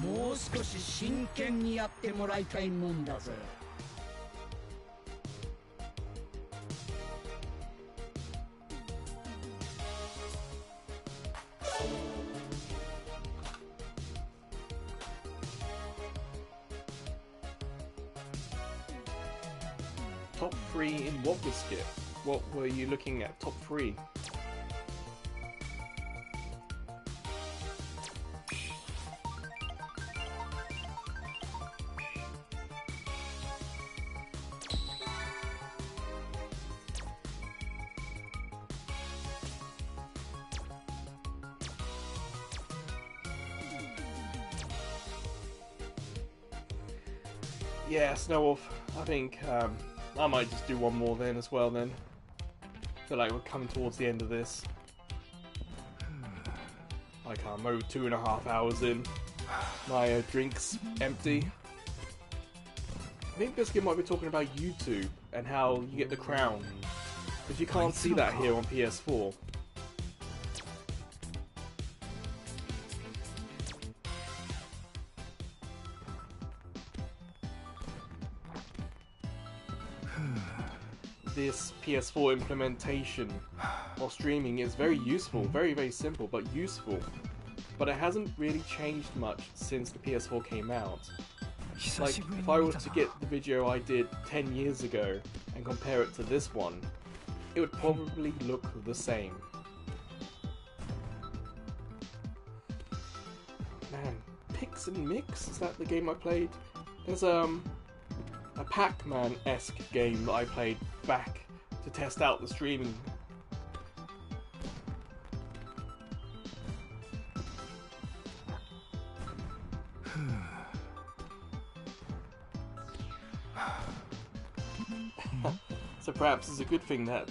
S8: もう少し真剣にやってもらいたいもんだぜ。
S1: Top 3 in what biscuit? What were you looking at? Top 3? Yeah, Snowwolf. I think I might just do one more then as well then. Feel like we're coming towards the end of this. Like I'm over 2.5 hours in. My drink's empty. I think Biscuit might be talking about YouTube and how you get the crown. Because you can't see that here on PS4. This PS4 implementation of streaming is very useful, very simple, but useful. But it hasn't really changed much since the PS4 came out. Like, if I was to get the video I did 10 years ago and compare it to this one, it would probably look the same. Man, Pix and Mix? Is that the game I played? There's a Pac-Man-esque game that I played back to test out the streaming. So perhaps it's a good thing that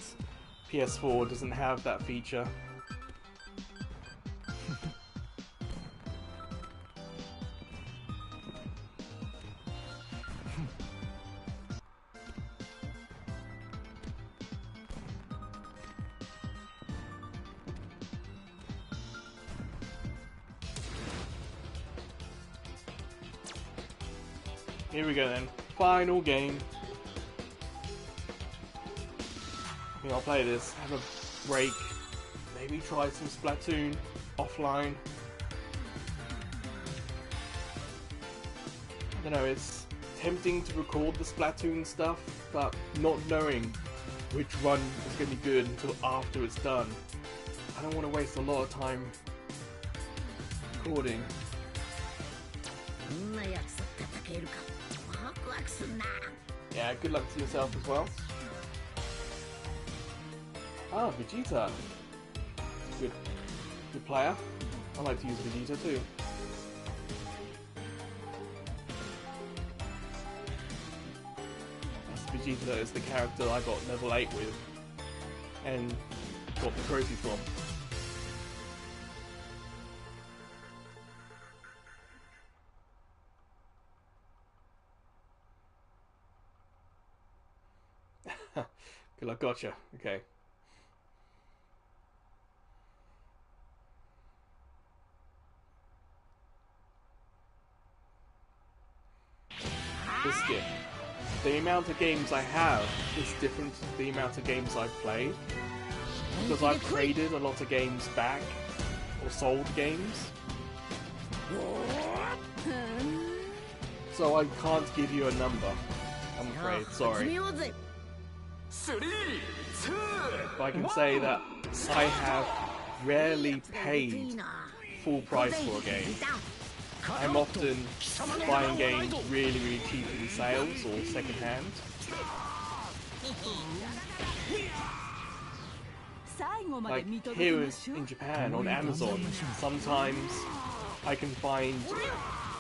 S1: PS4 doesn't have that feature. Here we go then. Final game. I think I'll play this, have a break, maybe try some Splatoon offline. I don't know, it's tempting to record the Splatoon stuff, but not knowing which run is going to be good until after it's done. I don't want to waste a lot of time recording.
S8: こんなやつと戦えるか。ワクワクすんな。
S1: Yeah, good luck to yourself as well. Ah, Vegeta. Good player. I like to use Vegeta too. Vegeta is the character I got level 8 with and got the trophy from. like, gotcha. Okay. Biscuit. The amount of games I have is different to the amount of games I've played. Because I've traded a lot of games back, or sold games. So I can't give you a number, I'm afraid, sorry. But I can say that I have rarely paid full price for a game. I'm often buying games really, really cheap in sales or second hand. Like here in Japan on Amazon, sometimes I can find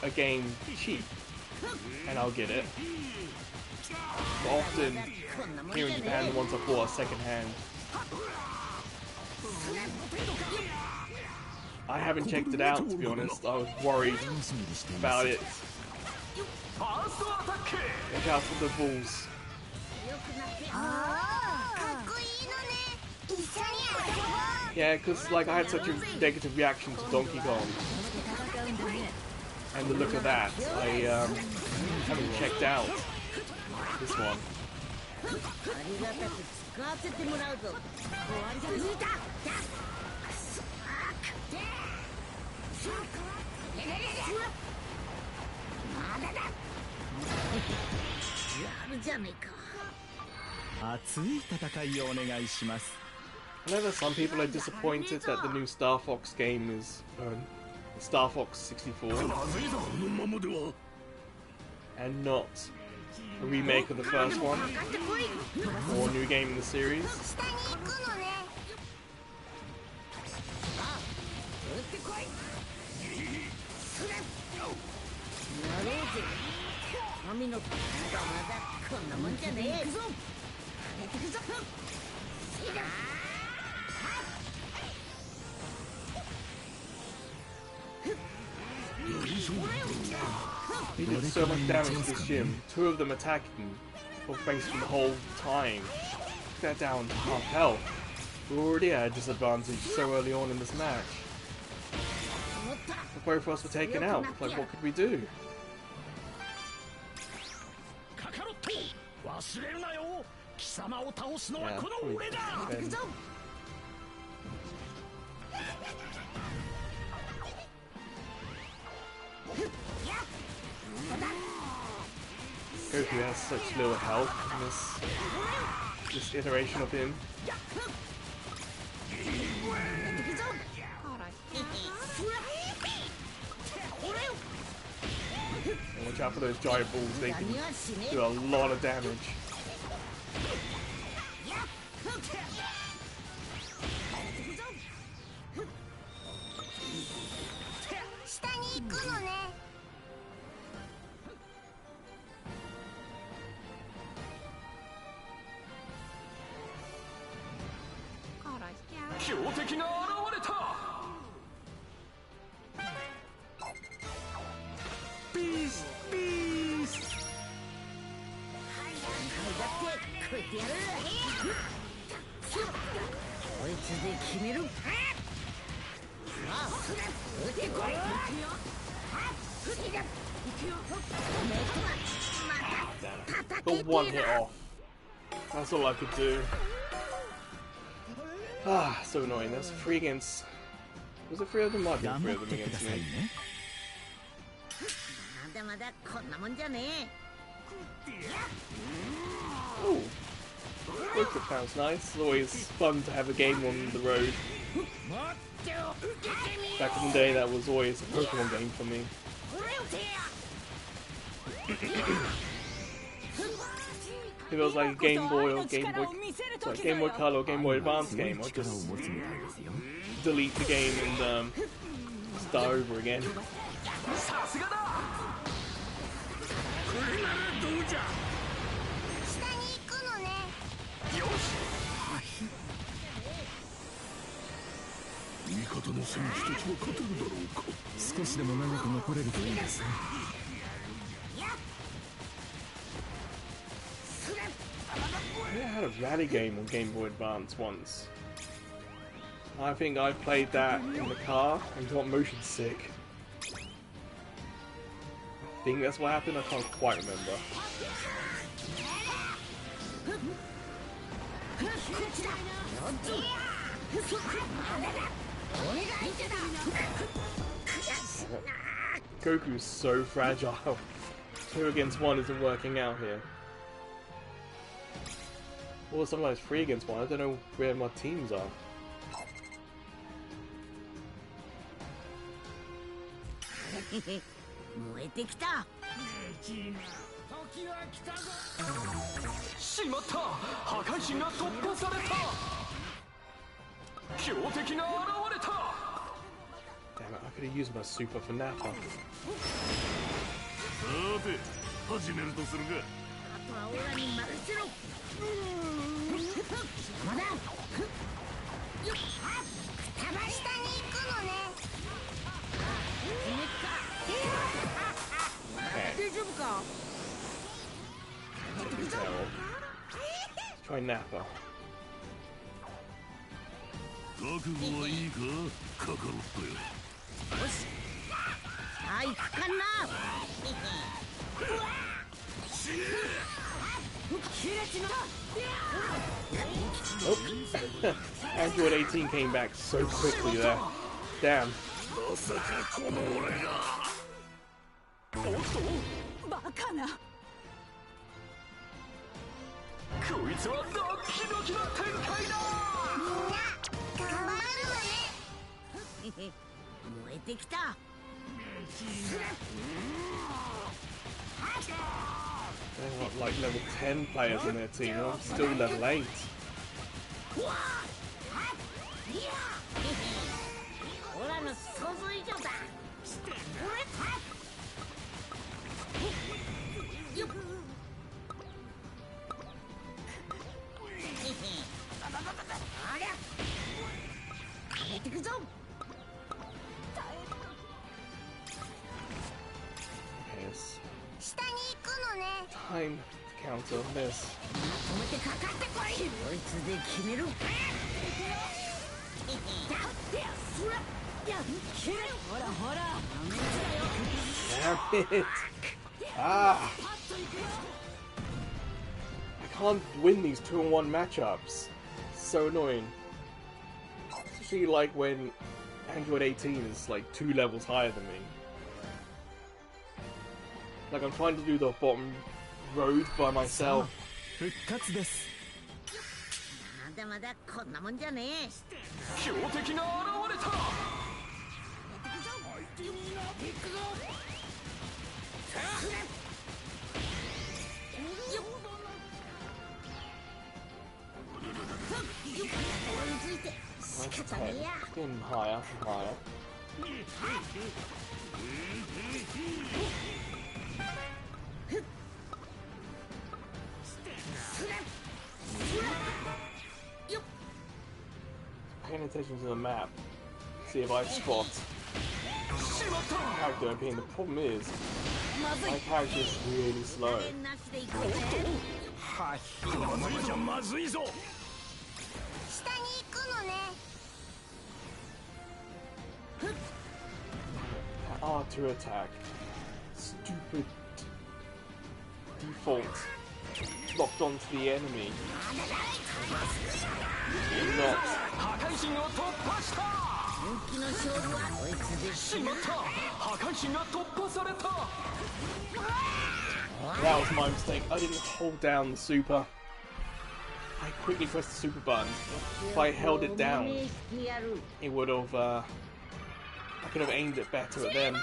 S1: a game cheap and I'll get it. But often here in Japan, the ones I bought are second hand. I haven't checked it out, to be honest. I was worried about it. Watch out for the balls. Yeah, because like I had such a negative reaction to Donkey Kong, and the look of that, I haven't checked out this one. I know that some people are disappointed that the new Star Fox game is Star Fox 64 and not a remake of the first one or a new game in the series. He did so much damage to this gym. Two of them attacking or facing the whole time. Took that down to half health. We're already at a disadvantage so early on in this match. If both of us were taken out, like what could we do? Yeah, Goku has such little health in this iteration of him. And watch out for those giant balls, they can do a lot of damage. But one hit off. That's all I could do. Ah, so annoying. That's 3 against... Was it 3 of them? Might be 3 of them against me. Ooh. Look, it sounds nice. It's always fun to have a game on the road. Back in the day, that was always a Pokemon game for me. If it was like a Game Boy or Game Boy Color or Game Boy Advance game, I'd just delete the game and start over again. had a rally game on Game Boy Advance once. I think I played that in the car and got motion sick. I think that's what happened, I can't quite remember. Goku's so fragile. 2 against 1 isn't working out here. Or sometimes 3 against 1, I don't know where my teams are. Damn it, I could have used my super for Nappa. Let's try Nappa. Oh. Android 18 came back so quickly there. Damn. They've got like level 10 players in their team, I'm still level 8. Time to counter this. Damn it! Ah! I can't win these 2-on-1 matchups. So annoying. Especially like when Android 18 is like 2 levels higher than me. Like I'm trying to do the bottom road by myself. That's 10. Getting higher and higher. Paying attention to the map, see if I spot character appearing. The problem is, my character is really slow. R2 attack. Stupid default. Locked onto the enemy. Not. That was my mistake. I didn't hold down the super. I quickly pressed the super button. If I held it down, it would have. I could have aimed it better at them.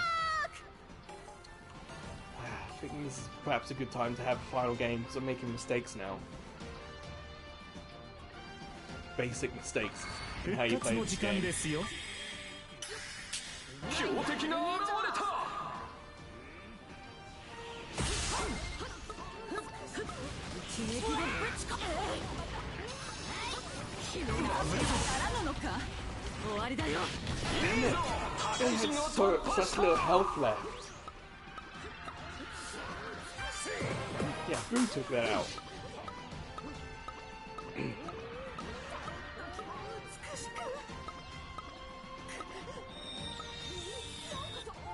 S1: I think this is perhaps a good time to have a final game because I'm making mistakes now. Basic mistakes in how you play this game. Damn it! They had such little health left. Yeah, Boo took that out.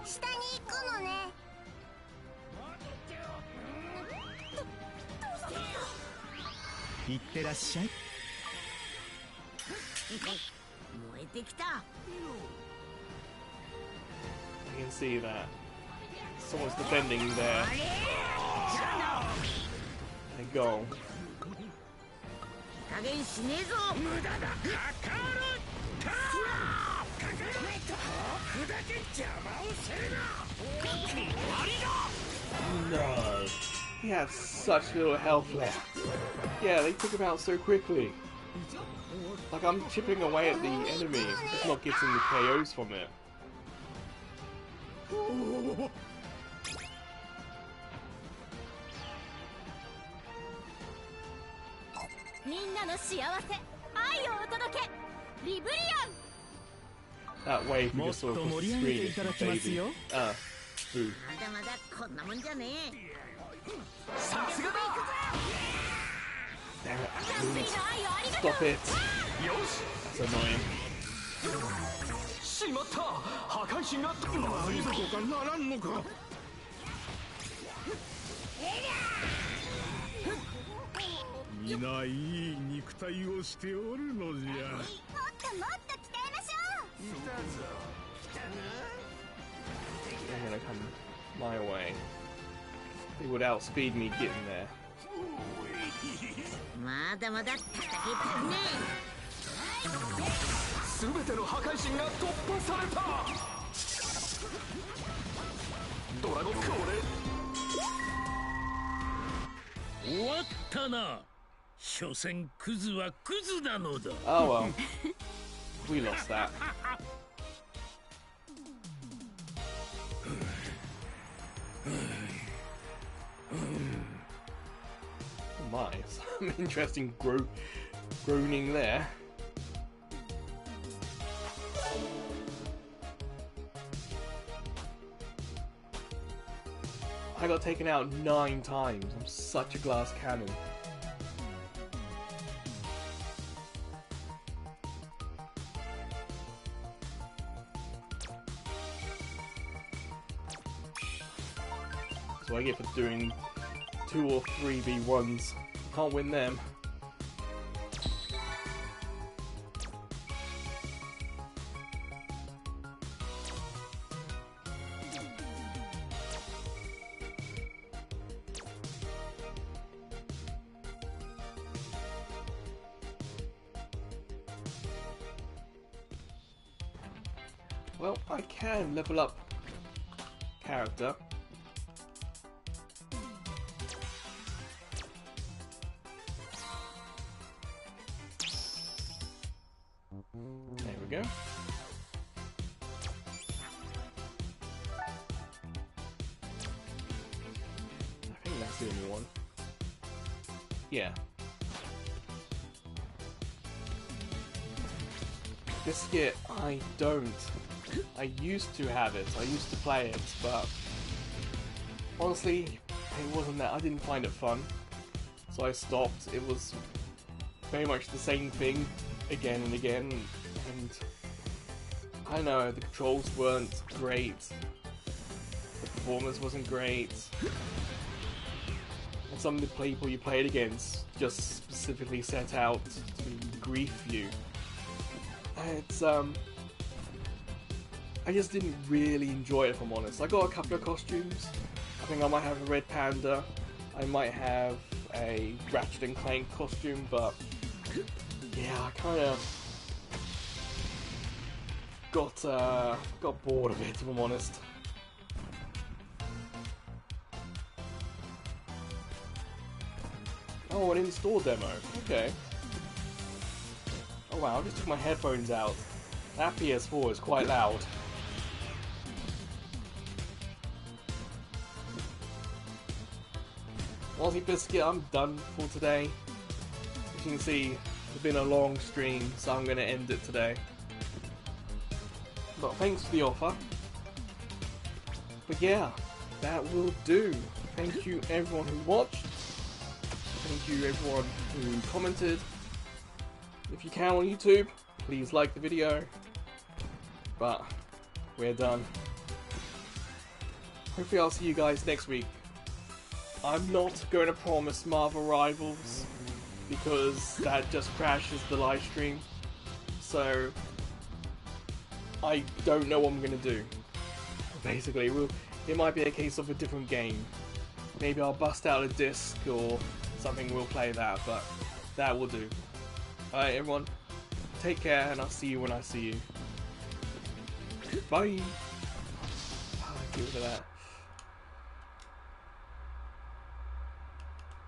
S2: 下に行くのね。
S7: いってらっしゃい。
S8: 燃えてきた。
S1: You can see that someone's defending their goal.
S8: 加減しねえぞ。無駄だ。かかる。た。砕け邪魔をするな。終わりだ。
S1: No. He had such little health left. Yeah, they took him out so quickly. Like, I'm chipping away at the enemy, just not getting the KOs from it.
S2: みんなの幸せ、愛をお届け。リブリアン。
S1: That way, we just sort of push the screen and baby. Boo.
S8: まだまだこんなもんじゃねえ。さすがだ。
S1: Damn it. Stop it. That's annoying.
S6: しまった破壊神が
S4: 何とかならんのか。皆いい肉体をしておるのじゃ。
S2: もっともっと鍛えましょう。
S1: They're gonna come my way. They would outspeed me getting there.
S8: まだまだ叩けたね。
S6: すべての破壊神が突破された。ドラゴンこれ。
S4: 終わったな。所詮クズはクズなのだ。
S1: Oh well. We lost that. Oh my, some interesting groaning there. I got taken out 9 times. I'm such a glass cannon. That's what I get for doing 2 or 3 V1s. Can't win them. Well, I can level up character. There we go. I think that's the only one. Yeah. This kit, I don't. I used to have it, I used to play it, but honestly, it wasn't that. I didn't find it fun, so I stopped. It was very much the same thing again and again, and I don't know, the controls weren't great, the performance wasn't great, and some of the people you played against just specifically set out to grief you. It's I just didn't really enjoy it, if I'm honest. I got a couple of costumes. I think I might have a red panda. I might have a Ratchet and Clank costume, but yeah, I kind of got bored of it, if I'm honest. Oh, an in-store demo. Okay. Oh wow, I just took my headphones out. That PS4 is quite loud. Aussie Biscuit, I'm done for today. As you can see, it's been a long stream, so I'm going to end it today. But thanks for the offer. But yeah, that will do. Thank you everyone who watched. Thank you everyone who commented. If you can on YouTube, please like the video. But we're done. Hopefully I'll see you guys next week. I'm not going to promise Marvel Rivals because that just crashes the live stream. So I don't know what I'm going to do. Basically, it might be a case of a different game. Maybe I'll bust out a disc or something, we'll play that, but that will do. Alright everyone, take care and I'll see you when I see you. Bye! Get rid of that.